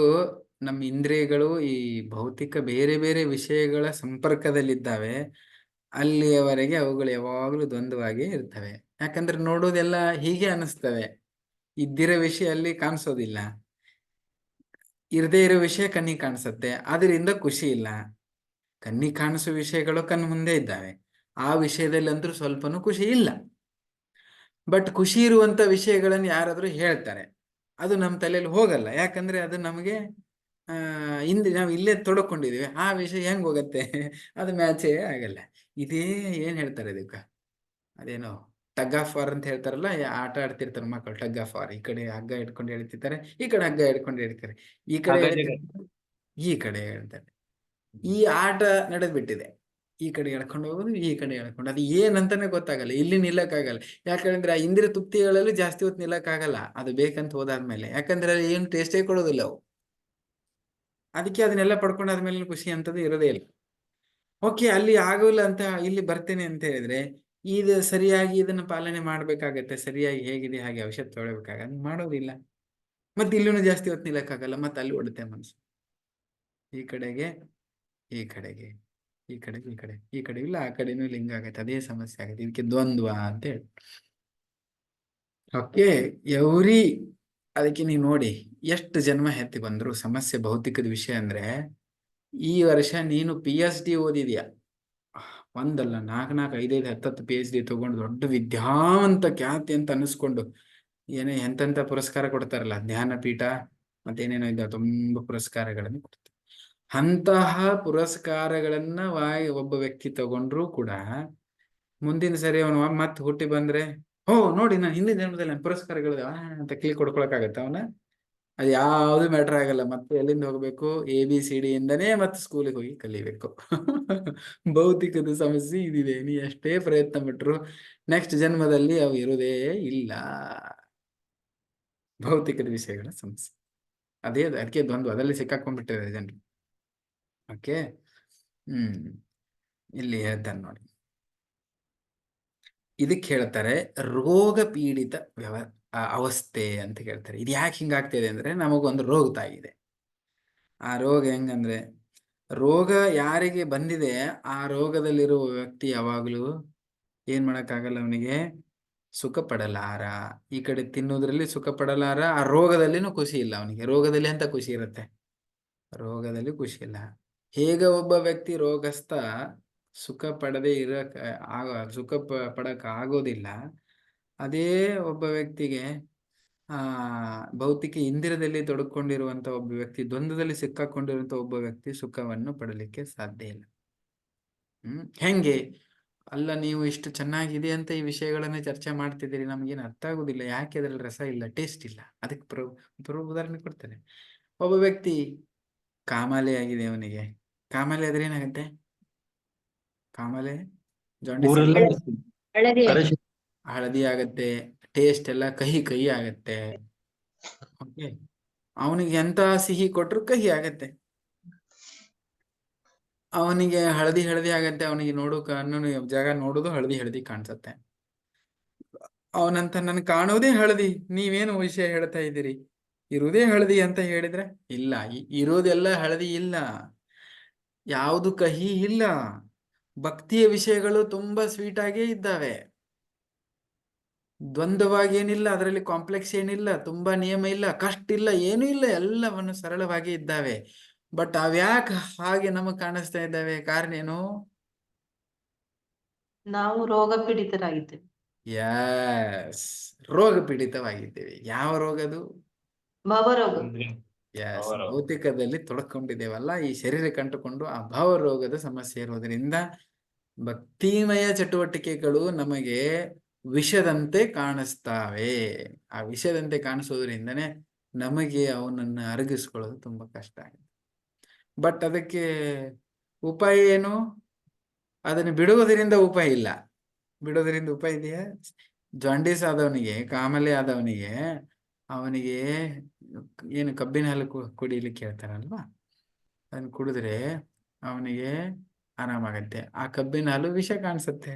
ನಮ್ಮ ಇಂದ್ರಿಯಗಳು ಈ ಭೌತಿಕ ಬೇರೆ ಬೇರೆ ವಿಷಯಗಳ ಸಂಪರ್ಕದಲ್ಲಿದ್ದಾವೆ, ಅಲ್ಲಿಯವರೆಗೆ ಅವುಗಳು ಯಾವಾಗಲೂ ದ್ವಂದ್ವವಾಗಿ ಇರ್ತವೆ. ಯಾಕಂದ್ರೆ ನೋಡೋದೆಲ್ಲ ಹೀಗೆ ಅನಿಸ್ತವೆ, ಇದ್ದಿರೋ ವಿಷಯ ಅಲ್ಲಿ ಕಾಣಿಸೋದಿಲ್ಲ, ಇರದೇ ಇರೋ ವಿಷಯ ಕಣ್ಣಿಗೆ ಕಾಣಿಸುತ್ತೆ, ಅದರಿಂದ ಖುಷಿ ಇಲ್ಲ. ಕಣ್ಣಿಗೆ ಕಾಣಿಸೋ ವಿಷಯಗಳು ಕಣ್ಣು ಮುಂದೆ ಇದ್ದಾವೆ, ಆ ವಿಷಯದಲ್ಲಿ ಅಂತೂ ಸ್ವಲ್ಪನೂ ಖುಷಿ ಇಲ್ಲ. ಬಟ್ ಖುಷಿ ಇರುವಂತ ವಿಷಯಗಳನ್ನು ಯಾರಾದ್ರೂ ಹೇಳ್ತಾರೆ, ಅದು ನಮ್ಮ ತಲೆಯಲ್ಲಿ ಹೋಗಲ್ಲ. ಯಾಕಂದ್ರೆ ಅದು ನಮಗೆ ನಾವು ಇಲ್ಲೇ ತೊಡಕೊಂಡಿದೀವಿ, ಆ ವಿಷಯ ಹೆಂಗ್ ಹೋಗತ್ತೆ? ಅದು ಮ್ಯಾಚೇ ಆಗಲ್ಲ. ಇದೇ ಏನ್ ಹೇಳ್ತಾರೆ ಇದಕ್ಕ, ಅದೇನೋ ಟಗ್ ಆಫ್ ವಾರ್ ಅಂತ ಹೇಳ್ತಾರಲ್ಲ, ಆಟ ಆಡ್ತಿರ್ತಾರೆ ಮಕ್ಕಳು, ಟಗ್ ಆಫ್ ವಾರ್. ಈ ಕಡೆ ಹಗ್ಗ ಇಟ್ಕೊಂಡು ಹೇಳ್ತಿರ್ತಾರೆ, ಈ ಕಡೆ ಹಗ್ಗ ಇಟ್ಕೊಂಡು ಹೇಳ್ತಾರೆ, ಈ ಕಡೆ ಈ ಕಡೆ ಹೇಳ್ತಾರೆ. ಈ ಆಟ ನಡೆದ್ಬಿಟ್ಟಿದೆ, ಈ ಕಡೆ ಎಳ್ಕೊಂಡು ಹೋಗೋದು, ಈ ಕಡೆ ಎಳ್ಕೊಂಡು, ಅದು ಏನಂತಾನೆ ಗೊತ್ತಾಗಲ್ಲ, ಇಲ್ಲಿ ನಿಲ್ಲಕ್ಕಾಗಲ್ಲ. ಯಾಕಂದ್ರೆ ಆ ಇಂದ್ರಿಯ ತೃಪ್ತಿಗಳಲ್ಲಿ ಜಾಸ್ತಿ ಹೊತ್ತು ನಿಲ್ಲಕ್ಕಾಗಲ್ಲ, ಅದು ಬೇಕಂತ ಹೋದಾದ್ಮೇಲೆ. ಯಾಕಂದ್ರೆ ಅಲ್ಲಿ ಏನು ಟೇಸ್ಟೇ ಕೊಡೋದಿಲ್ಲ ಅವು. ಅದಕ್ಕೆ ಅದನ್ನೆಲ್ಲ ಪಡ್ಕೊಂಡಾದ್ಮೇಲೆ ಖುಷಿ ಅಂತದ್ದು ಇರೋದೇ ಇಲ್ಲ. ಓಕೆ, ಅಲ್ಲಿ ಆಗೋಲ್ಲ ಅಂತ ಇಲ್ಲಿ ಬರ್ತೇನೆ ಅಂತ ಹೇಳಿದ್ರೆ, ಇದು ಸರಿಯಾಗಿ ಇದನ್ನ ಪಾಲನೆ ಮಾಡ್ಬೇಕಾಗತ್ತೆ, ಸರಿಯಾಗಿ ಹೇಗಿದೆ ಹಾಗೆ ಔಷಧ ತೊಗೊಳ್ಬೇಕಾಗ ಮಾಡೋದಿಲ್ಲ. ಮತ್ತೆ ಇಲ್ಲೂ ಜಾಸ್ತಿ ಹೊತ್ತು ನಿಲ್ಲಕ್ಕಾಗಲ್ಲ, ಮತ್ತೆ ಅಲ್ಲಿ ಓಡುತ್ತೆ ಮನಸ್ಸು, ಈ ಕಡೆಗೆ ಈ ಕಡೆಗೆ, ಈ ಕಡೆಗೆ ಈ ಕಡೆ, ಈ ಕಡೆ ಇಲ್ಲ ಆ ಕಡೆನೂ ಲಿಂಗ ಆಗತ್ತೆ, ಅದೇ ಸಮಸ್ಯೆ ಆಗತ್ತೆ. ಇದಕ್ಕೆ ದ್ವಂದ್ವ ಅಂತ ಹೇಳಿ. ಓಕೆ ಎವ್ರಿ, ಅದಕ್ಕೆ ನೀವು ನೋಡಿ ಎಷ್ಟು ಜನ್ಮ ಎತ್ತಿ ಬಂದ್ರು ಸಮಸ್ಯೆ ಭೌತಿಕದ ವಿಷಯ ಅಂದ್ರೆ. ಈ ವರ್ಷ ನೀನು PhD ಓದಿದ್ಯಾ, ಒಂದಲ್ಲ 4, 5, 10 PhD ತಗೊಂಡು ದೊಡ್ಡ ವಿದ್ಯಾವಂತ ಖ್ಯಾತಿ ಅಂತ ಅನಿಸ್ಕೊಂಡು ಏನೇ ಎಂತೆಂತ ಪುರಸ್ಕಾರ ಕೊಡ್ತಾರಲ್ಲ, ಜ್ಞಾನಪೀಠ ಮತ್ತೇನೇನೋ ಇದ್ದ ತುಂಬಾ ಪುರಸ್ಕಾರಗಳನ್ನು ಕೊಡ್ತಾರೆ. ಅಂತಹ ಪುರಸ್ಕಾರಗಳನ್ನ ಒಬ್ಬ ವ್ಯಕ್ತಿ ತಗೊಂಡ್ರು ಕೂಡ ಮುಂದಿನ ಸರಿ ಅವನು ಮತ್ತೆ ಹುಟ್ಟಿ ಬಂದ್ರೆ, ಓ ನೋಡಿ ನಾನು ಹಿಂದಿನ ಜನ್ಮದಲ್ಲಿ ನನ್ನ ಪುರಸ್ಕಾರಗಳು ಅಂತ ಕ್ಲಿಕ್ ಕೊಡ್ಕೊಳಕಾಗತ್ತ ಅವನ? ಅದು ಯಾವುದು ಮ್ಯಾಟರ್ ಆಗಲ್ಲ. ಮತ್ತೆ ಎಲ್ಲಿಂದ ಹೋಗ್ಬೇಕು, ABCD ಇಂದನೇ ಮತ್ತೆ ಸ್ಕೂಲಿಗೆ ಹೋಗಿ ಕಲಿಬೇಕು. ಭೌತಿಕದ ಸಮಸ್ಯೆ ಇದಿದೆ, ನೀ ಎಷ್ಟೇ ಪ್ರಯತ್ನ ಪಟ್ರು ನೆಕ್ಸ್ಟ್ ಜನ್ಮದಲ್ಲಿ ಅವು ಇರುವುದೇ ಇಲ್ಲ. ಭೌತಿಕದ ವಿಷಯಗಳ ಸಮಸ್ಯೆ ಅದೇ, ಅದಕ್ಕೆ ದ್ವಂದ್ವ ಅದರಲ್ಲಿ ಸಿಕ್ಕಾಕೊಂಡ್ಬಿಟ್ಟಿದ್ದಾರೆ ಜನರು. ಓಕೆ. ಇಲ್ಲಿ ಹೇಳ್ತಾರೆ ನೋಡಿ, ಇದಕ್ಕೆ ಹೇಳ್ತಾರೆ ರೋಗ ಪೀಡಿತ ಅವಸ್ಥೆ ಅಂತ ಹೇಳ್ತಾರೆ. ಇದು ಯಾಕೆ ಹಿಂಗಾಗ್ತಿದೆ ಅಂದ್ರೆ, ನಮಗೊಂದು ರೋಗ ತಾಗಿದೆ. ಆ ರೋಗ ಹೆಂಗಂದ್ರೆ, ರೋಗ ಯಾರಿಗೆ ಬಂದಿದೆ ಆ ರೋಗದಲ್ಲಿರುವ ವ್ಯಕ್ತಿ ಯಾವಾಗ್ಲೂ ಏನ್ ಮಾಡಕ್ಕಾಗಲ್ಲ, ಅವನಿಗೆ ಸುಖ ಪಡಲಾರ. ಈ ಕಡೆ ತಿನ್ನೋದ್ರಲ್ಲಿ ಸುಖ ಪಡಲಾರ, ಆ ರೋಗದಲ್ಲಿನೂ ಖುಷಿ ಇಲ್ಲ ಅವನಿಗೆ. ರೋಗದಲ್ಲಿ ಅಂತ ಖುಷಿ ಇರುತ್ತೆ, ರೋಗದಲ್ಲಿ ಖುಷಿ ಇಲ್ಲ. ಹೇಗೆ ಒಬ್ಬ ವ್ಯಕ್ತಿ ರೋಗಸ್ಥ ಸುಖ ಪಡದೆ ಸುಖ ಪಡಕ್ ಆಗೋದಿಲ್ಲ, ಅದೇ ಒಬ್ಬ ವ್ಯಕ್ತಿಗೆ ಭೌತಿಕ ಇಂದಿರದಲ್ಲಿ ತೊಡಕೊಂಡಿರುವಂತ ಒಬ್ಬ ವ್ಯಕ್ತಿ, ದ್ವಂದ್ವದಲ್ಲಿ ಸಿಕ್ಕಾಕೊಂಡಿರುವಂತ ಒಬ್ಬ ವ್ಯಕ್ತಿ ಸುಖವನ್ನು ಪಡಲಿಕ್ಕೆ ಸಾಧ್ಯ ಇಲ್ಲ. ಹೆಂಗೆ? ಅಲ್ಲ, ನೀವು ಇಷ್ಟು ಚೆನ್ನಾಗಿದೆ ಅಂತ ಈ ವಿಷಯಗಳನ್ನ ಚರ್ಚೆ ಮಾಡ್ತಿದ್ದೀರಿ, ನಮ್ಗೇನು ಅರ್ಥ ಆಗುದಿಲ್ಲ. ಯಾಕೆ ಅದ್ರಲ್ಲಿ ರಸ ಇಲ್ಲ, ಟೇಸ್ಟ್ ಇಲ್ಲ? ಅದಕ್ಕೆ ಉದಾಹರಣೆ ಕೊಡ್ತೇನೆ. ಒಬ್ಬ ವ್ಯಕ್ತಿ ಕಾಮಾಲೆ ಆಗಿದೆ, ಅವನಿಗೆ ಕಾಮಾಲೆ ಆದ್ರೆ ಏನಾಗುತ್ತೆ? ಕಾಮಾಲೆ ಜಾಂಡಿಸ್ ಹಳದಿ ಆಗತ್ತೆ, ಟೇಸ್ಟ್ ಎಲ್ಲ ಕಹಿ ಕಹಿ ಆಗತ್ತೆ. ಓಕೆ, ಅವನಿಗೆ ಎಂತ ಸಿಹಿ ಕೊಟ್ರು ಕಹಿ ಆಗತ್ತೆ. ಅವನಿಗೆ ಹಳದಿ ಹಳದಿ ಆಗತ್ತೆ, ಅವನಿಗೆ ಜಾಗ ನೋಡುದು ಹಳದಿ ಹಳದಿ ಕಾಣಿಸತ್ತೆ. ಅವನಂತ ನನ್ ಕಾಣೋದೇ ಹಳದಿ, ನೀವೇನು ವಿಷಯ ಹೇಳ್ತಾ ಇದ್ದೀರಿ, ಇರುವುದೇ ಹಳದಿ ಅಂತ ಹೇಳಿದ್ರೆ, ಇಲ್ಲ, ಇರೋದೆಲ್ಲ ಹಳದಿ ಇಲ್ಲ, ಯಾವುದು ಕಹಿ ಇಲ್ಲ. ಭಕ್ತಿಯ ವಿಷಯಗಳು ತುಂಬಾ ಸ್ವೀಟ್ ಆಗೇ ಇದ್ದಾವೆ, ದ್ವಂದ್ವವಾಗಿ ಏನಿಲ್ಲ, ಅದರಲ್ಲಿ ಕಾಂಪ್ಲೆಕ್ಸ್ ಏನಿಲ್ಲ, ತುಂಬಾ ನಿಯಮ ಇಲ್ಲ, ಕಷ್ಟ ಇಲ್ಲ, ಏನೂ ಇಲ್ಲ, ಎಲ್ಲವನ್ನು ಸರಳವಾಗಿ ಇದ್ದಾವೆ. ಬಟ್ ಅವ್ಯಾಕೆ ಹಾಗೆ ನಮಗ್ ಕಾಣಿಸ್ತಾ ಇದ್ದಾವೆ? ಕಾರಣ ಏನು? ನಾವು ರೋಗ ಪೀಡಿತರಾಗಿದ್ದೇವೆ. ಯಸ್, ರೋಗ ಪೀಡಿತವಾಗಿದ್ದೇವೆ. ಯಾವ ರೋಗದು? ಭವರೋಗ. ಯಸ್, ಭೌತಿಕದಲ್ಲಿ ತೊಡಕೊಂಡಿದ್ದೇವಲ್ಲ, ಈ ಶರೀರಕ್ಕೆ ಅಂಟುಕೊಂಡು ಆ ಭಾವರೋಗದ ಸಮಸ್ಯೆ ಇರೋದ್ರಿಂದ ಭಕ್ತಿಮಯ ಚಟುವಟಿಕೆಗಳು ನಮಗೆ ವಿಷದಂತೆ ಕಾಣಿಸ್ತಾವೆ. ಆ ವಿಷದಂತೆ ಕಾಣಿಸೋದ್ರಿಂದನೇ ನಮಗೆ ಅವನನ್ನ ಅರಗಿಸ್ಕೊಳ್ಳೋದು ತುಂಬಾ ಕಷ್ಟ ಆಗಿದೆ. ಬಟ್ ಅದಕ್ಕೆ ಉಪಾಯ ಏನು? ಅದನ್ನು ಬಿಡುವುದರಿಂದ ಉಪಾಯ ಇಲ್ಲ. ಬಿಡೋದ್ರಿಂದ ಉಪಾಯ ಇದೆಯಾ? ಜಾಂಡೀಸ್ ಆದವನಿಗೆ, ಕಾಮಲೆ ಆದವನಿಗೆ, ಅವನಿಗೆ ಏನು ಕಬ್ಬಿನ ಹಾಲು ಕುಡಿಲಿಕ್ಕೆ ಹೇಳ್ತಾರಲ್ವಾ, ಅದನ್ನ ಕುಡಿದ್ರೆ ಅವನಿಗೆ ಆರಾಮಾಗತ್ತೆ. ಆ ಕಬ್ಬಿನ ಹಾಲು ವಿಷ ಕಾಣಿಸುತ್ತೆ.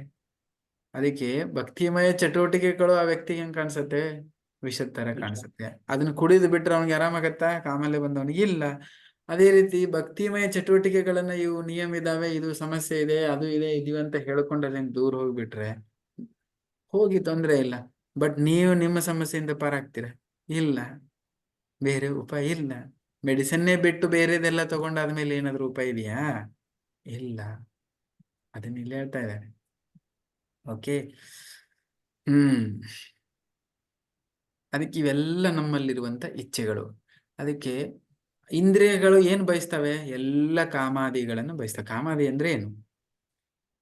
ಅದಕ್ಕೆ ಭಕ್ತಿಮಯ ಚಟುವಟಿಕೆಗಳು ಆ ವ್ಯಕ್ತಿಗೆ ಹೆಂಗ್ ಕಾಣಿಸುತ್ತೆ? ವಿಷದ ತರ ಕಾಣಿಸುತ್ತೆ. ಅದನ್ನ ಕುಡಿದು ಬಿಟ್ರೆ ಅವನಿಗೆ ಆರಾಮಾಗತ್ತಾ? ಕಾಮಲೆ ಬಂದವನಿಗೆ ಇಲ್ಲ. ಅದೇ ರೀತಿ ಭಕ್ತಿಮಯ ಚಟುವಟಿಕೆಗಳನ್ನ, ಇವು ನಿಯಮ ಇದಾವೆ, ಇದು ಸಮಸ್ಯೆ ಇದೆ, ಅದು ಇದೆ, ಇದು ಅಂತ ಹೇಳ್ಕೊಂಡು ಅಲ್ಲಿಂದ ದೂರ ಹೋಗ್ಬಿಟ್ರೆ ಹೋಗಿ ತೊಂದ್ರೆ ಇಲ್ಲ. ಬಟ್ ನೀವು ನಿಮ್ಮ ಸಮಸ್ಯೆಯಿಂದ ಪಾರಾಗ್ತೀರ? ಇಲ್ಲ, ಬೇರೆ ಉಪಾಯ ಇಲ್ಲ. ಮೆಡಿಸನ್ನೇ ಬಿಟ್ಟು ಬೇರೆದೆಲ್ಲ ತಗೊಂಡಾದ್ಮೇಲೆ ಏನಾದ್ರು ಉಪಾಯ ಇದೆಯಾ? ಇಲ್ಲ. ಅದನ್ನ ಇಲ್ಲಿ ಹೇಳ್ತಾ ಇದ್ದಾರೆ. ಓಕೆ. ಅದಕ್ಕೆ ಇವೆಲ್ಲ ನಮ್ಮಲ್ಲಿರುವಂತ ಇಚ್ಛೆಗಳು. ಅದಕ್ಕೆ ಇಂದ್ರಿಯಗಳು ಏನ್ ಬಯಸ್ತವೆ? ಎಲ್ಲ ಕಾಮಾದಿಗಳನ್ನು ಬಯಸ್ತವೆ. ಕಾಮಾದಿ ಅಂದ್ರೆ ಏನು?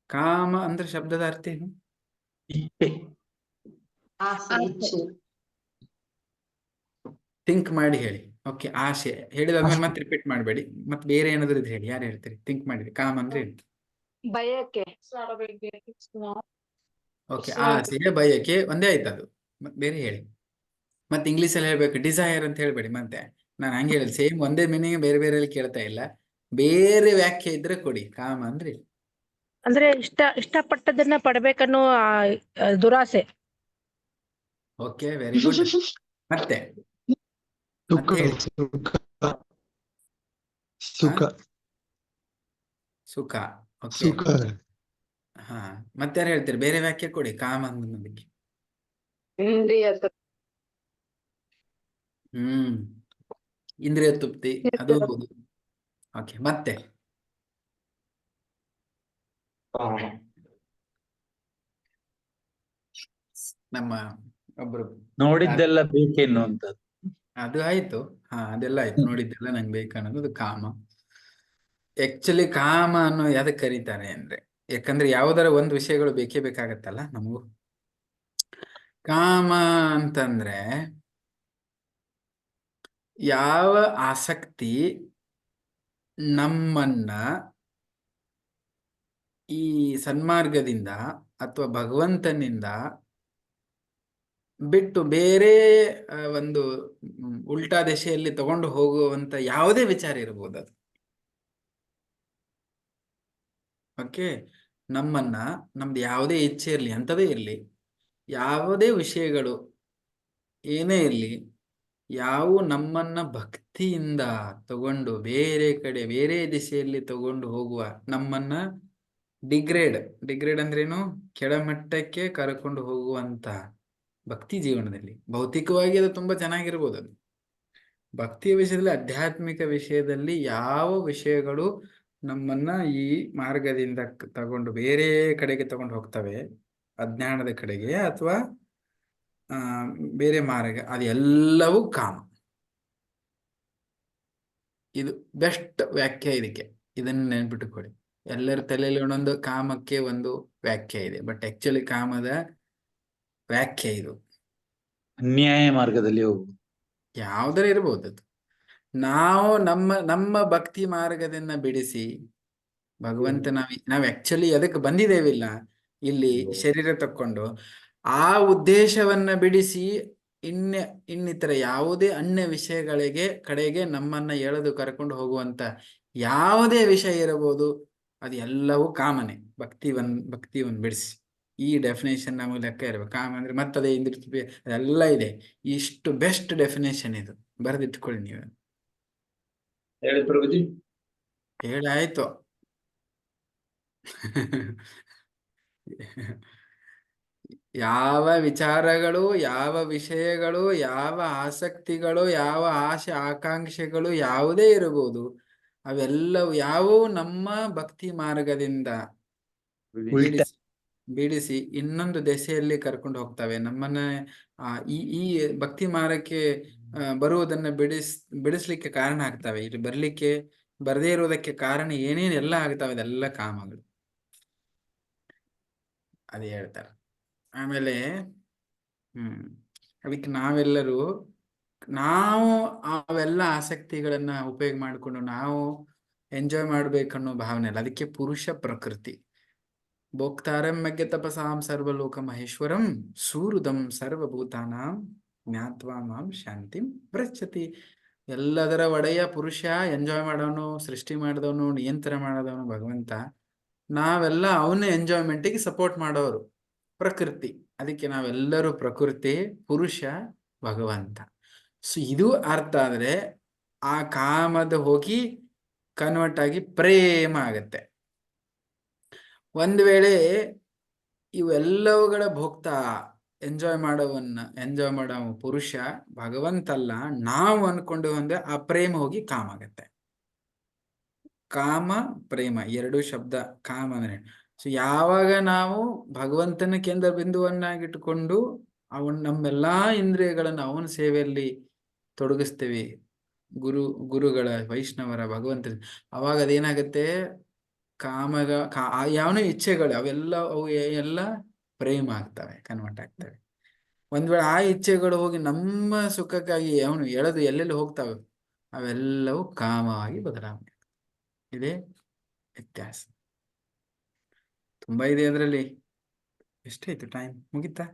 ಕಾಮ ಅಂದ್ರೆ ಶಬ್ದದ ಅರ್ಥ ಏನು? ಥಿಂಕ್ ಮಾಡಿ ಹೇಳಿ. ಓಕೆ, ಆಸೆ ಹೇಳಿದಾದ್ಮೇಲೆ ಮತ್ತೆ ರಿಪೀಟ್ ಮಾಡಬೇಡಿ. ಮತ್ತೆ ಬೇರೆ ಏನಾದ್ರು ಇದ್ರೆ ಹೇಳಿ. ಯಾರು ಹೇಳ್ತೀರಿ? ಥಿಂಕ್ ಮಾಡಿರಿ. ಕಾಮ ಅಂದ್ರೆ ಏನು? ಬಯಕೆ. ಓಕೆ, ಆಸೆ ಬಯಕೆ ಒಂದೇ ಆಯ್ತು ಅದು. ಬೇರೆ ಹೇಳಿ. ಮತ್ತೆ ಇಂಗ್ಲಿಷ್ ಅಲ್ಲಿ ಹೇಳ್ಬೇಕು, ಡಿಸೈರ್ ಅಂತ ಹೇಳ್ಬೇಡಿ. ಮತ್ತೆ ನಾನು ಹಂಗೆ ಹೇಳಿದ್, ಸೇಮ್ ಒಂದೇ ಮೀನಿಂಗ್ ಬೇರೆ ಬೇರೆ ಕೇಳ್ತಾ ಇಲ್ಲ, ಬೇರೆ ವ್ಯಾಖ್ಯೆ ಇದ್ರೆ ಕೊಡಿ. ಕಾಮ ಅಂದ್ರೆ ಅಂದ್ರೆ ಇಷ್ಟಪಟ್ಟದನ್ನ ಪಡ್ಬೇಕನ್ನೋ ದುರಾಸೆ. Okay, very good. ಮತ್ತೆ ಸುಖ. ಓಕೆ, ಹಾ. ಮತ್ತೆ ಯಾರು ಹೇಳ್ತೀರಿ? ಬೇರೆ ವ್ಯಾಖ್ಯೆ ಕೊಡಿ ಕಾಮ ಅನ್ನೋದಕ್ಕೆ. ಇಂದ್ರಿಯ ತೃಪ್ತಿ, ಅದು ಹೌದು. ಓಕೆ, ಮತ್ತೆ ನಮ್ಮ ಒಬ್ರು ನೋಡಿದ್ದೆಲ್ಲ ಬೇಕೆನ್ನುವಂಥದ್ದು. ಅದು ಆಯ್ತು. ಅದೆಲ್ಲ ಆಯ್ತು. ನೋಡಿದ್ದೆಲ್ಲ ನಂಗೆ ಬೇಕನ್ನೋದು ಅದು ಕಾಮ. ಆಕ್ಚುಲಿ ಕಾಮ ಅನ್ನೋ ಯಾವ್ದಕ್ ಕರೀತಾರೆ ಅಂದ್ರೆ, ಯಾಕಂದ್ರೆ ಯಾವ್ದಾರ ಒಂದು ವಿಷಯಗಳು ಬೇಕೇ ಬೇಕಾಗತ್ತಲ್ಲ ನಮಗೂ. ಕಾಮ ಅಂತಂದ್ರೆ ಯಾವ ಆಸಕ್ತಿ ನಮ್ಮನ್ನ ಈ ಸನ್ಮಾರ್ಗದಿಂದ ಅಥವಾ ಭಗವಂತನಿಂದ ಬಿಟ್ಟು ಬೇರೆ ಒಂದು ಉಲ್ಟಾ ದಿಶೆಯಲ್ಲಿ ತಗೊಂಡು ಹೋಗುವಂತ ಯಾವುದೇ ವಿಚಾರ ಇರಬಹುದು ಅದು. ಓಕೆ, ನಮ್ಮನ್ನ ನಮ್ದು ಯಾವುದೇ ಇಚ್ಛೆ ಇರಲಿ, ಅಂಥದೇ ಇರಲಿ, ಯಾವುದೇ ವಿಷಯಗಳು ಏನೇ ಇರಲಿ, ಯಾವ ನಮ್ಮನ್ನ ಭಕ್ತಿಯಿಂದ ತಗೊಂಡು ಬೇರೆ ಕಡೆ ಬೇರೆ ದಿಶೆಯಲ್ಲಿ ತಗೊಂಡು ಹೋಗುವ, ನಮ್ಮನ್ನ ಡಿಗ್ರೇಡ್ ಅಂದ್ರೇನು, ಕೆಳಮಟ್ಟಕ್ಕೆ ಕರ್ಕೊಂಡು ಹೋಗುವಂತ ಭಕ್ತಿ ಜೀವನದಲ್ಲಿ, ಭೌತಿಕವಾಗಿ ಅದು ತುಂಬಾ ಚೆನ್ನಾಗಿರ್ಬೋದು, ಅದು ಭಕ್ತಿಯ ವಿಷಯದಲ್ಲಿ, ಆಧ್ಯಾತ್ಮಿಕ ವಿಷಯದಲ್ಲಿ ಯಾವ ವಿಷಯಗಳು ನಮ್ಮನ್ನ ಈ ಮಾರ್ಗದಿಂದ ತಗೊಂಡು ಬೇರೆ ಕಡೆಗೆ ತಗೊಂಡು ಹೋಗ್ತವೆ, ಅಜ್ಞಾನದ ಕಡೆಗೆ ಅಥವಾ ಬೇರೆ ಮಾರ್ಗ, ಅದೆಲ್ಲವೂ ಕಾಮ. ಇದು ಬೆಸ್ಟ್ ವ್ಯಾಖ್ಯೆ ಇದಕ್ಕೆ. ಇದನ್ನು ನೆನ್ಪಿಟ್ಟುಕೊಳ್ಳಿ. ಎಲ್ಲರ ತಲೆಯಲ್ಲಿ ಒಂದೊಂದು ಕಾಮಕ್ಕೆ ಒಂದು ವ್ಯಾಖ್ಯೆ ಇದೆ, ಬಟ್ ಆಕ್ಚುಲಿ ಕಾಮದ ವ್ಯಾಖ್ಯೆ ಇದು. ಅನ್ಯಾಯ ಮಾರ್ಗದಲ್ಲಿ ಹೋಗುವುದು ಯಾವ್ದಾರ ಇರ್ಬೋದು ಅದು. ನಾವು ನಮ್ಮ ಭಕ್ತಿ ಮಾರ್ಗದಿಂದ ಬಿಡಿಸಿ ಭಗವಂತ ನಾವ್ ಆಕ್ಚುಲಿ ಅದಕ್ಕೆ ಬಂದಿದ್ದೇವಿಲ್ಲ ಇಲ್ಲಿ ಶರೀರ ತಕ್ಕೊಂಡು, ಆ ಉದ್ದೇಶವನ್ನ ಬಿಡಿಸಿ ಇನ್ನಿತರ ಯಾವುದೇ ಅನ್ಯ ವಿಷಯಗಳಿಗೆ ಕಡೆಗೆ ನಮ್ಮನ್ನ ಎಳೆದು ಕರ್ಕೊಂಡು ಹೋಗುವಂತ ಯಾವುದೇ ವಿಷಯ ಇರಬಹುದು, ಅದು ಎಲ್ಲವೂ ಕಾಮನೆ. ಭಕ್ತಿಯನ್ನು ಬಿಡಿಸಿ ಈ ಡೆಫಿನೇಷನ್ ನಮಗೆ ಲೆಕ್ಕ ಇರಬೇಕು. ಕಾಮ ಅಂದ್ರೆ ಮತ್ತದೇ ಅದೆಲ್ಲ ಇದೆ. ಇಷ್ಟು ಬೆಸ್ಟ್ ಡೆಫಿನೇಷನ್ ಇದು, ಬರೆದಿಟ್ಕೊಳ್ಳಿ ನೀವು. ಹೇಳಿ ಪ್ರಭುಜಿ. ಹೇಳಾಯ್ತು. ಯಾವ ವಿಚಾರಗಳು, ಯಾವ ವಿಷಯಗಳು, ಯಾವ ಆಸಕ್ತಿಗಳು, ಯಾವ ಆಸೆ ಆಕಾಂಕ್ಷೆಗಳು ಯಾವುದೇ ಇರಬಹುದು, ಅವೆಲ್ಲವೂ ಯಾವುವು ನಮ್ಮ ಭಕ್ತಿ ಮಾರ್ಗದಿಂದ ಬಿಡಿಸಿ ಇನ್ನೊಂದು ದೆಸೆಯಲ್ಲಿ ಕರ್ಕೊಂಡು ಹೋಗ್ತವೆ. ನಮ್ಮನ್ನ ಈ ಭಕ್ತಿ ಮಾರ್ಗಕ್ಕೆ ಬರುವುದನ್ನ ಬಿಡಿಸ್ಲಿಕ್ಕೆ ಕಾರಣ ಆಗ್ತವೆ. ಇಲ್ಲಿ ಬರದೇ ಇರುವುದಕ್ಕೆ ಕಾರಣ ಏನೇನೆಲ್ಲ ಆಗ್ತವೆ, ಅದೆಲ್ಲ ಕಾಮಗಳು. ಅದೇ ಹೇಳ್ತಾರೆ. ಆಮೇಲೆ ಅದಕ್ಕೆ ನಾವು ಅವೆಲ್ಲ ಆಸಕ್ತಿಗಳನ್ನ ಉಪಯೋಗ ಮಾಡಿಕೊಂಡು ನಾವು ಎಂಜಾಯ್ ಮಾಡ್ಬೇಕನ್ನೋ ಭಾವನೆ ಅಲ್ಲ. ಅದಕ್ಕೆ ಪುರುಷ ಪ್ರಕೃತಿ. ಭೋಕ್ತಾರಂ ಯಜ್ಞ ತಪಸಾಂ ಸರ್ವಲೋಕ ಮಹೇಶ್ವರಂ ಸೂರುದಂ ಸರ್ವಭೂತಾನಾಂ ಜ್ಞಾತ್ವಾ ಮಾಂ ಶಾಂತಿಂ ಪೃಚ್ಛತಿ. ಎಲ್ಲದರ ಒಡೆಯ ಪುರುಷ, ಎಂಜಾಯ್ ಮಾಡೋನು, ಸೃಷ್ಟಿ ಮಾಡಿದವನು, ನಿಯಂತ್ರಣ ಮಾಡಿದವನು ಭಗವಂತ. ನಾವೆಲ್ಲ ಅವನ ಎಂಜಾಯ್ಮೆಂಟಿಗೆ ಸಪೋರ್ಟ್ ಮಾಡೋರು ಪ್ರಕೃತಿ. ಅದಕ್ಕೆ ನಾವೆಲ್ಲರೂ ಪ್ರಕೃತಿ, ಪುರುಷ ಭಗವಂತ. ಸೊ ಇದು ಅರ್ಥ ಆದ್ರೆ ಆ ಕಾಮದ ಹೋಗಿ ಕನ್ವರ್ಟ್ ಆಗಿ ಪ್ರೇಮ ಆಗತ್ತೆ. ಒಂದ್ ವೇಳೆ ಇವೆಲ್ಲವುಗಳ ಭೋಕ್ತಾ ಎಂಜಾಯ್ ಮಾಡೋ ಪುರುಷ ಭಗವಂತಲ್ಲ, ನಾವು ಅನ್ಕೊಂಡು ಅಂದ್ರೆ ಆ ಪ್ರೇಮ ಹೋಗಿ ಕಾಮ ಆಗತ್ತೆ. ಕಾಮ ಪ್ರೇಮ ಎರಡು ಶಬ್ದ. ಕಾಮ ಅಂದ್ರೆ ಸೊ ಯಾವಾಗ ನಾವು ಭಗವಂತನ ಕೇಂದ್ರ ಬಿಂದುವನ್ನಾಗಿಟ್ಟುಕೊಂಡು ನಮ್ಮೆಲ್ಲಾ ಇಂದ್ರಿಯಗಳನ್ನು ಅವನ ಸೇವೆಯಲ್ಲಿ ತೊಡಗಿಸ್ತೇವೆ, ಗುರುಗಳ, ವೈಷ್ಣವರ, ಭಗವಂತನ, ಅವಾಗ ಅದೇನಾಗತ್ತೆ, ಯಾವನ ಇಚ್ಛೆಗಳು ಅವು ಎಲ್ಲ ಪ್ರೇಮ ಆಗ್ತವೆ, ಕನ್ವರ್ಟ್ ಆಗ್ತವೆ. ಒಂದ್ ವೇಳೆ ಆ ಇಚ್ಛೆಗಳು ಹೋಗಿ ನಮ್ಮ ಸುಖಕ್ಕಾಗಿ ಅವನು ಎಳೆದು ಎಲ್ಲೆಲ್ಲಿ ಹೋಗ್ತವೆ, ಅವೆಲ್ಲವೂ ಕಾಮವಾಗಿ ಬದಲಾವಣೆ. ಇದೇ ವ್ಯತ್ಯಾಸ. ತುಂಬಾ ಇದೆ ಅದರಲ್ಲಿ. ಎಷ್ಟಾಯ್ತು ಟೈಮ್? ಮುಗಿತಾ?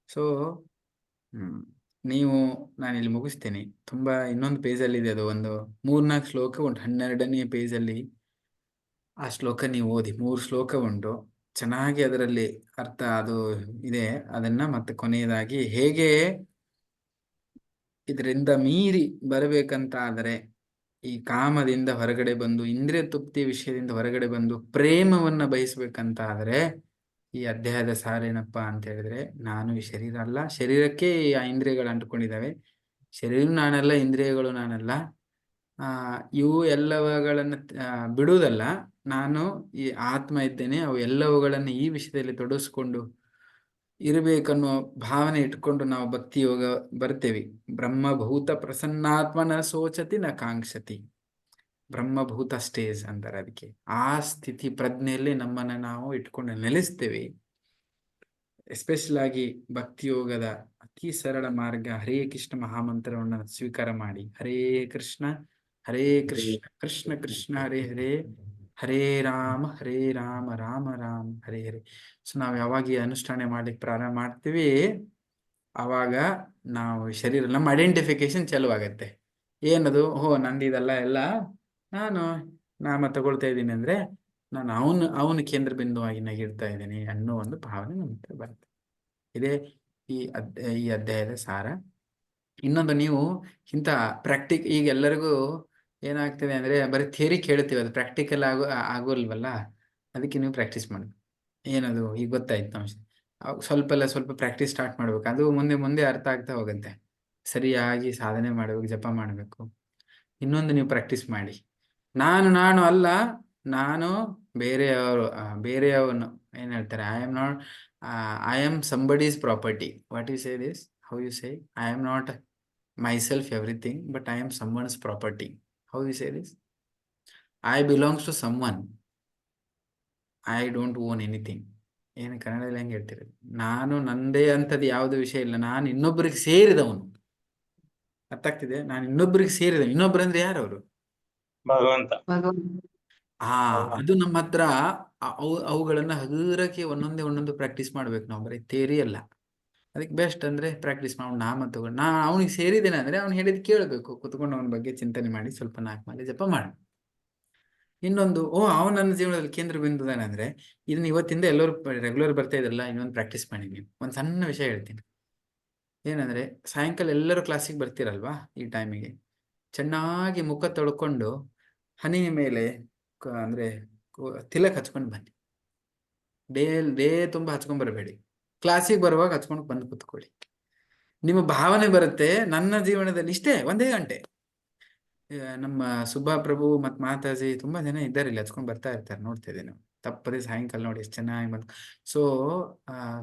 ಸೊ ನಾನಿಲ್ಲಿ ಮುಗಿಸ್ತೇನೆ. ತುಂಬಾ ಇನ್ನೊಂದು ಪೇಜಲ್ಲಿ ಇದೆ, ಅದು ಒಂದು 3-4 ಶ್ಲೋಕ ಉಂಟು. 12ನೇ ಪೇಜಲ್ಲಿ ಆ ಶ್ಲೋಕ ನೀವು ಓದಿ. 3 ಶ್ಲೋಕ ಉಂಟು, ಚೆನ್ನಾಗಿ ಅದರಲ್ಲಿ ಅರ್ಥ ಅದು ಇದೆ. ಅದನ್ನ ಮತ್ತೆ ಕೊನೆಯದಾಗಿ ಹೇಗೆ ಇದರಿಂದ ಮೀರಿ ಬರಬೇಕಂತ ಆದರೆ, ಈ ಕಾಮದಿಂದ ಹೊರಗಡೆ ಬಂದು, ಇಂದ್ರಿಯ ತೃಪ್ತಿ ವಿಷಯದಿಂದ ಹೊರಗಡೆ ಬಂದು ಪ್ರೇಮವನ್ನ ಬಯಸ್ಬೇಕಂತ ಆದ್ರೆ ಈ ಅಧ್ಯಾಯದ ಸಾರೇನಪ್ಪ ಅಂತ ಹೇಳಿದ್ರೆ, ನಾನು ಈ ಶರೀರ ಅಲ್ಲ, ಶರೀರಕ್ಕೆ ಆ ಇಂದ್ರಿಯಗಳು ಅಂಟುಕೊಂಡಿದ್ದಾವೆ, ಶರೀರ ನಾನಲ್ಲ, ಇಂದ್ರಿಯಗಳು ನಾನಲ್ಲ, ಇವು ಎಲ್ಲವುಗಳನ್ನ ಬಿಡುವುದಲ್ಲ, ನಾನು ಈ ಆತ್ಮ ಇದ್ದೇನೆ, ಅವು ಎಲ್ಲವುಗಳನ್ನು ಈ ವಿಷಯದಲ್ಲಿ ತೊಡಗಿಸ್ಕೊಂಡು ಇರಬೇಕನ್ನೋ ಭಾವನೆ ಇಟ್ಕೊಂಡು ನಾವು ಭಕ್ತಿ ಯೋಗ ಬರ್ತೇವೆ. ಬ್ರಹ್ಮಭೂತ ಪ್ರಸನ್ನಾತ್ಮನ ಸೋಚತಿ ನ ಕಾಂಕ್ಷತಿ. ಬ್ರಹ್ಮಭೂತ ಸ್ಟೇಜ್ ಅಂತಾರೆ ಅದಕ್ಕೆ. ಆ ಸ್ಥಿತಿ ಪ್ರಜ್ಞೆಯಲ್ಲಿ ನಮ್ಮನ್ನ ನಾವು ಇಟ್ಕೊಂಡು ನೆಲೆಸ್ತೇವೆ. ಎಸ್ಪೆಷಲ್ ಆಗಿ ಭಕ್ತಿ ಯೋಗದ ಅತಿ ಸರಳ ಮಾರ್ಗ ಹರೇ ಕೃಷ್ಣ ಮಹಾಮಂತ್ರವನ್ನು ಸ್ವೀಕಾರ ಮಾಡಿ. ಹರೇ ಕೃಷ್ಣ ಕೃಷ್ಣ ಕೃಷ್ಣ ಹರೇ ಹರೇ, ಹರೇ ರಾಮ ರಾಮ ರಾಮ ಹರೇ ಹರೇ. ಸೊ ನಾವು ಯಾವಾಗ ಈ ಅನುಷ್ಠಾನ ಮಾಡ್ಲಿಕ್ಕೆ ಪ್ರಾರಂಭ ಮಾಡ್ತೀವಿ ಆವಾಗ ನಾವು ಶರೀರ ನಮ್ಮ ಐಡೆಂಟಿಫಿಕೇಶನ್ ಚಾಲು ಆಗತ್ತೆ. ಏನದು? ನಂದು ಇದೆಲ್ಲ ಎಲ್ಲ ನಾನು ನಾಮ ತಗೊಳ್ತಾ ಇದ್ದೀನಿ ಅಂದ್ರೆ ನಾನು ಅವನ ಕೇಂದ್ರ ಬಿಂದುವಾಗಿ ನಗಿಡ್ತಾ ಇದ್ದೀನಿ ಅನ್ನೋ ಒಂದು ಭಾವನೆ ನಮ್ಮ ಹತ್ರ ಬರುತ್ತೆ. ಇದೇ ಈ ಅಧ್ಯಾಯದ ಸಾರ. ಇನ್ನೊಂದು, ನೀವು ಇಂಥ ಈಗ ಎಲ್ಲರಿಗೂ ಏನಾಗ್ತದೆ ಅಂದ್ರೆ ಬರೀ ಥಿಯರಿ ಕೇಳ್ತೀವಿ, ಅದು ಪ್ರಾಕ್ಟಿಕಲ್ ಆಗೋಲ್ವಲ್ಲ. ಅದಕ್ಕೆ ನೀವು ಪ್ರಾಕ್ಟೀಸ್ ಮಾಡಿ. ಏನದು ಈಗ ಗೊತ್ತಾಯ್ತು ನಮ್ಗೆ, ಸ್ವಲ್ಪ ಪ್ರಾಕ್ಟೀಸ್ ಸ್ಟಾರ್ಟ್ ಮಾಡ್ಬೇಕು. ಅದು ಮುಂದೆ ಮುಂದೆ ಅರ್ಥ ಆಗ್ತಾ ಹೋಗುತ್ತೆ. ಸರಿಯಾಗಿ ಸಾಧನೆ ಮಾಡಬೇಕು, ಜಪ ಮಾಡಬೇಕು. ಇನ್ನೊಂದು, ನೀವು ಪ್ರಾಕ್ಟೀಸ್ ಮಾಡಿ. ನಾನು ಅಲ್ಲ, ನಾನು ಬೇರೆಯವನು ಏನ್ ಹೇಳ್ತಾರೆ, I am somebody's property. What you say this? How you say? I am not myself everything, but I am someone's property. How you say this? I belongs to someone. I don't own anything. ಏನು ಕನ್ನಡದಲ್ಲಿ ಹೆಂಗೆ ಹೇಳ್ತೀರಿ? ನಾನು ನಂದೇ ಅಂತದ್ದು ಯಾವುದೇ ವಿಷಯ ಇಲ್ಲ, ನಾನು ಇನ್ನೊಬ್ಬರಿಗೆ ಸೇರಿದವನು. ಅರ್ಥ ಆಗ್ತಿದೆ? ನಾನು ಇನ್ನೊಬ್ಬರಿಗೆ ಸೇರಿದವನು. ಇನ್ನೊಬ್ಬರು ಅಂದ್ರೆ ಯಾರು ಅವರು? ಭಗವಂತ. ಅದು ನಮ್ಮ ಹತ್ರ ಅವುಗಳನ್ನ ಹಗುರಕ್ಕೆ ಒಂದೊಂದು ಪ್ರಾಕ್ಟೀಸ್ ಮಾಡ್ಬೇಕು ನಾವು, ಬರೀ ಥಿಯರಿ ಅಲ್ಲ. ಅದಕ್ಕೆ ಬೆಸ್ಟ್ ಅಂದ್ರೆ ಪ್ರಾಕ್ಟೀಸ್ ಮಾಡಿ ನಾಮ ತಗೊಂಡು ಅವನಿಗೆ ಸೇರಿದ್ದೇನೆ ಅಂದ್ರೆ ಅವ್ನು ಹೇಳಿದ್ ಕೇಳಬೇಕು, ಕುತ್ಕೊಂಡು ಅವನ ಬಗ್ಗೆ ಚಿಂತನೆ ಮಾಡಿ ಸ್ವಲ್ಪ 4 ಮಾಲೆ ಜಪ ಮಾಡಿ. ಇನ್ನೊಂದು, ಅವನು ನನ್ನ ಜೀವನದಲ್ಲಿ ಕೇಂದ್ರ ಬಿಂದುದಾನೆ ಅಂದ್ರೆ ಇದನ್ನ ಇವತ್ತಿಂದ ಎಲ್ಲರೂ ರೆಗ್ಯುಲರ್ ಬರ್ತಾ ಇದ್ರಲ್ಲ, ಇನ್ನೊಂದು ಪ್ರಾಕ್ಟೀಸ್ ಮಾಡಿ. ನೀವು ಒಂದು ಸಣ್ಣ ವಿಷಯ ಹೇಳ್ತೀನಿ. ಏನಂದ್ರೆ, ಸಾಯಂಕಾಲ ಎಲ್ಲರೂ ಕ್ಲಾಸಿಗೆ ಬರ್ತೀರಲ್ವಾ, ಈ ಟೈಮಿಗೆ ಚೆನ್ನಾಗಿ ಮುಖ ತೊಳ್ಕೊಂಡು ಹನಿ ಮೇಲೆ ಅಂದ್ರೆ ತಿಲಕ್ ಹಚ್ಕೊಂಡು ಬನ್ನಿ. ಡೇ ತುಂಬಾ ಹಚ್ಕೊಂಡ್ ಬರಬೇಡಿ. ಕ್ಲಾಸಿಗೆ ಬರುವಾಗ ಹಚ್ಕೊಂಡು ಬಂದು ಕೂತ್ಕೊಳ್ಳಿ. ನಿಮ್ಮ ಭಾವನೆ ಬರುತ್ತೆ, ನನ್ನ ಜೀವನದಲ್ಲಿ ಇಷ್ಟೇ 1 ಗಂಟೆ. ನಮ್ಮ ಸುಭಾ ಪ್ರಭು ಮತ್ತು ಮಾತಾಜಿ ತುಂಬಾ ಜನ ಇದ್ದಾರೆ ಇಲ್ಲಿ, ಹಚ್ಕೊಂಡು ಬರ್ತಾ ಇರ್ತಾರೆ, ನೋಡ್ತಾ ಇದ್ದೀನಿ. ತಪ್ಪದೇ ಸಾಯಂಕಾಲ ನೋಡಿ ಎಷ್ಟು ಚೆನ್ನಾಗಿ ಬಂದು. ಸೊ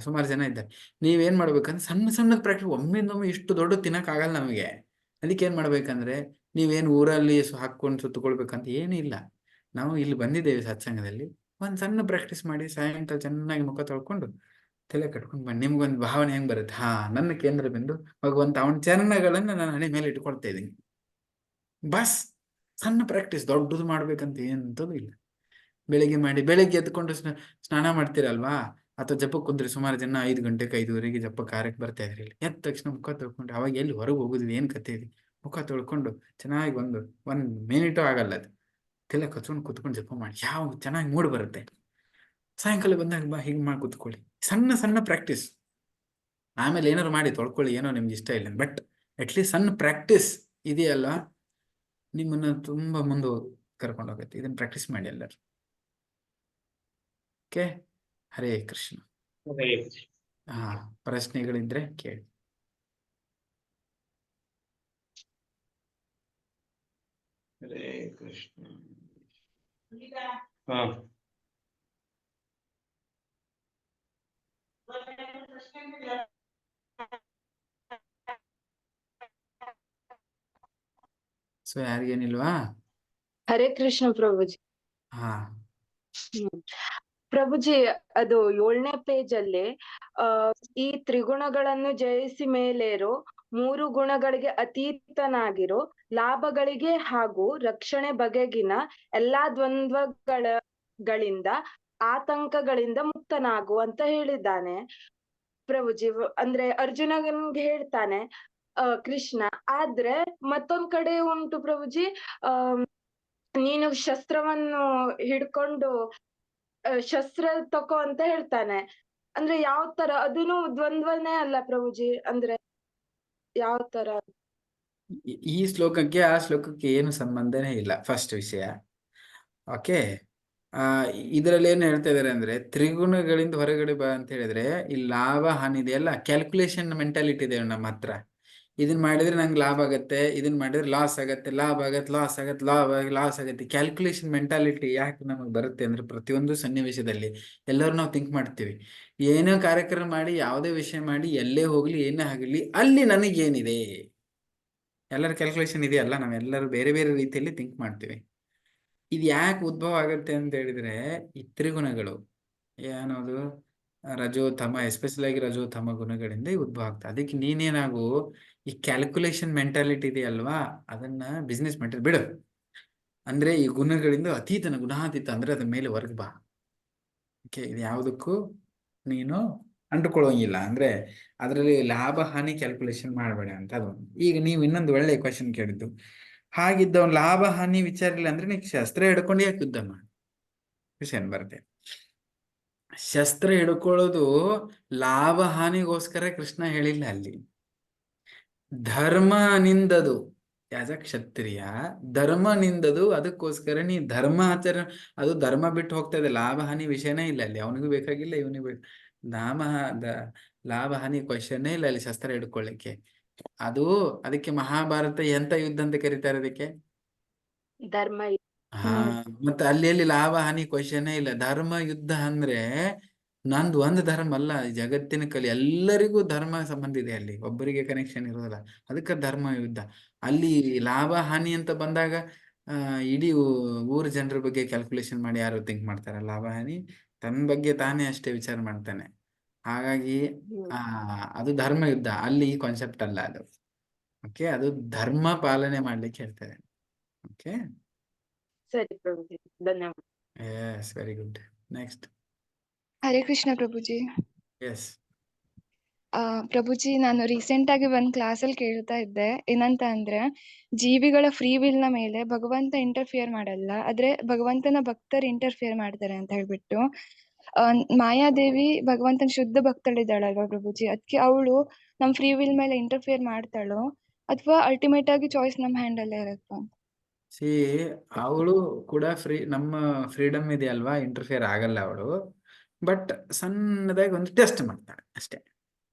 ಸುಮಾರು ಜನ ಇದ್ದಾರೆ. ನೀವೇನ್ ಮಾಡ್ಬೇಕಂದ್ರೆ ಸಣ್ಣ ಪ್ರಾಕ್ಟೀಸ್. ಒಮ್ಮೆಂದೊಮ್ಮೆ ಇಷ್ಟು ದೊಡ್ಡ ತಿನ್ನಕ್ಕಾಗಲ್ಲ ನಮಗೆ. ಅದಕ್ಕೆ ಏನ್ ಮಾಡ್ಬೇಕಂದ್ರೆ, ನೀವೇನು ಊರಲ್ಲಿ ಹಾಕೊಂಡು ಸುತ್ತಕೊಳ್ಬೇಕಂತ ಏನೂ ಇಲ್ಲ. ನಾವು ಇಲ್ಲಿ ಬಂದಿದ್ದೇವೆ ಸತ್ಸಂಗದಲ್ಲಿ, ಒಂದು ಸಣ್ಣ ಪ್ರಾಕ್ಟೀಸ್ ಮಾಡಿ. ಸಾಯಂಕಾಲ ಚೆನ್ನಾಗಿ ಮುಖ ತೊಳ್ಕೊಂಡು ತಲೆ ಕಟ್ಕೊಂಡು ಬನ್ನಿ. ನಿಮ್ಗೊಂದು ಭಾವನೆ ಹೆಂಗ್ ಬರುತ್ತೆ, ನನ್ನ ಕೇಂದ್ರ ಬಿಂದು ಭಗವಂತ, ಅವನ ಚರಣಗಳನ್ನ ನಾನು ಹಣೆ ಮೇಲೆ ಇಟ್ಕೊಳ್ತಾ ಇದ್ದೀನಿ. ಬಸ್ ಸಣ್ಣ ಪ್ರಾಕ್ಟೀಸ್, ದೊಡ್ಡದು ಮಾಡ್ಬೇಕಂತ ಎಂಥದ್ದು ಇಲ್ಲ. ಬೆಳಿಗ್ಗೆ ಮಾಡಿ, ಬೆಳಿಗ್ಗೆ ಎದ್ಕೊಂಡು ಸ್ನಾನ ಮಾಡ್ತೀರಲ್ವಾ, ಅಥವಾ ಜಪಕ್ಕೆ ಕುಂದ್ರಿ. ಸುಮಾರು ಜನ 5 ಗಂಟೆಗೆ 5:30 ಜಪ ಕಾರ್ಯಕ್ಕೆ ಬರ್ತಾ ಇದ್ರಿ. ಇಲ್ಲಿ ಎದ್ದ ತಕ್ಷಣ ಮುಖ ತೊಳ್ಕೊಂಡು, ಅವಾಗ ಎಲ್ಲಿ ಹೊರಗೆ ಹೋಗುದಿಲ್ಲ, ಏನ್ ಕತೆ ಇದೆ, ಮುಖ ತೊಳ್ಕೊಂಡು ಚೆನ್ನಾಗಿ 1 ಮಿನಿಟು ಆಗಲ್ಲ, ಅದು ತಲೆ ಕಚ್ಕೊಂಡು ಕುತ್ಕೊಂಡು ಜಪ ಮಾಡಿ. ಚೆನ್ನಾಗಿ ಮೂಡ್ ಬರುತ್ತೆ. ಸಾಯಂಕಾಲ ಬಂದಾಗ ಹೀಗೆ ಮಾಡಿ ಕೂತ್ಕೊಳ್ಳಿ. ಸಣ್ಣ ಪ್ರಾಕ್ಟೀಸ್. ಆಮೇಲೆ ಏನಾದ್ರು ಮಾಡಿ ತೊಳ್ಕೊಳ್ಳಿ, ಏನೋ ನಿಮ್ಗೆ ಇಷ್ಟ ಇಲ್ಲ, ಬಟ್ ಅಟ್ಲೀಸ್ಟ್ ಸಣ್ಣ ಪ್ರಾಕ್ಟೀಸ್ ಇದೆಯಲ್ಲ, ನಿಮ್ಮನ್ನ ತುಂಬಾ ಮುಂದೆ ಕರ್ಕೊಂಡು ಹೋಗುತ್ತೆ. ಇದನ್ನ ಪ್ರಾಕ್ಟೀಸ್ ಮಾಡಿ ಎಲ್ಲರೂ. ಓಕೆ, ಹರೇ ಕೃಷ್ಣ. ಪ್ರಶ್ನೆಗಳಿದ್ರೆ ಕೇಳಿ. ಹರೇ ಕೃಷ್ಣ. ಸೊ ಯಾರಿಗೇನಿಲ್ವಾ? ಹರೇ ಕೃಷ್ಣ ಪ್ರಭುಜಿ. ಪ್ರಭುಜಿ, ಅದು 7ನೇ ಪೇಜ್ ಅಲ್ಲಿ ಈ ತ್ರಿಗುಣಗಳನ್ನು ಜಯಿಸಿ ಮೇಲೇರೋ 3 ಗುಣಗಳಿಗೆ ಅತೀತನಾಗಿರೋ, ಲಾಭಗಳಿಗೆ ಹಾಗೂ ರಕ್ಷಣೆ ಬಗೆಗಿನ ಎಲ್ಲಾ ದ್ವಂದ್ವಗಳಿಂದ ಆತಂಕಗಳಿಂದ ಮುಕ್ತನಾಗು ಅಂತ ಹೇಳಿದ್ದಾನೆ ಪ್ರಭುಜಿ. ಅಂದ್ರೆ ಅರ್ಜುನನಿಗೆ ಹೇಳ್ತಾನೆ ಕೃಷ್ಣ. ಆದ್ರೆ ಮತ್ತೊಂದ್ ಕಡೆ ಉಂಟು ಪ್ರಭುಜಿ, ನೀನು ಶಸ್ತ್ರವನ್ನು ಹಿಡ್ಕೊಂಡು ಶಸ್ತ್ರ ತಕೋ ಅಂತ ಹೇಳ್ತಾನೆ. ಅಂದ್ರೆ ಯಾವ ತರ ಅದನ್ನು ದ್ವಂದ್ವನೇ ಅಲ್ಲ ಪ್ರಭುಜಿ? ಅಂದ್ರೆ ಯಾವ ತರ? ಈ ಶ್ಲೋಕಕ್ಕೆ ಆ ಶ್ಲೋಕಕ್ಕೆ ಏನು ಸಂಬಂಧನೇ ಇಲ್ಲ, ಫಸ್ಟ್ ವಿಷಯ. ಓಕೆ, ಇದರಲ್ಲಿ ಏನ್ ಹೇಳ್ತಾ ಇದಾರೆ ಅಂದ್ರೆ, ತ್ರಿಗುಣಗಳಿಂದ ಹೊರಗಡೆ ಬಾ ಅಂತ ಹೇಳಿದ್ರೆ, ಈ ಲಾಭ ಹಾನಿ ಇದೆಯಲ್ಲ, ಕ್ಯಾಲ್ಕುಲೇಷನ್ ಮೆಂಟಾಲಿಟಿ ಇದೆ ನಮ್ಮ ಹತ್ರ. ಇದನ್ನ ಮಾಡಿದ್ರೆ ನಂಗೆ ಲಾಭ ಆಗತ್ತೆ, ಇದನ್ನ ಮಾಡಿದ್ರೆ ಲಾಸ್ ಆಗತ್ತೆ, ಲಾಭ ಆಗತ್ತೆ, ಲಾಸ್ ಆಗತ್ತೆ. ಕ್ಯಾಲ್ಕುಲೇಷನ್ ಮೆಂಟಾಲಿಟಿ ಯಾಕೆ ನಮಗೆ ಬರುತ್ತೆ ಅಂದ್ರೆ, ಪ್ರತಿಯೊಂದು ಸನ್ನಿವೇಶದಲ್ಲಿ ಎಲ್ಲರೂ ನಾವು ಥಿಂಕ್ ಮಾಡ್ತೀವಿ. ಏನೋ ಕಾರ್ಯಕ್ರಮ ಮಾಡಿ, ಯಾವುದೇ ವಿಷಯ ಮಾಡಿ, ಎಲ್ಲೇ ಹೋಗ್ಲಿ ಏನೇ ಆಗಲಿ, ಅಲ್ಲಿ ನನಗೇನಿದೆ, ಎಲ್ಲರ ಕ್ಯಾಲ್ಕುಲೇಷನ್ ಇದೆಯಲ್ಲ. ನಾವೆಲ್ಲರೂ ಬೇರೆ ಬೇರೆ ರೀತಿಯಲ್ಲಿ ಥಿಂಕ್ ಮಾಡ್ತೀವಿ. ಇದು ಯಾಕೆ ಉದ್ಭವ ಆಗುತ್ತೆ ಅಂತ ಹೇಳಿದ್ರೆ, ಈ ತ್ರಿಗುಣಗಳು ಏನದು, ರಜೋತಮ ಎಸ್ಪೆಷಲ್ ಆಗಿ ರಜೋತಮ ಗುಣಗಳಿಂದ ಈ ಉದ್ಭವ ಆಗ್ತದೆ. ಅದಕ್ಕೆ ನೀನೇನಾಗು ಈ ಕ್ಯಾಲ್ಕುಲೇಷನ್ ಮೆಂಟಾಲಿಟಿ ಇದೆಯಲ್ವಾ, ಅದನ್ನ ಬಿಸ್ನೆಸ್ ಮೆಂಟಲ್ ಬಿಡು. ಅಂದ್ರೆ ಈ ಗುಣಗಳಿಂದ ಅತೀತನ ಗುಣಾತೀತ ಅಂದ್ರೆ ಅದ್ರ ಮೇಲೆ ಹೊರಗೆ ಬಾ. ಓಕೆ, ಇದು ಯಾವುದಕ್ಕೂ ನೀನು ಅಂಟುಕೊಳ್ಳೋಂಗಿಲ್ಲ. ಅಂದ್ರೆ ಅದರಲ್ಲಿ ಲಾಭ ಹಾನಿ ಕ್ಯಾಲ್ಕುಲೇಷನ್ ಮಾಡಬೇಡ ಅಂತ ಅದೊಂದು. ಈಗ ನೀವು ಇನ್ನೊಂದು ಒಳ್ಳೆ ಕ್ವಶನ್ ಕೇಳಿದ್ದು, ಹಾಗಿದ್ದವನ್ ಲಾಭ ಹಾನಿ ವಿಚಾರ ಇಲ್ಲ ಅಂದ್ರೆ ನೀ ಶಸ್ತ್ರ ಹಿಡ್ಕೊಂಡು ಯಾಕೆ ಯುದ್ಧ ಮಾಡು? ಕ್ವಶನ್ ಬರುತ್ತೆ. ಶಸ್ತ್ರ ಹಿಡ್ಕೊಳ್ಳೋದು ಲಾಭ ಹಾನಿಗೋಸ್ಕರ ಕೃಷ್ಣ ಹೇಳಿಲ್ಲ ಅಲ್ಲಿ. ಧರ್ಮ ನಿಂದದು ಯಾಸ್ ಅ ಕ್ಷತ್ರಿಯ, ಧರ್ಮ ನಿಂದದು, ಅದಕ್ಕೋಸ್ಕರ ನೀ ಧರ್ಮ ಆಚರಣೆ, ಅದು ಧರ್ಮ ಬಿಟ್ಟು ಹೋಗ್ತಾ ಇದೆ. ಲಾಭ ಹಾನಿ ವಿಷಯನೇ ಇಲ್ಲ ಅಲ್ಲಿ. ಅವನಿಗೂ ಬೇಕಾಗಿಲ್ಲ, ಇವನಿಗೂ ಬೇಕು. ಲಾಭ ಹಾನಿ ಕ್ವಶನ್ನೇ ಇಲ್ಲ ಅಲ್ಲಿ ಶಸ್ತ್ರ ಹಿಡ್ಕೊಳ್ಳಿಕ್ಕೆ. ಅದು ಅದಕ್ಕೆ ಮಹಾಭಾರತ ಎಂತ ಯುದ್ಧ ಅಂತ ಕರೀತಾರೆ ಅದಕ್ಕೆ? ಧರ್ಮ ಹಾ, ಮತ್ತೆ ಅಲ್ಲಿ ಲಾಭ ಹಾನಿ ಕ್ವಶನ್ನೇ ಇಲ್ಲ. ಧರ್ಮ ಯುದ್ಧ ಅಂದ್ರೆ ನಂದು ಒಂದು ಧರ್ಮ ಅಲ್ಲ, ಜಗತ್ತಿನ ಕಲಿ ಎಲ್ಲರಿಗೂ ಧರ್ಮ ಸಂಬಂಧ ಇದೆ ಅಲ್ಲಿ, ಒಬ್ಬರಿಗೆ ಕನೆಕ್ಷನ್ ಇರೋದಿಲ್ಲ. ಅದಕ್ಕೆ ಧರ್ಮ ಯುದ್ಧ. ಅಲ್ಲಿ ಲಾಭ ಹಾನಿ ಅಂತ ಬಂದಾಗ ಇಡೀ ಊರ ಜನರ ಬಗ್ಗೆ ಕ್ಯಾಲ್ಕುಲೇಷನ್ ಮಾಡಿ ಯಾರು ಥಿಂಕ್ ಮಾಡ್ತಾರ? ಲಾಭ ಹಾನಿ ತನ್ನ ಬಗ್ಗೆ ತಾನೇ ಅಷ್ಟೇ ವಿಚಾರ ಮಾಡ್ತಾನೆ. ಹಾಗಾಗಿ ಅದು ಧರ್ಮ ಯುದ್ಧ, ಅಲ್ಲಿ ಈ ಕಾನ್ಸೆಪ್ಟ್ ಅಲ್ಲ ಅದು. ಓಕೆ, ಅದು ಧರ್ಮ ಪಾಲನೆ ಮಾಡ್ಲಿಕ್ಕೆ ಹೇಳ್ತಾರೆ. ಓಕೆ, ಸರಿ ಪ್ರಭುಜಿ, ಧನ್ಯವಾದ. Yes, very good. Next. Hare Krishna Prabhuji. Yes Prabhuji, ನಾನು ರೀಸೆಂಟ್ ಆಗಿ ಒಂದ್ ಕ್ಲಾಸಲ್ಲಿ ಕೇಳ್ತಾ ಇದ್ದೆ, ಏನಂತ ಅಂದ್ರೆ ಜೀವಿಗಳ ಫ್ರೀ ವಿಲ್ ನ ಮೇಲೆ ಭಗವಂತ ಇಂಟರ್ಫಿಯರ್ ಮಾಡಲ್ಲ, ಆದ್ರೆ ಭಗವಂತನ ಭಕ್ತರು ಇಂಟರ್ಫಿಯರ್ ಮಾಡ್ತಾರೆ ಅಂತ ಹೇಳ್ಬಿಟ್ಟು. ಮಾಯಾದೇವಿ ಭಗವಂತನ ಶುದ್ಧ ಭಕ್ತಳಿದ್ದಾಳಲ್ವಾ ಪ್ರಭುಜಿ, ಅದಕ್ಕೆ ಅವಳು ನಮ್ ಫ್ರೀ ವಿಲ್ ಮೇಲೆ ಇಂಟರ್ಫಿಯರ್ ಮಾಡ್ತಾಳೋ ಅಥವಾ ಅಲ್ಟಿಮೇಟ್ ಆಗಿ ಚಾಯ್ಸ್ ನಮ್ ಹ್ಯಾಂಡ್ ಅಲ್ಲೇ ಇರುತ್ತೋ? ಸಿ, ಅವಳು ಕೂಡ ನಮ್ಮ ಫ್ರೀಡಮ್ ಇದೆ ಅಲ್ವಾ, ಇಂಟರ್ಫಿಯರ್ ಆಗಲ್ಲ ಅವಳು. ಬಟ್ ಸಣ್ಣದಾಗಿ ಒಂದು ಟೆಸ್ಟ್ ಮಾಡ್ತಾಳೆ ಅಷ್ಟೇ.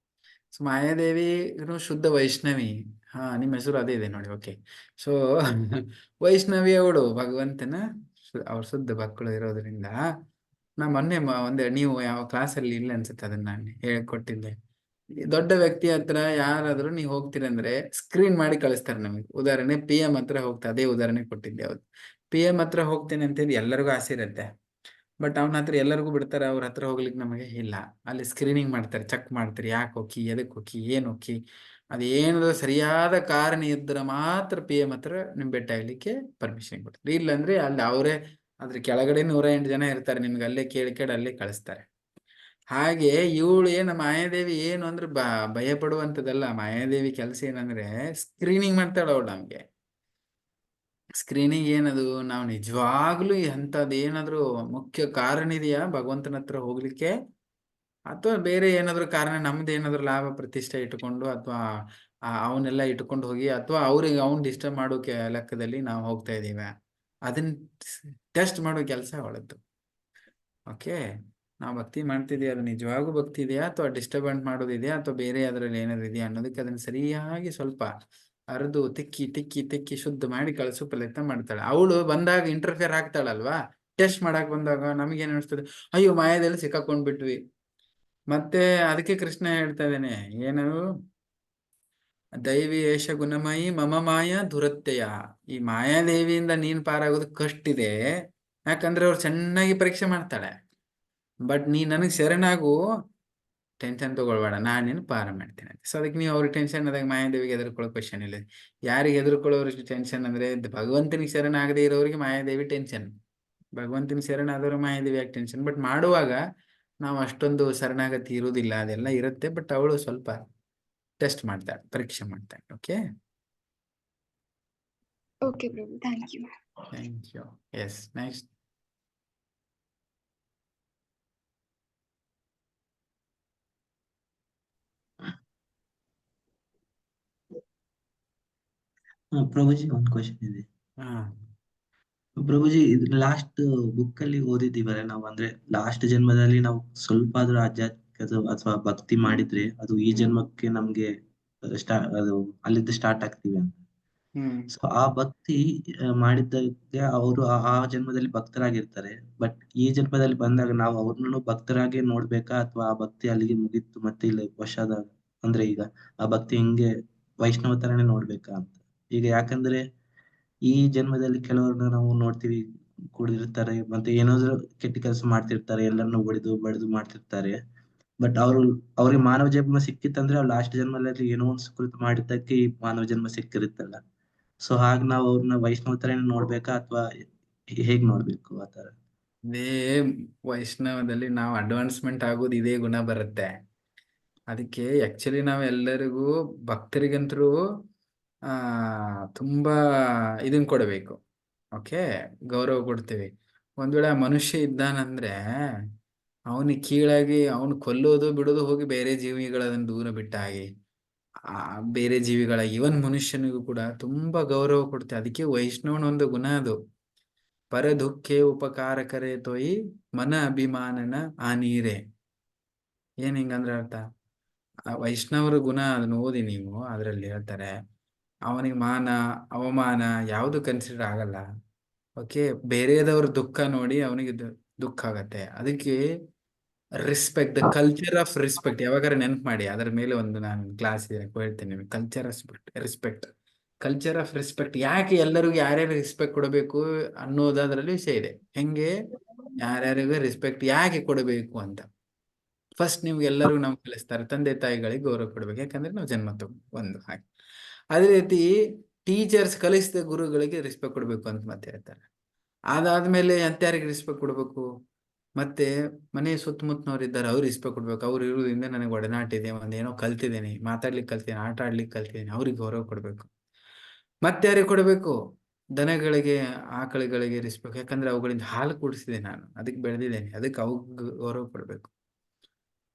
ಸೊ ಮಾಯಾದೇವಿ ಶುದ್ಧ ವೈಷ್ಣವಿ. ಹಾ, ನಿಮ್ಮ ಹೆಸರು ಅದೇ ಇದೆ ನೋಡಿ. ಓಕೆ, ಸೊ ವೈಷ್ಣವಿ ಅವಳು ಭಗವಂತನ ಅವ್ರ ಶುದ್ಧ ಭಕ್ತಳು ಇರೋದ್ರಿಂದ. ನಾ ಮೊನ್ನೆ ನೀವು ಯಾವ ಕ್ಲಾಸಲ್ಲಿ ಇಲ್ಲ ಅನ್ಸುತ್ತೆ, ಅದನ್ನ ನಾನು ಹೇಳ್ಕೊಟ್ಟಿದ್ದೆ. ದೊಡ್ಡ ವ್ಯಕ್ತಿ ಹತ್ರ ಯಾರಾದ್ರೂ ನೀವು ಹೋಗ್ತೀರಂದ್ರೆ ಸ್ಕ್ರೀನ್ ಮಾಡಿ ಕಳಿಸ್ತಾರೆ ನಮಗೆ. ಉದಾಹರಣೆ PM ಹತ್ರ ಹೋಗ್ತಾ, ಅದೇ ಉದಾಹರಣೆ ಕೊಟ್ಟಿದ್ದೆ. ಹೌದು, PM ಹತ್ರ ಹೋಗ್ತೇನೆ ಅಂತಂದು ಎಲ್ಲರಿಗೂ ಆಸೆ ಇರುತ್ತೆ. ಬಟ್ ಅವನ ಹತ್ರ ಎಲ್ಲರಿಗೂ ಬಿಡ್ತಾರೆ, ಅವ್ರ ಹತ್ರ ಹೋಗ್ಲಿಕ್ಕೆ ನಮಗೆ ಇಲ್ಲ. ಅಲ್ಲಿ ಸ್ಕ್ರೀನಿಂಗ್ ಮಾಡ್ತಾರೆ, ಚೆಕ್ ಮಾಡ್ತಾರೆ, ಯಾಕೆ ಹೋಗಿ, ಎದಕ್ಕೆ ಹೋಗಿ, ಏನು ಹೋಗಿ, ಅದೇನಾದ್ರು ಸರಿಯಾದ ಕಾರಣ ಇದ್ರೆ ಮಾತ್ರ PM ಹತ್ರ ನಿಮ್ ಭೇಟಿ ಆಗ್ಲಿಕ್ಕೆ ಪರ್ಮಿಷನ್ ಕೊಡ್ತಾರೆ. ಇಲ್ಲಾಂದ್ರೆ ಅಲ್ಲಿ ಅವರೇ ಅದ್ರ ಕೆಳಗಡೆ 108 ಜನ ಇರ್ತಾರೆ, ನಿಮ್ಗೆ ಅಲ್ಲೇ ಕೇಳಿ ಅಲ್ಲೇ ಕಳಿಸ್ತಾರೆ. ಹಾಗೆ ಇವಳು ನಮ್ಮ ಮಾಯಾದೇವಿ ಏನು ಅಂದ್ರೆ ಭಯ ಪಡುವಂಥದ್ದಲ್ಲ. ಮಾಯಾದೇವಿ ಕೆಲಸ ಏನಂದ್ರೆ ಸ್ಕ್ರೀನಿಂಗ್ ಮಾಡ್ತಾಳ ಅವಳು ನಮ್ಗೆ. ಸ್ಕ್ರೀನಿಂಗ್ ಏನದು, ನಾವು ನಿಜವಾಗ್ಲೂ ಎಂಥದ್ದು ಏನಾದ್ರು ಮುಖ್ಯ ಕಾರಣ ಇದೆಯಾ ಭಗವಂತನ ಹತ್ರ ಹೋಗ್ಲಿಕ್ಕೆ, ಅಥವಾ ಬೇರೆ ಏನಾದ್ರು ಕಾರಣ, ನಮ್ದು ಏನಾದ್ರು ಲಾಭ ಪ್ರತಿಷ್ಠೆ ಇಟ್ಕೊಂಡು, ಅಥವಾ ಅವನ್ನೆಲ್ಲ ಇಟ್ಕೊಂಡು ಹೋಗಿ, ಅಥವಾ ಅವ್ರಿಗೆ ಅವ್ನ್ ಡಿಸ್ಟರ್ಬ್ ಮಾಡೋಕೆ ಲೆಕ್ಕದಲ್ಲಿ ನಾವು ಹೋಗ್ತಾ ಇದೀವ, ಅದನ್ನ ಟೆಸ್ಟ್ ಮಾಡೋ ಕೆಲಸ ಅವಳದ್ದು. ಓಕೆ, ನಾವು ಭಕ್ತಿ ಮಾಡ್ತಿದೀವಿ, ಅದು ನಿಜವಾಗೂ ಭಕ್ತಿ ಇದೆಯಾ ಅಥವಾ ಡಿಸ್ಟರ್ಬೆಂಟ್ ಮಾಡೋದಿದೆಯಾ ಅಥವಾ ಬೇರೆ ಅದ್ರಲ್ಲಿ ಏನಾದ್ರು ಇದೆಯಾ ಅನ್ನೋದಕ್ಕೆ ಅದನ್ನ ಸರಿಯಾಗಿ ಸ್ವಲ್ಪ ಅರ್ದು ತಿಕ್ಕಿ ಶುದ್ಧ ಮಾಡಿ ಕಳಿಸೋ ಪ್ರಯತ್ನ ಮಾಡ್ತಾಳೆ. ಅವಳು ಬಂದಾಗ ಇಂಟರ್ಫಿಯರ್ ಆಗ್ತಾಳಲ್ವಾ, ಟೆಸ್ಟ್ ಮಾಡಕ್ ಬಂದಾಗ ನಮಗೇನ್ ಅನಿಸ್ತದೆ, ಅಯ್ಯೋ ಮಾಯಾದಲ್ಲಿ ಸಿಕ್ಕಾಕೊಂಡ್ಬಿಟ್ವಿ. ಮತ್ತೆ ಅದಕ್ಕೆ ಕೃಷ್ಣ ಹೇಳ್ತಾ ಇದ್ದೇನೆ, ಏನು, ದೈವಿ ಏಷ ಗುಣಮಯಿ ಮಮ ಮಾಯಾ ದುರತ್ಯಯ. ಈ ಮಾಯಾದೇವಿಯಿಂದ ನೀನ್ ಪಾರಾಗೋದು ಕಷ್ಟ ಇದೆ, ಯಾಕಂದ್ರೆ ಅವ್ರು ಚೆನ್ನಾಗಿ ಪರೀಕ್ಷೆ ಮಾಡ್ತಾಳೆ. ಬಟ್ ನೀ ನನಗೆ ಶರಣಾಗು, ಟೆನ್ಷನ್ ತಗೊಳ್ಬೇಡ, ನಾನೇನು ಪಾರ ಮಾಡ್ತೇನೆ ಅಂತ. ಸೊ ಅದಕ್ಕೆ ನೀವು ಅವ್ರಿಗೆ ಟೆನ್ಷನ್ ಆದಾಗ ಮಾಯಾದೇವಿಗೆ ಹೆದರ್ಕೊಳ್ಳೋ ಕ್ವಶನ್ ಇಲ್ಲ. ಯಾರಿಗೆ ಹೆದರ್ಕೊಳ್ಳೋರು ಟೆನ್ಷನ್ ಅಂದ್ರೆ ಭಗವಂತನಿಗೆ ಶರಣ ಆಗದೆ ಇರೋರಿಗೆ ಮಾಯಾದೇವಿ ಟೆನ್ಷನ್, ಭಗವಂತನಿಗೆ ಶರಣ ಆದವರು ಮಾಯಾದೇವಿ ಯಾಕೆ ಟೆನ್ಷನ್. ಬಟ್ ಮಾಡುವಾಗ ನಾವು ಅಷ್ಟೊಂದು ಶರಣಾಗತಿ ಇರುವುದಿಲ್ಲ, ಅದೆಲ್ಲ ಇರುತ್ತೆ. ಬಟ್ ಅವಳು ಸ್ವಲ್ಪ ಟೆಸ್ಟ್ ಮಾಡ್ತಾಳೆ, ಪರೀಕ್ಷೆ ಮಾಡ್ತಾಳೆ. Okay, okay Prabhu, thank you. Thank you. Yes, next. Prabhuji, ಒಂದು ಕ್ವಶನ್ ಇದೆ. ಹಾ, ಪ್ರಭುಜಿ, ಇದು ಲಾಸ್ಟ್ ಬುಕ್ ಅಲ್ಲಿ ಓದಿದೀವಲ್ಲ ನಾವು, ಅಂದ್ರೆ ಲಾಸ್ಟ್ ಜನ್ಮದಲ್ಲಿ ನಾವು ಸ್ವಲ್ಪ ಆದ್ರೂ ಆಧ್ಯಾತ್ಮಿಕ ಅಥವಾ ಭಕ್ತಿ ಮಾಡಿದ್ರೆ ಅದು ಈ ಜನ್ಮಕ್ಕೆ ನಮ್ಗೆ ಅದು ಅಲ್ಲಿಂದ ಸ್ಟಾರ್ಟ್ ಆಗ್ತೀವಿ ಅಂತ. ಸೊ ಆ ಭಕ್ತಿ ಮಾಡಿದ್ದಕ್ಕೆ ಅವರು ಆ ಜನ್ಮದಲ್ಲಿ ಭಕ್ತರಾಗಿರ್ತಾರೆ. ಬಟ್ ಈ ಜನ್ಮದಲ್ಲಿ ಬಂದಾಗ ನಾವು ಅವ್ರನ್ನು ಭಕ್ತರಾಗೆ ನೋಡ್ಬೇಕಾ, ಅಥವಾ ಆ ಭಕ್ತಿ ಅಲ್ಲಿಗೆ ಮುಗೀತು ಮತ್ತೆ ಇಲ್ಲಿ ಅಂದ್ರೆ ಈಗ ಆ ಭಕ್ತಿ ಹಿಂಗೆ ವೈಷ್ಣವ ತರನೇ ನೋಡ್ಬೇಕಾ ಅಂತ. ಈಗ ಯಾಕಂದ್ರೆ ಈ ಜನ್ಮದಲ್ಲಿ ಕೆಲವ್ರನ್ನ ನಾವು ನೋಡ್ತೀವಿ, ಕುಡಿದಿರ್ತಾರೆ, ಮತ್ತೆ ಏನಾದ್ರು ಕೆಟ್ಟ ಕೆಲಸ ಮಾಡ್ತಿರ್ತಾರೆ, ಎಲ್ಲರನ್ನು ಹೊಡೆದು ಬಡಿದು ಮಾಡ್ತಿರ್ತಾರೆ. ಬಟ್ ಅವ್ರಿಗೆ ಮಾನವ ಜನ್ಮ ಸಿಕ್ಕಿತ್ತಂದ್ರೆ ಅವ್ರು ಲಾಸ್ಟ್ ಜನ್ಮದಲ್ಲಿ ಏನೋ ಒಂದು ಸುಕೃತ ಮಾಡಿದ್ದಕ್ಕೆ ಈ ಮಾನವ ಜನ್ಮ ಸಿಕ್ಕಿರುತ್ತಲ್ಲ. ಸೊ ಹಾಗ ನಾವು ಅವ್ರನ್ನ ವೈಷ್ಣವ ತರನೇ ನೋಡ್ಬೇಕಾ ಅಥವಾ ಹೇಗ್ ನೋಡ್ಬೇಕು ಆತರ? ಇದೇ ವೈಷ್ಣವದಲ್ಲಿ ನಾವು ಅಡ್ವಾನ್ಸ್ಮೆಂಟ್ ಆಗೋದು ಇದೇ ಗುಣ ಬರುತ್ತೆ. ಅದಕ್ಕೆ ಆಕ್ಚುಲಿ ನಾವು ಎಲ್ಲರಿಗೂ ಭಕ್ತರಿಗಂತರೂ ತುಂಬಾ ಇದನ್ ಕೊಡಬೇಕು. ಓಕೆ, ಗೌರವ ಕೊಡ್ತೀವಿ. ಒಂದ್ ವೇಳೆ ಆ ಮನುಷ್ಯ ಇದ್ದಾನಂದ್ರೆ ಅವನಿಗೆ ಕೀಳಾಗಿ ಅವನು ಕೊಲ್ಲೋದು ಬಿಡೋದು ಹೋಗಿ ಬೇರೆ ಜೀವಿಗಳನ್ನ ದೂರ ಬಿಟ್ಟಾಗಿ ಬೇರೆ ಜೀವಿಗಳ ಇವನ್ ಮನುಷ್ಯನಿಗೂ ಕೂಡ ತುಂಬಾ ಗೌರವ ಕೊಡ್ತೇವೆ. ಅದಕ್ಕೆ ವೈಷ್ಣವನ ಒಂದು ಗುಣ ಅದು. ಪರ ದುಃಖೆ ಉಪಕಾರ ಕರೆ ತೊಯಿ ಮನ ಅಭಿಮಾನನ ಆ ನೀರೇ. ಏನ್ ಹಿಂಗಂದ್ರೆ ಅರ್ಥ, ಆ ವೈಷ್ಣವರ ಗುಣ ಅದನ್ನ ಓದಿ ನೀವು, ಅದ್ರಲ್ಲಿ ಹೇಳ್ತಾರೆ ಅವನಿಗೆ ಮಾನ ಅವಮಾನ ಯಾವುದು ಕನ್ಸಿಡರ್ ಆಗಲ್ಲ. ಓಕೆ, ಬೇರೆದವ್ರ ದುಃಖ ನೋಡಿ ಅವನಿಗೆ ದುಃಖ ಆಗತ್ತೆ. ಅದಕ್ಕೆ respect, the culture of respect ಯಾವಾಗಾರ ನೆನ್ಪು ಮಾಡಿ. ಅದರ ಮೇಲೆ ಒಂದು ನಾನು ಕ್ಲಾಸ್ ಇದೆ ಹೇಳ್ತೇನೆ ನಿಮಗೆ. Culture respect culture of respect. ಯಾಕೆ ಎಲ್ಲರಿಗೂ ಯಾರ್ಯಾರು ರೆಸ್ಪೆಕ್ಟ್ ಕೊಡಬೇಕು ಅನ್ನೋದರಲ್ಲಿ ವಿಷಯ ಇದೆ. ಹೆಂಗೆ ಯಾರ್ಯಾರಿಗೂ ರೆಸ್ಪೆಕ್ಟ್ ಯಾಕೆ ಕೊಡಬೇಕು ಅಂತ ಫಸ್ಟ್ ನಿಮ್ಗೆ ಎಲ್ಲರಿಗೂ ನಾವು ಕಲಿಸ್ತಾರೆ. ತಂದೆ ತಾಯಿಗಳಿಗೆ ಗೌರವ ಕೊಡ್ಬೇಕು, ಯಾಕಂದ್ರೆ ನಾವು ಜನ್ಮ ಒಂದು ಹಾಗೆ. ಅದೇ ರೀತಿ ಟೀಚರ್ಸ್ ಕಲಿಸಿದ ಗುರುಗಳಿಗೆ ರೆಸ್ಪೆಕ್ಟ್ ಕೊಡ್ಬೇಕು ಅಂತ ಮತ್ತೆ ಹೇಳ್ತಾರೆ. ಅದಾದ್ಮೇಲೆ ಯಾರಿಗೆ ರೆಸ್ಪೆಕ್ಟ್ ಕೊಡ್ಬೇಕು, ಮತ್ತೆ ಮನೆ ಸುತ್ತಮುತ್ತನವ್ರು ಇದ್ದಾರೆ ಅವ್ರಿಗೆ ರೆಸ್ಪೆಕ್ಟ್ ಕೊಡ್ಬೇಕು. ಅವ್ರು ಇರೋದ್ರಿಂದ ನನಗೆ ಒಡನಾಟ ಇದೆ, ಒಂದೇನೋ ಕಲ್ತಿದ್ದೇನೆ, ಮಾತಾಡ್ಲಿಕ್ಕೆ ಕಲ್ತಿದ್ದೇನೆ, ಆಟ ಆಡ್ಲಿಕ್ಕೆ ಕಲ್ತಿದ್ದೇನೆ, ಅವ್ರಿಗೆ ಗೌರವ ಕೊಡ್ಬೇಕು. ಮತ್ತೆ ಯಾರಿಗೆ ಕೊಡಬೇಕು, ದನಗಳಿಗೆ ಆಕಳುಗಳಿಗೆ ರೆಸ್ಪೆಕ್ಟ್, ಯಾಕಂದ್ರೆ ಅವುಗಳಿಂದ ಹಾಲು ಕುಡಿಸಿದೆ ನಾನು, ಅದಕ್ಕೆ ಬೆಳೆದಿದ್ದೇನೆ, ಅದಕ್ಕೆ ಅವ್ಗೆ ಗೌರವ ಕೊಡ್ಬೇಕು.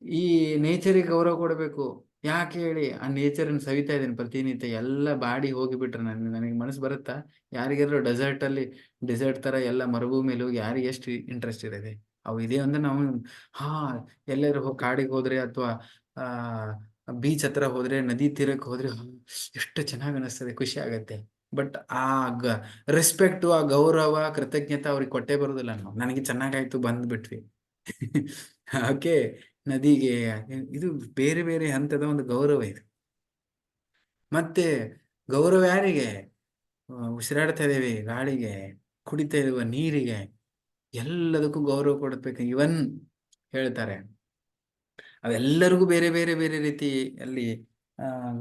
ಈ ನೇಚರಿಗೆ ಗೌರವ ಕೊಡಬೇಕು. ಯಾಕೆ ಹೇಳಿ, ಆ ನೇಚರನ್ನು ಸವಿತಾ ಇದ್ದೇನೆ ಪ್ರತಿನಿತ್ಯ. ಎಲ್ಲ ಬಾಡಿ ಹೋಗಿಬಿಟ್ರೆ ನನಗೆ ಮನಸ್ಸು ಬರುತ್ತಾ? ಯಾರಿಗಾದ್ರೂ ಡೆಸರ್ಟ್ ತರ ಎಲ್ಲ ಮರುಭೂಮಿಯಲ್ಲಿ ಹೋಗಿ ಯಾರಿಗೆ ಎಷ್ಟು ಇಂಟ್ರೆಸ್ಟ್ ಇರುತ್ತೆ? ಅವು ಇದೆ ಅಂದ್ರೆ ನಾವು ಎಲ್ಲರೂ ಕಾಡಿಗೆ ಹೋದ್ರೆ ಅಥವಾ ಬೀಚ್ ಹತ್ರ ಹೋದ್ರೆ, ನದಿ ತೀರಕ್ಕೆ ಹೋದ್ರೆ ಎಷ್ಟು ಚೆನ್ನಾಗಿ ಅನಿಸ್ತದೆ, ಖುಷಿ ಆಗತ್ತೆ. ಬಟ್ ಆ ರೆಸ್ಪೆಕ್ಟ್, ಆ ಗೌರವ, ಕೃತಜ್ಞತೆ ಅವ್ರಿಗೆ ಕೊಟ್ಟೇ ಬರೋದಿಲ್ಲ ನಾವು. ನನಗೆ ಚೆನ್ನಾಗಾಯ್ತು ಬಂದ್ಬಿಟ್ವಿ. ಓಕೆ, ನದಿಗೆ ಇದು ಬೇರೆ ಬೇರೆ ಹಂತದ ಒಂದು ಗೌರವ ಇದು. ಮತ್ತೆ ಗೌರವ ಯಾರಿಗೆ? ಉಸಿರಾಡ್ತಾ ಇದ್ದೇವೆ ಗಾಳಿಗೆ, ಕುಡಿತಾ ಇರುವ ನೀರಿಗೆ, ಎಲ್ಲದಕ್ಕೂ ಗೌರವ ಕೊಡಬೇಕು. ಇವನ್ ಹೇಳ್ತಾರೆ ಅವೆಲ್ಲರಿಗೂ ಬೇರೆ ಬೇರೆ ಬೇರೆ ರೀತಿಯಲ್ಲಿ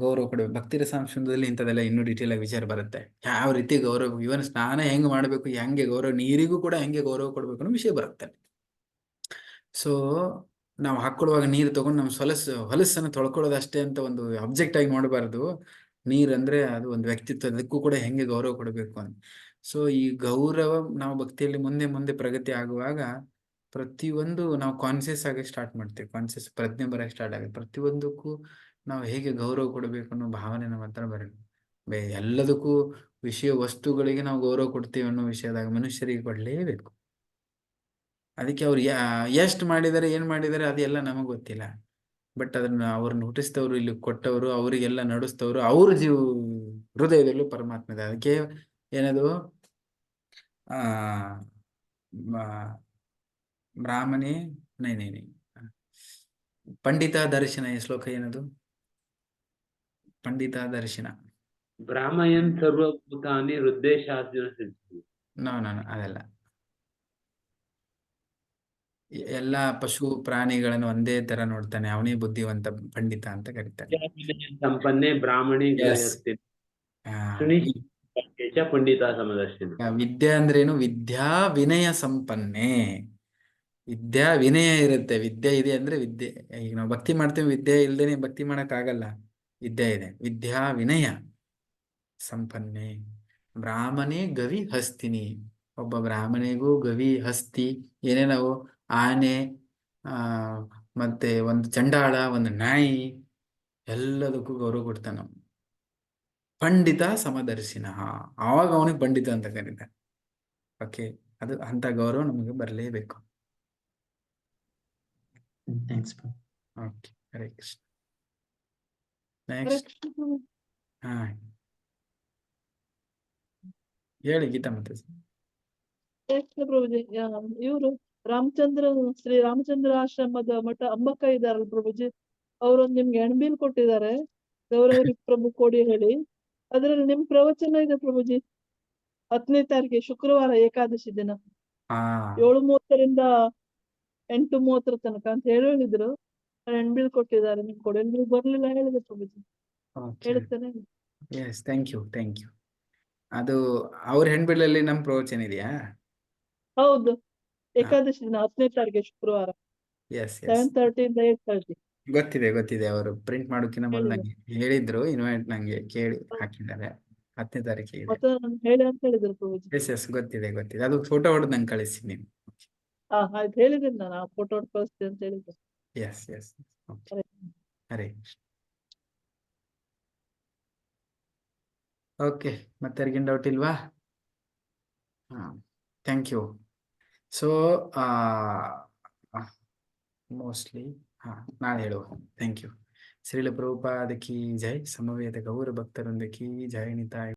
ಗೌರವ ಕೊಡಬೇಕು. ಭಕ್ತಿ ರಸಾಂಶದಲ್ಲಿ ಇಂಥದೆಲ್ಲ ಇನ್ನೂ ಡೀಟೇಲ್ ಆಗಿ ವಿಚಾರ ಬರುತ್ತೆ. ಯಾವ ರೀತಿ ಗೌರವ, ಇವನ್ ಸ್ನಾನ ಹೆಂಗ್ ಮಾಡ್ಬೇಕು, ಹೆಂಗೆ ಗೌರವ, ನೀರಿಗೂ ಕೂಡ ಹೆಂಗೆ ಗೌರವ ಕೊಡ್ಬೇಕು ಅನ್ನೋ ವಿಷಯ ಬರುತ್ತೆ. ಸೊ ನಾವು ಹಾಕೊಳ್ಳುವಾಗ ನೀರು ತಗೊಂಡು ನಮ್ಮ ಹೊಲಸನ್ನು ತೊಳ್ಕೊಳ್ಳೋದು ಅಷ್ಟೇ ಅಂತ ಒಂದು ಅಬ್ಜೆಕ್ಟ್ ಆಗಿ ನೋಡಬಾರ್ದು. ನೀರಂದ್ರೆ ಅದು ಒಂದು ವ್ಯಕ್ತಿತ್ವ, ಅದಕ್ಕೂ ಕೂಡ ಹೆಂಗೆ ಗೌರವ ಕೊಡಬೇಕು ಅಂತ. ಸೊ ಈ ಗೌರವ ನಾವು ಭಕ್ತಿಯಲ್ಲಿ ಮುಂದೆ ಮುಂದೆ ಪ್ರಗತಿ ಆಗುವಾಗ ಪ್ರತಿಯೊಂದು ನಾವು ಕಾನ್ಸಿಯಸ್ ಆಗಿ ಸ್ಟಾರ್ಟ್ ಮಾಡ್ತೇವೆ. ಕಾನ್ಸಿಯಸ್ ಪ್ರಜ್ಞೆ ಬರಕ್ಕೆ ಸ್ಟಾರ್ಟ್ ಆಗುತ್ತೆ. ಪ್ರತಿಯೊಂದಕ್ಕೂ ನಾವು ಹೇಗೆ ಗೌರವ ಕೊಡಬೇಕು ಅನ್ನೋ ಭಾವನೆ ನಮ್ಮ ಹತ್ರ ಬರಬೇಕು. ಎಲ್ಲದಕ್ಕೂ ವಿಷಯ ವಸ್ತುಗಳಿಗೆ ನಾವು ಗೌರವ ಕೊಡ್ತೀವಿ ಅನ್ನೋ ವಿಷಯದಾಗ ಮನುಷ್ಯರಿಗೆ ಕೊಡಲೇಬೇಕು. ಅದಕ್ಕೆ ಅವ್ರು ಎಷ್ಟು ಮಾಡಿದ್ದಾರೆ, ಏನ್ ಮಾಡಿದ್ದಾರೆ ಅದೆಲ್ಲ ನಮಗ್ ಗೊತ್ತಿಲ್ಲ. ಬಟ್ ಅದನ್ನ ಅವ್ರನ್ನ ಹುಟ್ಟಿಸಿದವರು, ಇಲ್ಲಿ ಕೊಟ್ಟವರು, ಅವರಿಗೆಲ್ಲ ನಡೆಸ್ತವ್ರು, ಅವ್ರ ಹೃದಯದಲ್ಲೂ ಪರಮಾತ್ಮ ಇದೆ. ಅದಕ್ಕೆ ಏನದು ಬ್ರಾಹ್ಮಣಿ ನೈ ಪಂಡಿತ ದರ್ಶನ. ಈ ಶ್ಲೋಕ ಏನದು? ಪಂಡಿತ ದರ್ಶನ. ಬ್ರಾಹ್ಮಯನ್ ಸರ್ವಭೂತಾನಿ ಹೃದಯಶಾಸ್ತ್ರ ನಾನು ಅದೆಲ್ಲ ಎಲ್ಲಾ ಪಶು ಪ್ರಾಣಿಗಳನ್ನು ಒಂದೇ ತರ ನೋಡ್ತಾನೆ, ಅವನೇ ಬುದ್ಧಿವಂತ ಪಂಡಿತ ಅಂತ ಕರೀತಾನೆ. ಸಂಪನ್ನೆ ಬ್ರಾಹ್ಮಣಿ ಪಂಡಿತ ಸಮದರ್ಶಿನಿ. ವಿದ್ಯೆ ಅಂದ್ರೇನು? ವಿದ್ಯಾ ವಿನಯ ಸಂಪನ್ನೆ. ವಿದ್ಯಾ ವಿನಯ ಇರುತ್ತೆ. ವಿದ್ಯೆ ಇದೆ ಅಂದ್ರೆ ವಿದ್ಯೆ. ಈಗ ನಾವು ಭಕ್ತಿ ಮಾಡ್ತೇವೆ, ವಿದ್ಯೆ ಇಲ್ದೇನೆ ಭಕ್ತಿ ಮಾಡಕ್ ಆಗಲ್ಲ. ವಿದ್ಯೆ ಇದೆ, ವಿದ್ಯಾ ವಿನಯ ಸಂಪನ್ನೆ. ಬ್ರಾಹ್ಮಣೇ ಗವಿ ಹಸ್ತಿನಿ. ಒಬ್ಬ ಬ್ರಾಹ್ಮಣಿಗೂ ಗವಿ, ಹಸ್ತಿ, ಏನೇನವು, ಆನೆ, ಮತ್ತೆ ಒಂದು ಚಂಡಾಳ, ಒಂದು ನಾಯಿ, ಎಲ್ಲದಕ್ಕೂ ಗೌರವ ಕೊಡ್ತಾನ. ಪಂಡಿತ ಸಮದರ್ಶಿನ, ಆವಾಗ ಅವನಿಗೆ ಪಂಡಿತ ಅಂತ ಕರೀತಾರೆ. ಓಕೆ, ಅದು ಅಂತ ಗೌರವ ನಮಗೆ ಬರಲೇಬೇಕು. ಓಕೆ, ಹರೇ ಕೃಷ್ಣ. ನೆಕ್ಸ್ಟ್ ಹೇಳಿ ಗೀತಾ ಮತ್ತೆ. ಪ್ರಭುಜಿ, ಇವರು ಶ್ರೀ ರಾಮಚಂದ್ರ ಆಶ್ರಮದ ಮಠ ಅಂಬಕ್ಕ ಇದಾರಲ್ಲ ಪ್ರಭುಜಿ, ಅವರೊಂದು ನಿಮ್ಗೆ ಎಣ್ಬೀಲ್ ಕೊಟ್ಟಿದ್ದಾರೆ, ಗೌರವ ಪ್ರಭು ಕೊಡಿ ಹೇಳಿ. ಅದ್ರಲ್ಲಿ ನಿಮ್ ಪ್ರವಚನ ಇದೆ ಪ್ರಭುಜಿ, 10ನೇ ತಾರೀಕಿಗೆ ಶುಕ್ರವಾರ ಏಕಾದಶಿ ದಿನ 7:30 8:30 ತನಕ ಅಂತ ಹೇಳಿದ್ರು. ಹೆಣ್ಬಿಲ್ ಕೊಟ್ಟಿದ್ದಾರೆ ನಿಮ್ ಕೊಡಿ, ನೀವು ಬರ್ಲಿಲ್ಲ ಹೇಳಿದೆ ಪ್ರಭುಜಿ, ಓಕೆ ಹೇಳ್ತೇನೆ. Yes, thank you. ಅದು ಅವ್ರ ಹೆಣ್ಬಿಡಲ್ಲಿ ನಮ್ ಪ್ರವಚನ ಇದೆಯಾ? ಹೌದು, ಏಕಾದಶಿ ದಿನ 10ನೇ ತಾರೀಕು ಶುಕ್ರವಾರ ಎಸ್ 7:30 ಇಂದ 8:30. ಗೊತ್ತಿದೆ. ಅವರು ಪ್ರಿಂಟ್ ಮಾಡೋಕಿನ ಮೊದಲು ಹೇಳಿದೆ. ನಂಗೆ ಹೇಳಿದ್ರು, ಇನ್ವೈಟ್ ನಂಗೆ ಕೇಳಿ ಹಾಕಿದ್ದಾರೆ 10ನೇ ತಾರೀಕಿಗೆ ಇದೆ. ಮತ್ತೆ ನಾನು ಹೇಳಿ ಅಂತ ಹೇಳಿದ್ರು ಪ್ರಭುಜಿ. ಎಸ್ ಗೊತ್ತಿದೆ. ಅದು ಫೋಟೋ ಹೊಡೆದು ನಂಗೆ ಕಳಿಸಿ ನೀವು. ಆಯ್ತು, ಹೇಳಿದ್ದೀನಿ ನಾನು, ಆ ಫೋಟೋ ಕಳಿಸ್ತೀನಿ ಅಂತ ಹೇಳಿದ್ದೆ. Yes okay. Hare Krishna. Okay, ಮತ್ತೆ ಯಾರಿಗೇನು ಡೌಟ್ ಇಲ್ವಾ? Thank you. ಸೊ ಮೋಸ್ಟ್ಲಿ ನಾಳೆ ಹೇಳುವ. Thank you. ಶ್ರೀಲ ಪ್ರಭುಪಾದ ಕಿ ಜೈ, ಸಮವೇತ ಗೌರ ಭಕ್ತರೊಂದ ಕಿ ಜೈ. ನಿತಾಯ